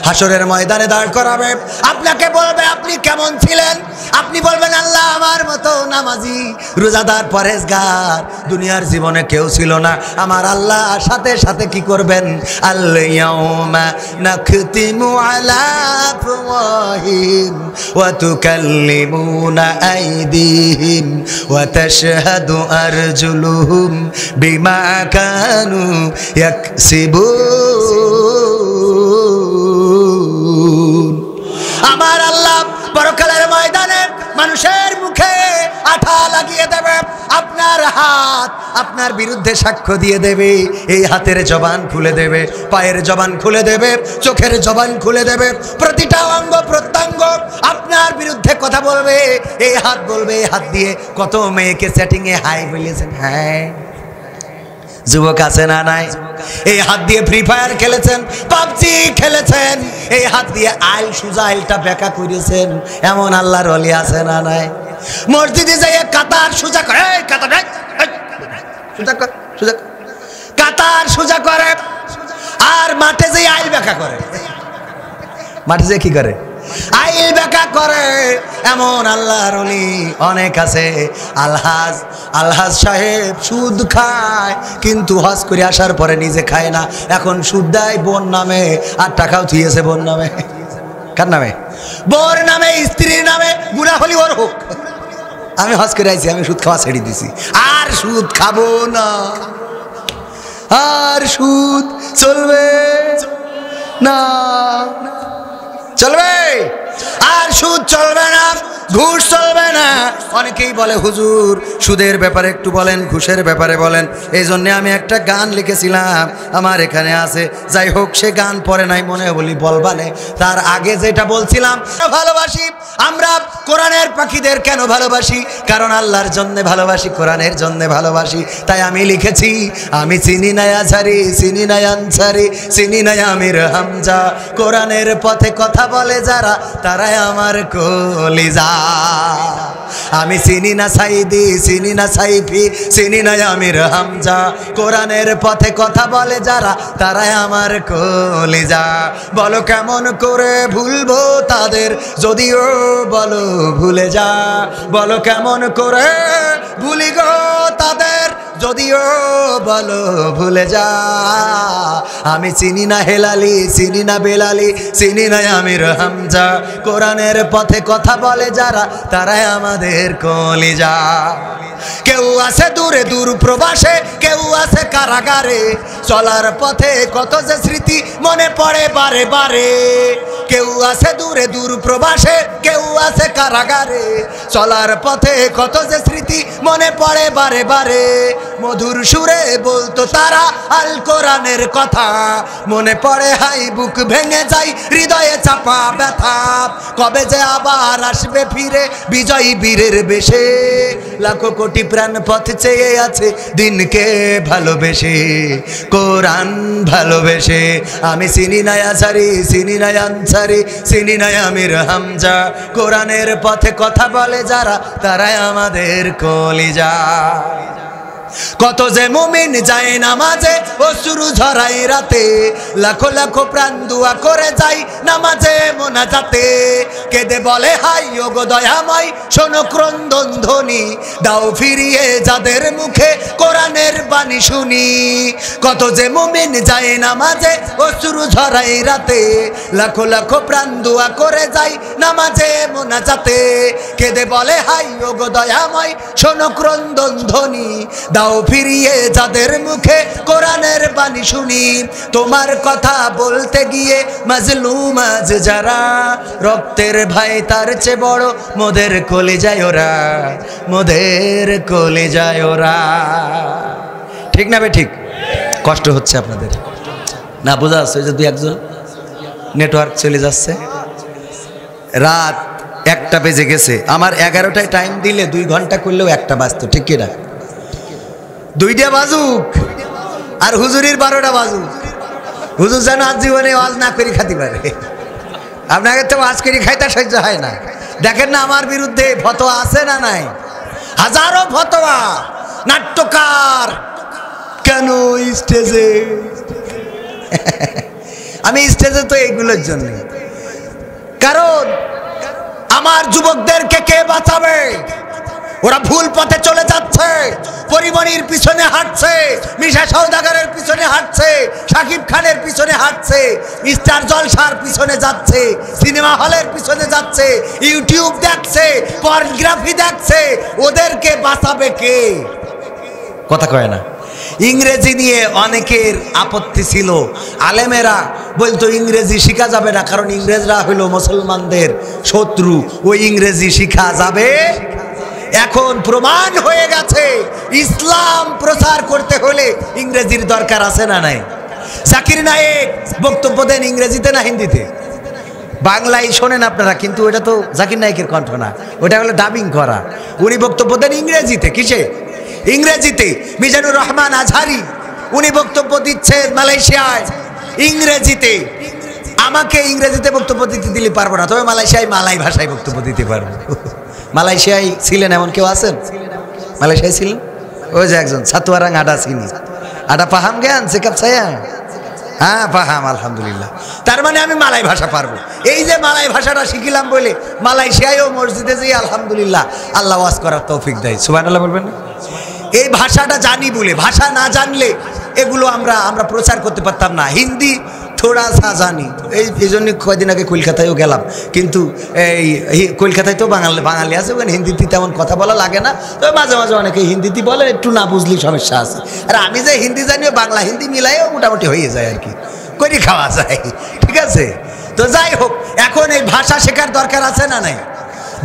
হাসরের ময়দানে দাঁড় করাবে, আপনাকে বলবে আপনি কেমন ছিলেন, আপনি বলবেন আল্লাহ আমার মতো নামাজি রোজাদার পরেজগার দুনিয়ার জীবনে কেউ ছিল না। আমার আল্লাহ সাথে সাথে কি করবেন, আল ইয়াউমা নাখতিমু আলা আফওয়াহিম ওয়া তুকাল্লিমুনা আইদিহিম ওয়া তাশহাদু আরজুলুহুম বিমা কানু ইয়াকসিবুন। আমার আল্লাহ পরকালের ময়দানে মানুষের মুখে আঠা লাগিয়ে দেবে, আপনার হাত আপনার বিরুদ্ধে সাক্ষ্য দিয়ে দেবে, এই হাতের জবান খুলে দেবে, পায়ের জবান খুলে দেবে, চোখের জবান খুলে দেবে, প্রতিটা অঙ্গ প্রত্যঙ্গ আপনার বিরুদ্ধে কথা বলবে। এই হাত বলবে, এই হাত দিয়ে কত মেয়েকে সেটিংয়ে হাই বলেছেন, হ্যাঁ যুবক আছে না নাই, এই হাত দিয়ে ফ্রি ফায়ার খেলেছেন, পাবজি খেলেছেন, এই হাত দিয়ে আইল সুজা আইলটা বেকা করেছেন, এমন আল্লাহর ওলি আছে না নাই। মসজিদে যাইয়ে কাতার সুজা করে, কাতার সুজা কর, সুজা কাতার সুজা করে, আর মাঠে যে আইল বেকা করে, মাঠে যে কি করে আইল বেকা করে, এমন আল্লাহর ওলি অনেক আছে। আলহাজ সাহেব সুদ খায়, কিন্তু হজ করে আসার পরে নিজে খায় না, এখন সুদ দেয় বোন নামে, আর টাকাও থুয়েছে বোন নামে। কার নামে? বোর নামে, স্ত্রীর নামে, গুনাহ হলি ওর হোক। আমি হজ করে আইছি, আমি সুদ খাওয়া ছেড়ে দিছি, আর সুদ খাবো না, আর সুদ চলবে না, চলবে আর সুদ চলবে না, ঘুষ চলবে না। অনেকেই বলে হুজুর সুদের ব্যাপারে একটু বলেন, ঘুষের ব্যাপারে বলেন। এই জন্যে আমি একটা গান লিখেছিলাম, আমার এখানে আছে, যাই হোক সে গান পরে নাই, মনে বলি বলবানে। তার আগে যেটা বলছিলাম, ভালোবাসি আমরা কোরআনের পাখিদের কেন ভালোবাসি, কারণ আল্লাহর জন্য ভালোবাসি, কোরআনের জন্য ভালোবাসি। তাই আমি লিখেছি, আমি চিনি না আছারি, চিনি না আনসারি, চিনি না আমির হামজা, কোরআনের পথে কথা বলে যারা তারাই আমার কলিজা। আমি চিনি না সাইদি, চিনি না সাইফি, চিনি না আমির হামজা, কোরআনের পথে কথা বলে যারা তারাই আমার কলিজা। বলো কেমন করে ভুলবো তাদের, যদিও বলো ভুলে যা, বলো কেমন করে ভুলি গো তাদের, যদিও বলো ভুলে যা। আমি চিনি না হেলালি, চিনি না বেলালি, চিনি না আমির হামজা, কোরআনের পথে কথা বলে যারা তারাই আমাদের কলিজা। কেউ আছে দূরে দূর প্রবাসে, কেউ আছে কারাগারে, চলার পথে কত যে স্মৃতি মনে পড়ে বারে বারে। কেউ আছে দূরে দূর প্রবাসে, কেউ আছে কারাগারে, চলার পথে কত যে স্মৃতি মনে পড়ে বারে বারে। মধুর সুরে বলতো তারা আল কোরআনের কথা, মনে পড়ে হাই বুক ভেঙে যায়, হৃদয়ে চাপা ব্যথা। কবে যে আবার আসবে ফিরে বিজয়ী বীরের বেশে, লাখো কোটি প্রাণ পথ চেয়ে আছে দিনকে ভালোবেসে, কোরআন ভালোবেসে। আমি চিনি না আছারি, চিনি না আনসারি, চিনি না আমির হামজা, কোরআনের পথে কথা বলে যারা তারাই আমাদের কলিজা। কত যে মুমিন যায় নামাজে অশ্রু ঝরাই রাতে, লাখো লাখো প্রাণ দুয়া করে যাই নামাজে মোনাজাতে। কেঁদে বলে হাই ওগো দয়াময়, শোনো ক্রন্দন ধ্বনি, দাও ফিরিয়ে যাদের মুখে কোরআনের বাণী শুনি। কত যে মুমিন যায় নামাজে অশ্রু ঝরাই রাতে, লাখো লাখো প্রাণ দুয়া করে যাই নামাজে মোনাজাতে। কেঁদে বলে হাই ওগো দয়াময়, শোনো ক্রন্দন ধ্বনি, দাও ফিরিয়ে যাদের মুখে কোরআনের বাণী শুনি। তোমার কথা বলতে গিয়ে মাজলুম আজ যারা, রক্তের ভাই তার চেয়ে বড় মোদের কলিজায় ওরা, মোদের কলিজায় ওরা। ঠিক না বে ঠিক? কষ্ট হচ্ছে আপনাদের না? বোঝা যাচ্ছে যে দুই একজন নেটওয়ার্ক চলে যাচ্ছে। রাত 1টা বেজে গেছে, আমার 11টায় টাইম দিলে 2 ঘন্টা করলেও 1টা বাজতো, ঠিক কিনা? 2টা বাজুক আর হুজুরির 12টা বাজুক, হুজুর যেন আজ জীবনে ওয়াজ না করে খাতে পারে। আপনাকে তো ওয়াজ করে খাইতে সহ্য হয় না। দেখেন না আমার বিরুদ্ধে ফতোয়া আছে না নাই? হাজারো ফতোয়া। নাট্যকার কেন স্টেজে? আমি স্টেজে তো এইগুলোর জন্য, কারণ আমার যুবকদেরকে কে বাঁচাবে? ওরা ভুল পথে চলে যাচ্ছে, পরিমণির পিছনে হাঁটছে, মিশা সওদাগরের পিছনে হাঁটছে, শাকিব খানের পিছনে হাঁটছে, স্টার জলসার পিছনে যাচ্ছে, সিনেমা হলের পিছনে যাচ্ছে, ইউটিউব দেখছে, পর্নোগ্রাফি দেখছে। ওদেরকে বাঁচাবে কে? কথা কয় না। ইংরেজি নিয়ে অনেকের আপত্তি ছিল, আলেমেরা বলতো ইংরেজি শিখা যাবে না, কারণ ইংরেজরা হইল মুসলমানদের শত্রু, ওই ইংরেজি শিখা যাবে। এখন প্রমাণ হয়ে গেছে ইসলাম প্রচার করতে হলে ইংরেজির দরকার আছে না নাই? জাকির নায়েক বক্তব্য দেন ইংরেজিতে না হিন্দিতে? বাংলায় শোনেন আপনারা, কিন্তু ওটা তো জাকির নায়েকের কণ্ঠ না, ওটা হলো ডাবিং করা। উনি বক্তব্য দেন ইংরেজিতে। কিসে? ইংরেজিতে। মিজানুর রহমান আজহারি উনি বক্তব্য দিচ্ছেন মালয়েশিয়ায় ইংরেজিতে। আমাকে ইংরেজিতে বক্তব্য দিতে দিলে পারবো না, তবে মালয়েশিয়ায় মালাই ভাষায় বক্তব্য দিতে পারবো। মালয়েশিয়ায় ছিলেন এমন কেউ আছেন? মালয়েশিয়ায় ছিলেন ওই যে একজন সাতুয়ারাং আডা চিনি, আডা পাহাম জ্ঞান চেকআপ ছায়া। হ্যাঁ পাহাম, আলহামদুলিল্লাহ। তার মানে আমি মালাই ভাষা পারবো। এই যে মালাই ভাষাটা শিখিলাম বলে মালয়েশিয়ায়ও মসজিদে যেয়ে আলহামদুলিল্লাহ আল্লাহ ওয়াজ করার তৌফিক দেয়। সুবহানাল্লাহ বলবেন না? এই ভাষাটা জানি বলে, ভাষা না জানলে এগুলো আমরা প্রচার করতে পারতাম না। হিন্দি থোড়া সা জানি, এই জন্য কয়েকদিন আগে কলকাতায়ও গেলাম, কিন্তু এই কলকাতায় তো বাঙালি আছে, ওখানে হিন্দিতে তেমন কথা বলা লাগে না, তবে মাঝে মাঝে অনেকে হিন্দিতে বলে, একটু না বুঝলেই সমস্যা আছে। আর আমি যে হিন্দি জানি, বাংলা হিন্দি মিলাইও মোটামুটি হয়ে যায় আর কি, করে খাওয়া যায়। ঠিক আছে, তো যাই হোক, এখন এই ভাষা শেখার দরকার আছে না নাই?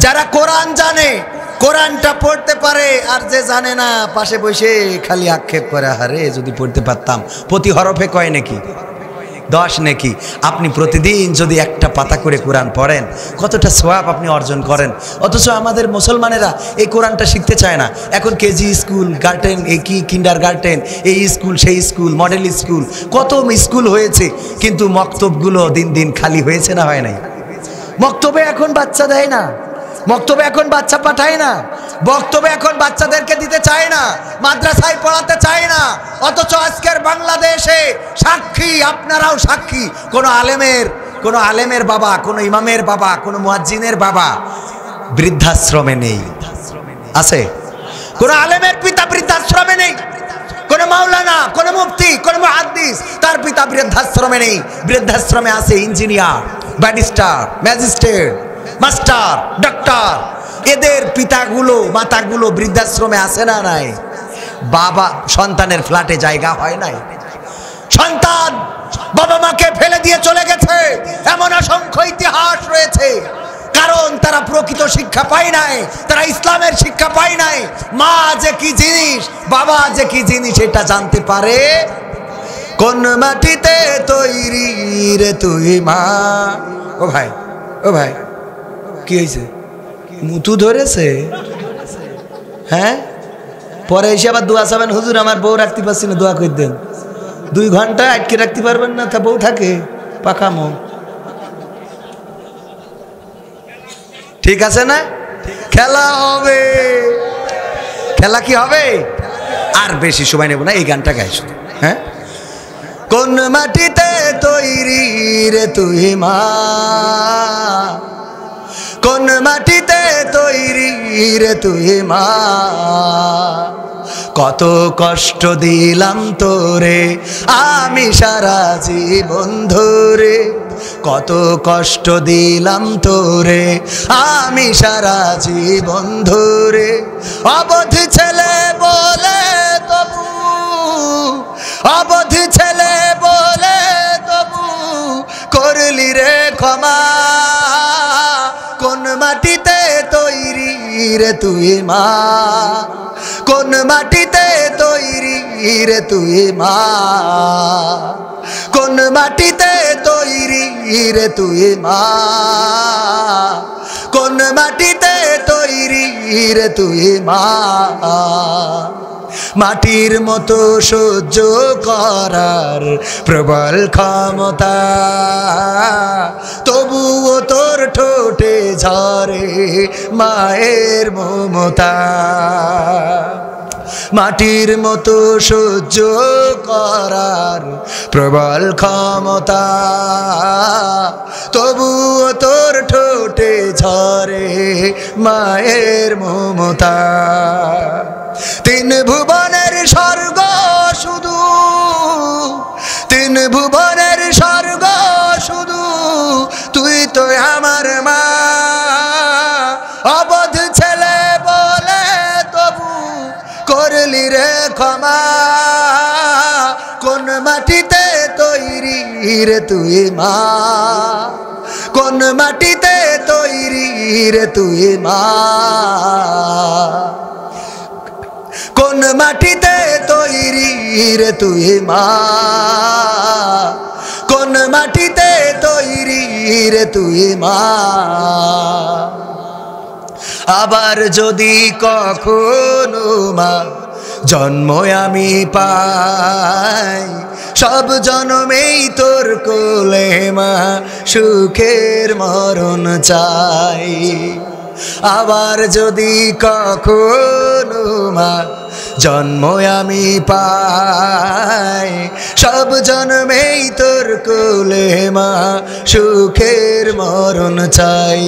যারা কোরআন জানে, কোরআনটা পড়তে পারে, আর যে জানে না পাশে বসে খালি আক্ষেপ করে, আরে যদি পড়তে পারতাম। প্রতি হরফে কয় নাকি? 10 নেকি। আপনি প্রতিদিন যদি একটা পাতা করে কোরআন পড়েন, কতটা সওয়াব আপনি অর্জন করেন। অথচ আমাদের মুসলমানেরা এই কোরআনটা শিখতে চায় না। এখন কেজি স্কুল, গার্ডেন, কি কিন্ডার গার্ডেন, এই স্কুল সেই স্কুল, মডেল স্কুল, কত স্কুল হয়েছে, কিন্তু মক্তবগুলো দিন দিন খালি হয়েছে না হয় নাই? মক্তবে এখন বাচ্চা দেয় না, মক্তবে এখন বাচ্চা পাঠায় না, বক্তব্য এখন বাচ্চাদেরকে দিতে চায় না, মাদ্রাসায় পড়াতে চায় না। অথচ আজকের বাংলাদেশে সাক্ষী, আপনারাও সাক্ষী, কোনো আলেমের বাবা, কোনো ইমামের বাবা, কোনো মুয়াজ্জিনের বাবা বৃদ্ধাশ্রমে নেই। আছে? কোনো আলেমের পিতা বৃদ্ধাশ্রমে নেই, কোনো মাওলানা, কোনো মুফতি, কোনো মুহাদ্দিস তার পিতা বৃদ্ধাশ্রমে নেই। বৃদ্ধাশ্রমে আছে engineer, barrister, magistrate, master, doctor. এদের পিতাগুলো, মাতাগুলো বৃদ্ধাশ্রমে আছে না নাই? বাবা সন্তানের ফ্ল্যাটে জায়গা হয় নাই, সন্তান বাবা মাকে ফেলে দিয়ে চলে গেছে, এমন অসংখ্য ইতিহাস রয়েছে। কারণ তারা প্রকৃত শিক্ষা পায় নাই, তারা ইসলামের শিক্ষা পায় নাই। মা যে কি জিনিস, বাবা যে কি জিনিস, এটা জানতে পারে। কোন মাটিতে তৈরি রে তুই মা। ও ভাই, ও ভাই, কি হয়েছে? মুতু ধরেছে? হ্যাঁ, পরে এসে আবার দোয়া চাবেন, হুজুর আমার বউ রাখতে পারছি না, দোয়া করে দেন। 2 ঘন্টা আটকে রাখতে পারবেন না, তা বউ থাকে পাকামো। ঠিক আছে না? খেলা হবে, খেলা কি হবে? আর বেশি সময় নেব না, এই গানটা গাইছো। হ্যাঁ, কোন মাটিতে তৈরি রে তুই মা, কোন মাটিতে তৈরি রে তুই মা, কত কষ্ট দিলাম তোরে আমি সারা জীবন ধরে, কত কষ্ট দিলাম তোরে আমি সারা জীবন ধরে। অবধ ছেলে বলে তবু, অবধ ছেলে বলে তবু করলি রে ক্ষমা, কোন মাটিতে তৈরি রে তুই মা, কোন মাটিতে তৈরি রে তুই মা, কোন মাটিতে তৈরি রে তুই মা, কোন মাটিতে তৈরি রে তুই মা। মাটির মতো সহ্য করার প্রবল ক্ষমতা, তবুও তোর ঠোঁটে ঝরে মায়ের মমতা। মাটির মতো সহ্য করার প্রবল ক্ষমতা, তবুও তোর ঠোঁটে ঝরে মায়ের মমতা। তিন ভুবনের স্বর্গ শুধু, তিন ভুবনের স্বর্গ শুধু, তুই তো আমার মা। অবধ ছেলে বলে তবু করলি রে ক্ষমা, কোন মাটিতে তৈরি রে তুই মা, কোন মাটিতে তৈরি রে তুই মা, কোন মাটিতে তৈরি রে তুই মা, কোন মাটিতে তৈরি রে তুই মা। আবার যদি কখনো মা জন্ম আমি পাই, সব জন্মেই তোর কোলে মা সুখের মরণ চাই। আবার যদি কখনো মা জন্ম আমি পাই, সব জন্মেই তোর কোলে মা সুখের মরণ চাই।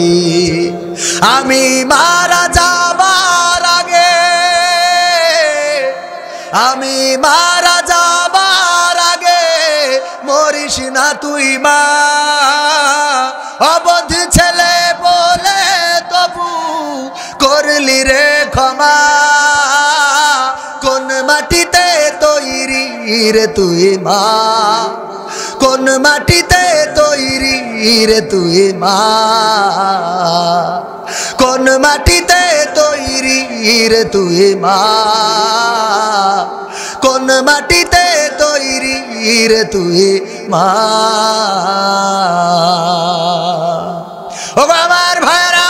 আমি মারা যাবার আগে, আমি মারা যাবার আগে মরিস না তুই মা। অবধ ছেলে বলে তবু করলি রে ক্ষমা, কোন মাটিতে তৈরি রে তুই মা, কোন মাটিতে তৈরি রে তুই মা, কোন মাটিতে তৈরি রে তুই মা, কোন মাটিতে তৈরি রে তুই মা। ও আমার ভাইরা,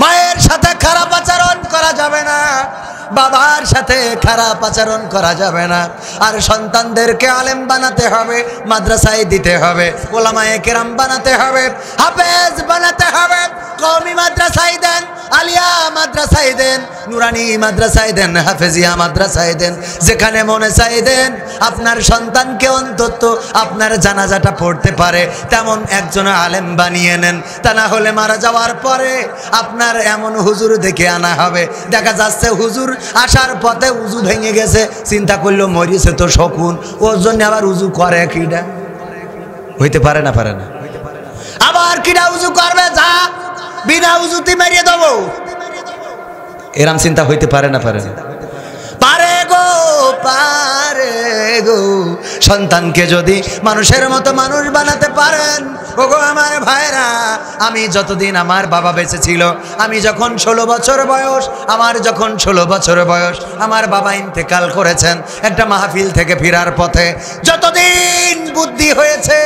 মায়ের সাথে খারাপ আচরণ করা যাবে না, বাবার সাথে খারাপ আচরণ করা যাবে না। আর সন্তানদেরকে আলেম বানাতে হবে, মাদ্রাসায় দিতে হবে, ওলামায়ে কেরাম বানাতে হবে, হাফেজ বানাতে হবে। কওমি মাদ্রাসায় দেন, আলিয়া মাদ্রাসায় দেন, নুরানি মাদ্রাসায় দেন, হাফেজিয়া মাদ্রাসায় দেন, যেখানে মনে চাই দেন। আপনার সন্তানকে অন্তত আপনার জানাজাটা পড়তে পারে তেমন একজন আলেম বানিয়ে নেন। তা না হলে মারা যাওয়ার পরে আপনার এমন হুজুর দেখে আনা হবে, দেখা যাচ্ছে হুজুর আসার পথে উজু ভেঙে গেছে, চিন্তা করলো মরিছে তো শকুন, ওর জন্য আবার উজু করে কিডা? হইতে পারে না, পারে না। আবার কিডা উজু করবে, যা বিনা উজুতি মারিয়ে দেবো, এরম চিন্তা হইতে পারে না, পারে না? পারে গো, পারে গো। সন্তানকে যদি মানুষের মতো মানুষ বানাতে পারেন, ওগো আমার ভাইরা, আমি যতদিন আমার বাবা বেঁচে ছিল, আমি যখন 16 বছর বয়স, আমার যখন 16 বছর বয়স, আমার বাবা ইন্তেকাল করেছেন একটা মাহফিল থেকে ফেরার পথে। যতদিন বুদ্ধি হয়েছে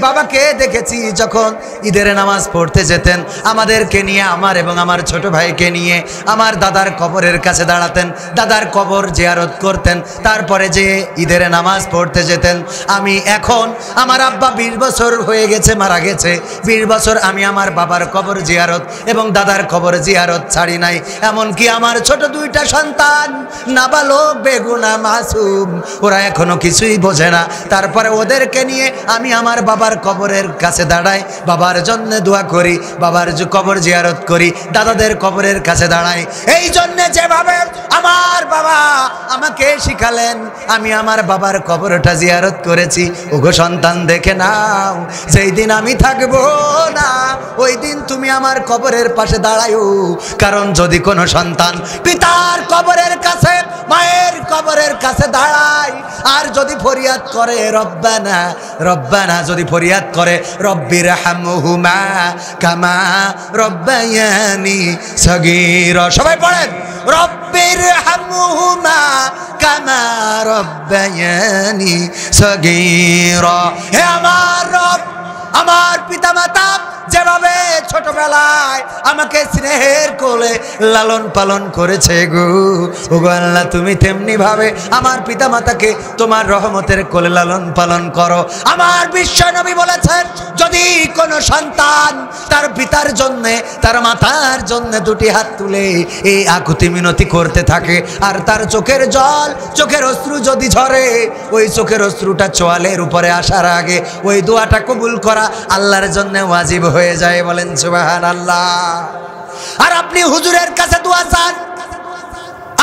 বাবাকে দেখেছি যখন ঈদের নামাজ পড়তে যেতেন, আমাদেরকে নিয়ে, আমার এবং আমার ছোট ভাইকে নিয়ে আমার দাদার কবরের কাছে দাঁড়াতেন, দাদার কবর জিয়ারত করতেন, তারপরে যে ঈদের নামাজ পড়তে যেতেন। আমি এখন, আমার আব্বা 20 বছর হয়ে গেছে মারা গেছে, 20 বছর আমি আমার বাবার কবর জিয়ারত এবং দাদার কবর জিয়ারত ছাড়ি নাই। এমনকি আমার ছোট 2টা সন্তান নাবালক, বেগুনা, মাসুম, ওরা এখনো কিছুই বোঝে না, তারপরে ওদেরকে নিয়ে আমি আমার বাবার কবরের কাছে দাঁড়াই, বাবার জন্য দোয়া করি, বাবার কবর জিয়ারত করি, দাদাদের কবরের কাছে দাঁড়াই। এই জন্য যেভাবে আমার বাবা আমাকে শিখালেন, আমি আমার বাবার কবরটা জিয়ারত করেছি। ওগো সন্তান, দেখে নাও, যেই দিন আমি থাকবো না ওই দিন তুমি আমার কবরের পাশে দাঁড়ায়ো। কারণ যদি কোনো সন্তান পিতার কবরের কাছে, মায়ের কবরের কাছে দাঁড়ায় আর যদি ফরিয়াদ করে রব্বানা রব্বানা, যদি ফরিয়াদ করে রব্বির হামহুমা কামা রব্বায়ানি সগীরা, সবাই পড়েন, রব্বির হামহুমা কামা রব্বায়ানি সগীরা। হে আমার রব, আমার পিতামাতা যেভাবে ছোটবেলায় আমাকে স্নেহের কোলে লালন পালন করেছে গো, ওগো আল্লাহ তুমি তেমনি ভাবে আমার পিতামাতাকে তোমার রহমতের কোলে লালন পালন করো। আমার বিশ্ব নবী বলেছেন, যদি কোনো সন্তান তার পিতার জন্য তার মাতার জন্য দুটি হাত তুলে এই আকুতি মিনতি করতে থাকে আর তার চোখের জল চোখের অশ্রু যদি ঝরে, ওই চোখের অশ্রুটা চোয়ালের উপরে আসার আগে ওই দোয়াটা কবুল করা আল্লাহর জন্য ওয়াজিব হয়ে যায়। বলেন সুবহানাল্লাহ। আর আপনি হুজুরের কাছে দোয়া চান,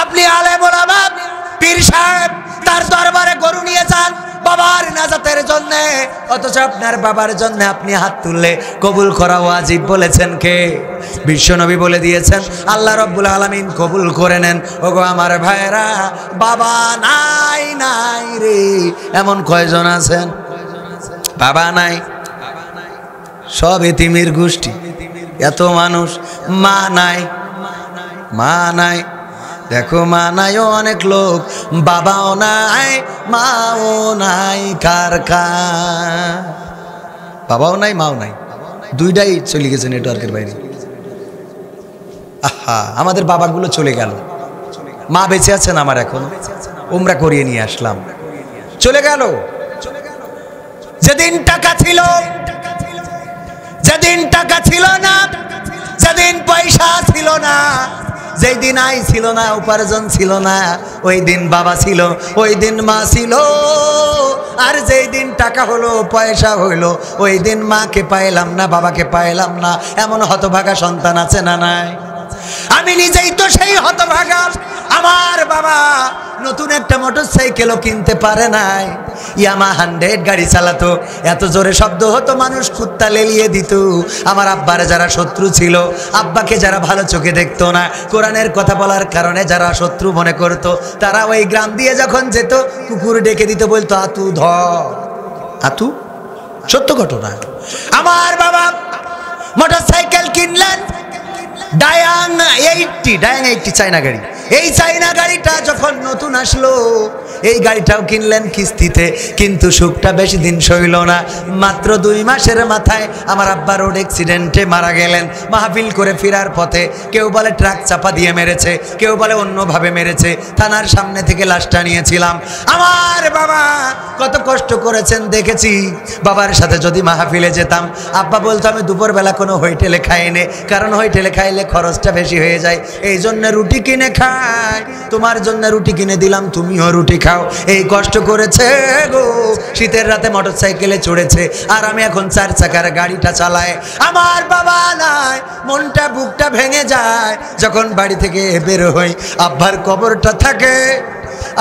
আপনি আলেম ওলামা পীর সাহেব তার দরবারে গরু নিয়ে যান বাবার নাজাতের জন্য, অথচ আপনার বাবার জন্য আপনি হাত তুললে কবুল করা ওয়াজিব বলেছেন কে? বিশ্বনবী বলে দিয়েছেন, আল্লাহ রাব্বুল আলামিন কবুল করে নেন। ওগো আমার ভাইরা, বাবা নাই নাই রে এমন কয়জন আছেন? বাবা নাই, সব এতিমের গোষ্ঠী, এত মানুষ। মা নাই, মা নাই, দেখো মা নাইও অনেক লোক, বাবাও নাই মাও নাই, কার কার বাবাও নাই মাও নাই, দুইটাই চলে গেছে নেটওয়ার্কের বাইরে। আহা, আমাদের বাবাগুলো চলে গেল, মা বেঁচে আছেন আমার এখনো, উমরা করিয়ে নিয়ে আসলাম, চলে গেল। যেদিন টাকা ছিল, যেদিন টাকা ছিল না, যেদিন পয়সা ছিল না, যেই দিন আয় ছিল না, উপার্জন ছিল না, ওই দিন বাবা ছিল, ওই দিন মা ছিল। আর যেই দিন টাকা হলো, পয়সা হইলো, ওই দিন মাকে পাইলাম না, বাবাকে পাইলাম না, এমন হতভাগা সন্তান আছে না নাই? আমি নিজেই তো সেই হতভাগা। আমার বাবা নতুন একটা মোটরসাইকেলও কিনতে পারে নাই, ইয়ামা 100 গাড়ি চালাতো, এত জোরে শব্দ হতো মানুষ কুত্তা লেলিয়ে দিত। আমার আব্বার যারা শত্রু ছিল, আব্বাকে যারা ভালো চোখে দেখতো না, কোরআনের কথা বলার কারণে যারা শত্রু মনে করতো, তারা ওই গ্রাম দিয়ে যখন যেত কুকুর ডেকে দিত, বলতো আতু ধর, আতু। সত্য ঘটনা। আমার বাবা মোটরসাইকেল কিনলেন, ডায়াং 80 চায়না গাড়ি। এই চায়না গাড়িটা যখন নতুন আসলো, এই গাড়িটাও কিনলেন কিস্তিতে, কিন্তু সুখটা বেশি দিন সইল না। মাত্র 2 মাসের মাথায় আমার আব্বা রোড অ্যাক্সিডেন্টে মারা গেলেন। মাহফিল করে ফেরার পথে কেউ বলে ট্রাক চাপা দিয়ে মেরেছে, কেউ বলে অন্যভাবে মেরেছে। থানার সামনে থেকে লাশটা নিয়েছিলাম। আমার বাবা কত কষ্ট করেছেন দেখেছি। বাবার সাথে যদি মাহফিলে যেতাম, আব্বা বলতো আমি দুপুরবেলা কোনো হোটেলে খাইনি, কারণ হোটেলে খাইলে খরচটা বেশি হয়ে যায়, এই জন্য রুটি কিনে খাই। তোমার জন্য রুটি কিনে দিলাম, তুমিও রুটি খাও। এই কষ্ট করেছে গো, শীতের রাতে মোটরসাইকেলে চড়েছে, আর আমি এখন 4 চাকার গাড়িটা চালাই। আমার বাবা নাই, মনটা বুকটা ভেঙে যায় যখন বাড়ি থেকে বের হই। আব্বার কবরটা থাকে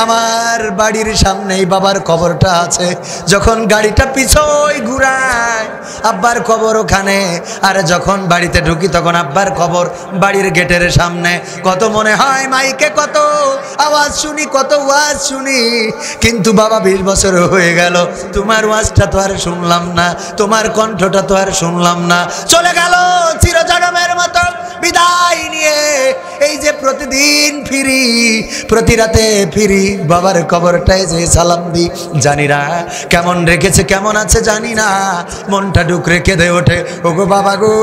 আমার বাড়ির সামনেই, বাবার কবরটা আছে। যখন গাড়িটা পিছই ঘুরায়, আব্বার কবর ওখানে, আর যখন বাড়িতে ঢুকি তখন আব্বার কবর বাড়ির গেটের সামনে। কত মনে হয় মাইকে কত আওয়াজ শুনি, কত ওয়াজ শুনি, কিন্তু বাবা 20 বছর হয়ে গেল, তোমার ওয়াজটা তো আর শুনলাম না, তোমার কণ্ঠটা তো আর শুনলাম না। চলে গেল চিরজনমের মতো বিদায় নিয়ে। এই যে প্রতিদিন ফিরি, প্রতি রাতে ফিরি, বাবার কবরটায় যে সালাম দি, জানি না কেমন রেখেছে, কেমন আছে জানি না, মনটা ডুক রেখে দে ওঠে। ওগো বাবা গো,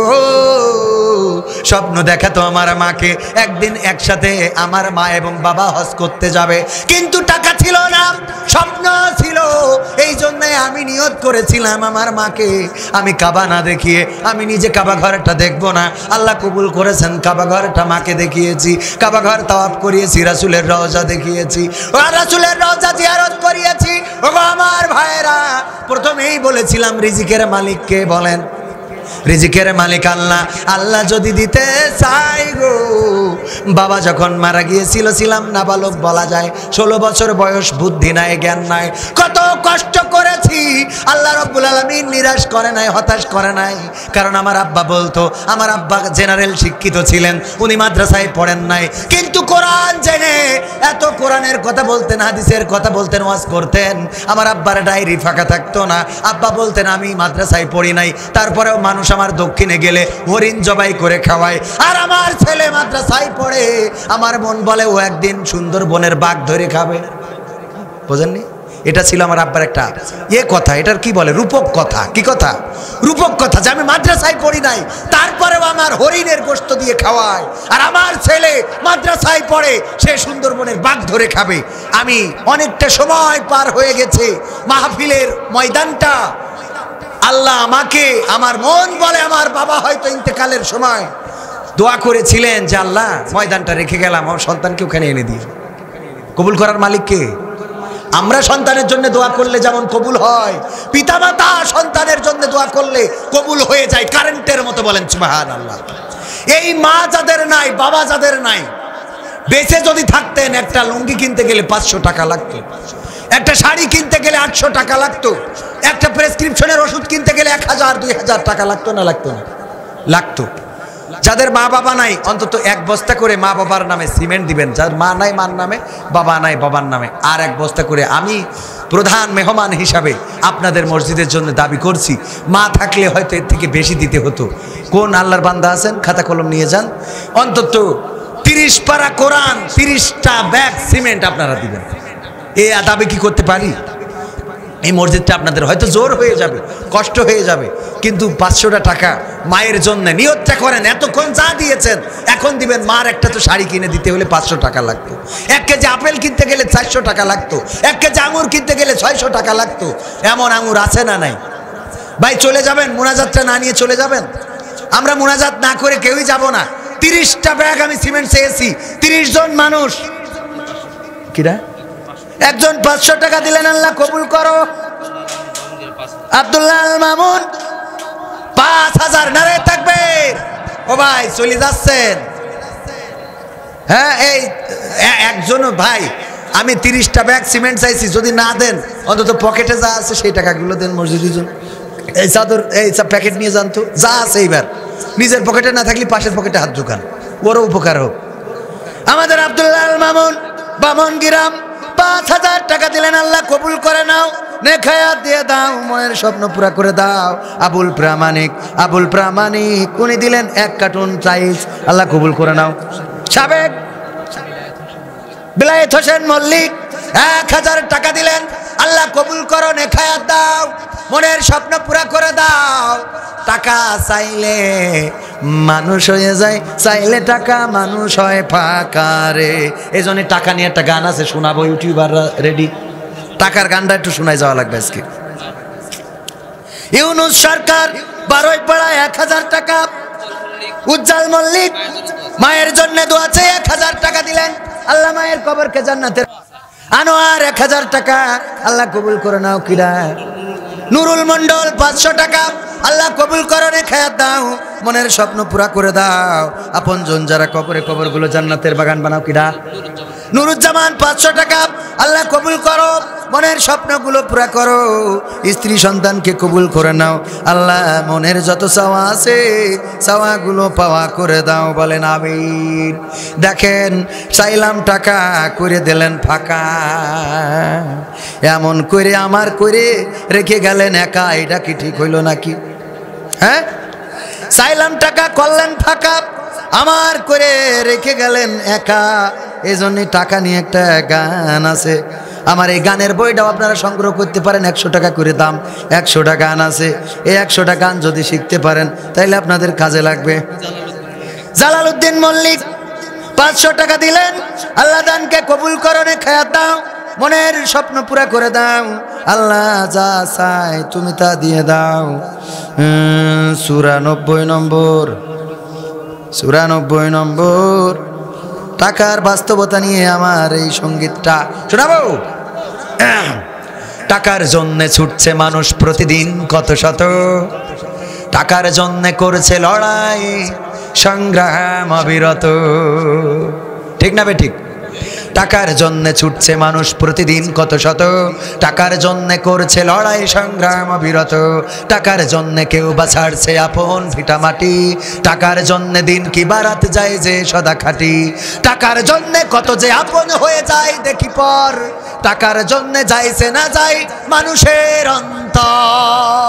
স্বপ্ন দেখাতো আমার মাকে একদিন একসাথে আমার মা এবং বাবা হজ করতে যাবে, কিন্তু টাকা ছিল না, স্বপ্ন ছিল। এই জন্য আমি নিয়ত করেছিলাম আমার মাকে আমি কাবা না দেখিয়ে আমি নিজে কাবা ঘরটা দেখবো না। আল্লাহ কবুল করেছেন, কাবা ঘরটা মাকে দেখিয়েছি, কাবা ঘর তাওয়াফ করিয়েছি, রাসূলের রওজা দেখিয়েছি, রাসূলের রওজা জিয়ারত করিয়েছি। ও আমার ভাইরা, প্রথমেই বলেছিলাম রিজিকের মালিক কে বলেন? রিজিকের মালিক আল্লাহ। আল্লাহ যদি দিতে চাই গো, বাবা যখন মারা গিয়েছিল ছিলাম নাবালক বলা যায়, 16 বছর বয়স, বুদ্ধি নাই, জ্ঞান নাই, কত কষ্ট করেছি। আল্লাহ রাব্বুল আলামিন নিরাশ করে নাই, হতাশ করে নাই, কারণ আমার আব্বা বলতো, আমার আব্বা জেনারেল শিক্ষিত ছিলেন, উনি মাদ্রাসায় পড়েন নাই, কিন্তু কোরআন জেনে এত কোরআনের কথা বলতেন, হাদিসের কথা বলতেন, ওয়াজ করতেন। আমার আব্বার ডায়েরি ফাঁকা থাকতো না। আব্বা বলতেন আমি মাদ্রাসায় পড়ি নাই, তারপরেও মানুষ আমার দক্ষিণে গেলে হরিণ জবাই করে খাওয়ায়, আর আমার ছেলে মাদ্রাসায় পড়ে। আমার মন বলে ও একদিন সুন্দরবনের বাঘ ধরে খাবে। বোঝেননি? এটা ছিল আমার আব্বার একটা কথা, এটার কি বলে, রূপক কথা। কি কথা? রূপক কথা, যে আমি মাদ্রাসায় পড়ি নাই, তারপরেও আমার হরিণের গোশত দিয়ে খাওয়ায়, আর আমার ছেলে মাদ্রাসায় পড়ে, সে সুন্দরবনের বাঘ ধরে খাবে। আমি অনেকটা সময় পার হয়ে গেছে, মাহফিলের ময়দানটা আল্লাহ আমাকে, আমার মন বলে আমার বাবা হয়তো ইন্তেকালের সময় দোয়া করেছিলেন যে আল্লাহ ময়দানটা রেখে গেলাম, আমার সন্তানকে ওখানে এনে দিয়ে। কবুল করার মালিক কে? আমরা সন্তানের জন্য দোয়া করলে যেমন কবুল হয়, পিতামাতা সন্তানের জন্য দোয়া করলে কবুল হয়ে যায় কারেন্টের মতো। বলেন সুবহানাল্লাহ। এই মা যাদের নাই, বাবা যাদের নাই, বেঁচে যদি থাকতেন একটা লুঙ্গি কিনতে গেলে 500 টাকা লাগতো, একটা শাড়ি কিনতে গেলে 800 টাকা লাগতো, একটা প্রেসক্রিপশনের ওষুধ কিনতে গেলে 1000-2000 টাকা লাগতো না? লাগতো না? লাগতো। যাদের মা বাবা নাই অন্তত 1 বস্তা করে মা বাবার নামে সিমেন্ট দিবেন। যার মা নাই মার নামে, বাবা নাই বাবার নামে আর 1 বস্তা করে। আমি প্রধান মেহমান হিসাবে আপনাদের মসজিদের জন্য দাবি করছি, মা থাকলে হয়তো এর থেকে বেশি দিতে হতো। কোন আল্লাহর বান্দা আছেন? খাতা কলম নিয়ে যান। অন্তত 30 পারা কোরআন, 30টা ব্যাগ সিমেন্ট আপনারা দিবেন। এই দাবি কি করতে পারি? এই মসজিদটা আপনাদের হয়তো জোর হয়ে যাবে, কষ্ট হয়ে যাবে, কিন্তু 500টা টাকা মায়ের জন্য নিয়তটা করেন। এতক্ষণ যা দিয়েছেন এখন দিবেন। মার একটা তো শাড়ি কিনে দিতে হলে 500 টাকা লাগতো, 1 কেজি আপেল কিনতে গেলে 400 টাকা লাগতো, 1 কেজি আঙুর কিনতে গেলে 600 টাকা লাগতো। এমন আঙুর আছে না নাই? ভাই চলে যাবেন, মোনাজাতটা না নিয়ে চলে যাবেন? আমরা মোনাজাত না করে কেউই যাব না। 30টা ব্যাগ আমি সিমেন্ট চেয়েছি, 30 জন মানুষ। কিরা একজন 500 টাকা দিলেন, আল্লাহ কবুল করো। আব্দুল্লাহ আল মামুন 5000। নারে তাকবীর। ও ভাই চলে যাচ্ছেন? হ্যাঁ, এই একজন ভাই, আমি 30টা ব্যাগ সিমেন্ট চাইছি, যদি না দেন অন্তত পকেটে যা আছে সেই টাকাগুলো দেন মসজিদের জন্য। এই চাদর, এই প্যাকেট নিয়ে যান তো, যা আছে এইবার। নিজের পকেটে না থাকলে পাশের পকেটে হাত ঢুকান, ওরও উপকার হোক। আমাদের আব্দুল্লাহ আল মামুন বামনগিরাম 5000 টাকা দিলেন, আল্লাহ কবুল করে নাও, নেখায়াত দিয়ে দাও, মনের স্বপ্ন পুরা করে দাও। আবুল প্রামাণিক উনি দিলেন 1 কার্টুন চাইজ, আল্লাহ কবুল করে নাও। সাবেক বিলায়েত হোসেন মল্লিক 1000 টাকা দিলেন, আল্লাহ কবুল করো, নেখায়াত দাও, মনের স্বপ্ন পুরা করে দাও। টাকা চাইলে মানুষ হয়ে যায়, চাইলে টাকা মানুষ হয় ফাঁকা রে। এই জন্য টাকা নিয়ে একটা গান আছে, শোনাবো, ইউটিউবাররা রেডি। টাকার গানটা একটু শোনাই যাওয়া লাগবে আজকে। ইউনুস সরকার 12 পাড়ায় 1000 টাকা। উজ্জ্বল মল্লিক মায়ের জন্য দোয়া চেয়ে 1000 টাকা দিলেন, আল্লাহ মায়ের কবরকে জান্নাতের। আনোয়ার 1000 টাকা, আল্লাহ কবুল করে নাও। কিরা নুরুল মন্ডল 500 টাকা, আল্লাহ কবুল করো, নেখায়াত দাও, মনের স্বপ্ন পুরা করে দাও। আপনজন যারা কবরে, কবরগুলো জান্নাতের বাগান বানাও। কিরা নুরুজ্জামান 500 টাকা, আল্লাহ কবুল করো, মনের স্বপ্নগুলো পুরা করো, স্ত্রী সন্তানকে কবুল করে নাও। আল্লাহ মনের যত চাওয়া আছে চাওয়াগুলো পাওয়া করে দাও। বলেন আমিন। দেখেন চাইলাম টাকা, করে দিলেন ফাঁকা। এমন করে আমার করে রেখে গেলেন একা, এটা কি ঠিক হইল নাকি? হ্যাঁ, চাইলাম টাকা, করলেন ফাঁকা, আমার করে রেখে গেলেন একা। এই জন্য টাকা নিয়ে একটা গান আছে, আমার এই গানের বইটাও আপনারা সংগ্রহ করতে পারেন, 100 টাকা করে দাম। 100টা গান আছে, এই 100টা গান যদি শিখতে পারেন তাইলে আপনাদের কাজে লাগবে। জালালউদ্দিন মল্লিক 500 টাকা দিলেন, আল্লাহ দানকে কবুল করো, নেখায়াত দাও, মনের স্বপ্ন পুরা করে দাও। আল্লাহ যা চাই তুমি তা দিয়ে দাও। 94 নম্বর টাকার বাস্তবতা নিয়ে আমার এই সঙ্গীতটা শোনাবো। টাকার জন্যে ছুটছে মানুষ প্রতিদিন কত শত, টাকার জন্যে করছে লড়াই সংগ্রাম অবিরত। ঠিক না বে ঠিক? টাকার জন্যে ছুটছে মানুষ প্রতিদিন কত শত, টাকার জন্যে করছে লড়াই সংগ্রাম অবিরত। টাকার জন্যে কেউ বা ছাড়ছে আপন ভিটা মাটি, টাকার জন্যে দিন কি বারাত যায় যে সদা খাটি। টাকার জন্যে কত যে আপন হয়ে যায় দেখি পর, টাকার জন্যে যাইছে না যায় মানুষের অন্তর।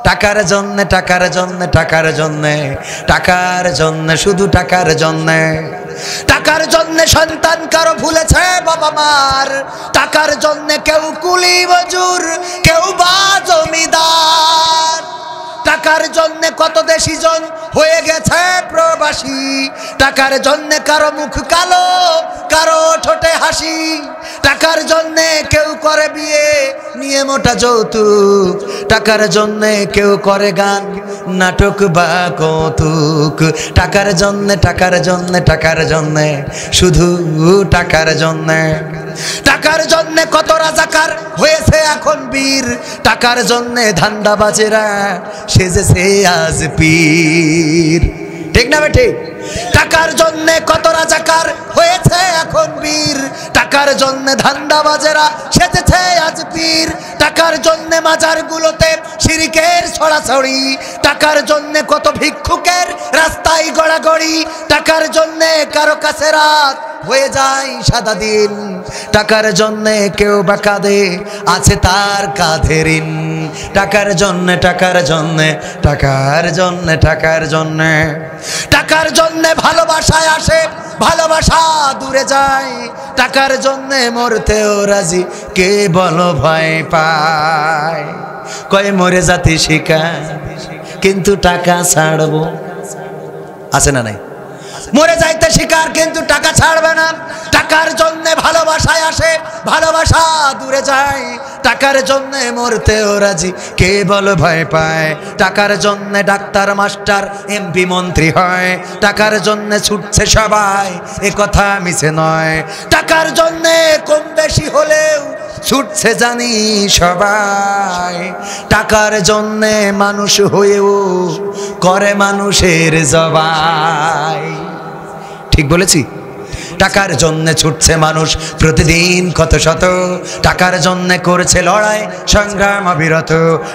টাকার জন্যে, টাকার জন্যে, টাকার জন্যে, টাকার জন্যে, শুধু টাকার জন্যে টাকার জন্য সন্তান কারো ভুলেছে বাবা মার, টাকার জন্য কেউ কুলি মজুর, কেউ বা জমিদার। টাকার জন্য কত দেশি জন হয়ে গেছে প্রবাসী, টাকার জন্য কারো মুখ কালো, কারো ঠোঁটে হাসি। টাকার জন্য কেউ করে বিয়ে নিয়ে মোটা যৌতুক, টাকার জন্য কেউ করে গান নাটক বা কৌতুক। টাকার জন্য, টাকার জন্য, টাকার জন্য, শুধু টাকার জন্য। টাকার জন্য কত রাজাকার হয়েছে এখন বীর, টাকার জন্য ধান্দাবাজেরা সেজেছে আজ পীর। ঠিক না বেঠিক? টাকার জন্য কত রাজাকার হয়েছে এখন বীর, টাকার জন্য ধান্দাবাজেরা সেজেছে আজ পীর। টাকার জন্য মাজারগুলোতে শিরকের ছড়াছড়ি, টাকার জন্য কত ভিক্ষুকের রাস্তায় গড়াগড়ি। টাকার জন্য কারো কাছে রাত হয়ে যায় সাদা দিন, টাকার জন্যে কেউ বা কাঁদে আছে তার কাঁধে ঋণ। টাকার জন্যে, টাকার জন্যে, টাকার জন্যে, টাকার জন্যে। টাকার জন্যে ভালোবাসায় আসে, ভালোবাসা দূরে যায়। টাকার জন্যে মরতেও রাজি, কে বলো ভয় পায়। কয় মরে জাতি শিখা কিন্তু টাকা ছাড়বো, আছে না নাই? মরে যাইতে শিকার কিন্তু টাকা ছাড়বে না। টাকার জন্য ভালোবাসায় আসে, ভালোবাসা দূরে যায়। টাকার জন্য মরতেও রাজি, কে বলো ভয় পায়। টাকার জন্য ডাক্তার মাস্টার এমপি মন্ত্রী হয়, টাকার জন্য ছুটছে সবাই, এ কথা মিছে নয়। টাকার জন্য কম বেশি হলেও ছুটছে জানি সবাই। টাকার জন্যে মানুষ হয়েও করে মানুষের জবাই। ঠিক বলেছি? টাকার জন্যে ছুটছে মানুষ প্রতিদিন কত শত, টাকার জন্যে করছে লড়াই সংগ্রাম অবিরত।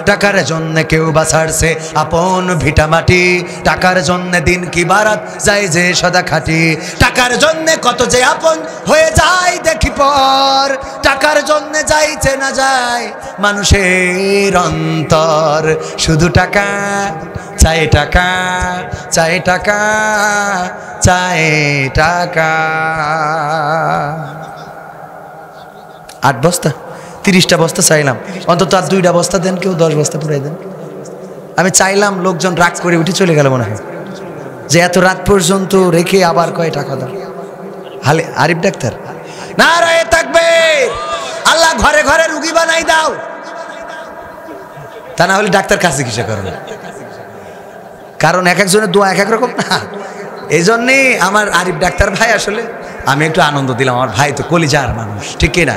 টাকার জন্যে কেউ বা ছাড়ছে আপন ভিটা মাটি, টাকার জন্যে দিন কি বারাত যায় যে সদা খাটি। টাকার জন্যে কত যে আপন হয়ে যায় দেখি পর, টাকার জন্যে যাইছে না যায় মানুষের অন্তর। শুধু টাকা চাই, টাকা চাই, টাকা চাই, টাকা। 8 বস্তা 30টা বস্তা চাইলাম, অন্তত আর 2টা বস্তা দেন, কেউ 10 বস্তা পুরাই দেন। আমি চাইলাম, লোকজন রাগ করে উঠে চলে গেল মনে হয়, যে এত রাত পর্যন্ত রেখে আবার কয় টাকা দাও। হালে আরিফ ডাক্তার নারায়ে তাকবীর, আল্লাহ ঘরে ঘরে রুগী বানাই দাও। তা না হলে ডাক্তার কাছে কিসে করবে? কারণ এক একজনের দোয়া এক এক রকম না। এই জন্যে আমার আরিফ ডাক্তার ভাই, আসলে আমি একটু আনন্দ দিলাম। আমার ভাই তো কলিজার মানুষ, ঠিক কিনা?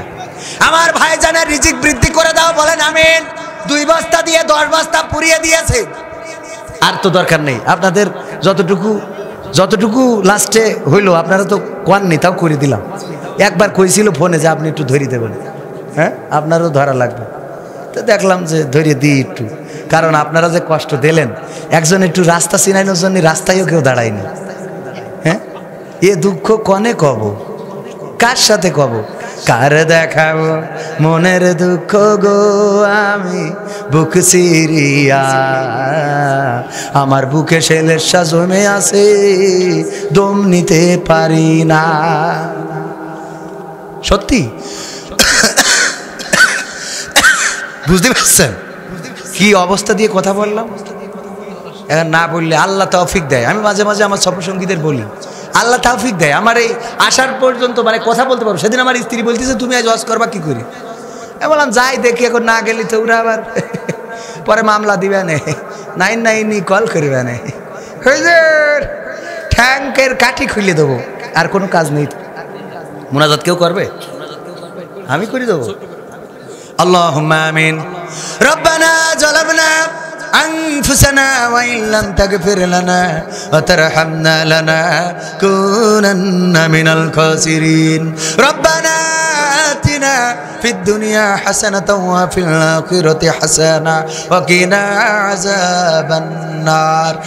আমার ভাই জানে রিজিক বৃদ্ধি করে দাও, বলেন আমিন। 2 বস্তা দিয়ে 10 বস্তা পুরিয়ে দিয়েছে। আর তো দরকার নেই আপনাদের, যতটুকু লাস্টে হইলো আপনারা তো কোয়াননি, তাও করে দিলাম। একবার কইছিল ফোনে যে আপনি একটু ধরিয়ে দেবেন, হ্যাঁ আপনারও ধরা লাগবে। তো দেখলাম যে ধরিয়ে দিই একটু, কারণ আপনারা যে কষ্ট দিলেন, একজন একটু রাস্তা চিনাইনোর জন্য রাস্তায়ও কেউ দাঁড়ায়নি। হ্যাঁ, এ দুঃখ কনে কব, কার সাথে কব, কার দেখাবো মনের দুঃখ গো আমি বুক চিরিয়া। আমার বুকে শেলেশা জমে আছে, দম নিতে পারি না। সত্যি বুঝতে পারছেন কি অবস্থা দিয়ে কথা বললাম? এখন না বললে আল্লাহ তৌফিক দেয়। আমি মাঝে মাঝে আমার সফরসঙ্গীদের বলি, আল্লাহ তৌফিক দেয় আমার এই আসার পর্যন্ত, মানে কথা বলতে পারবো। সেদিন আমার স্ত্রী বলতেছে তুমি আজ ওয়াজ করবা, কি করি? আমি বললাম যাই দেখি, এখন না গেলি তো ওরা আবার পরে মামলা দিবে না, 999 কল করবে না, ট্যাঙ্কের কাঠি খুলে দেবো। আর কোনো কাজ নেই। মুনাজাত কেউ করবে? আমি করে দেবো। আল্লাহুম্মা আমিন। রব্বানা যালামনা أنفسنا وإن لم تغفر لنا وترحمنا لنكونن من الخاسرين ربنا آتنا في الدنيا حسنة وفي الآخرة حسنة وقنا عذاب النار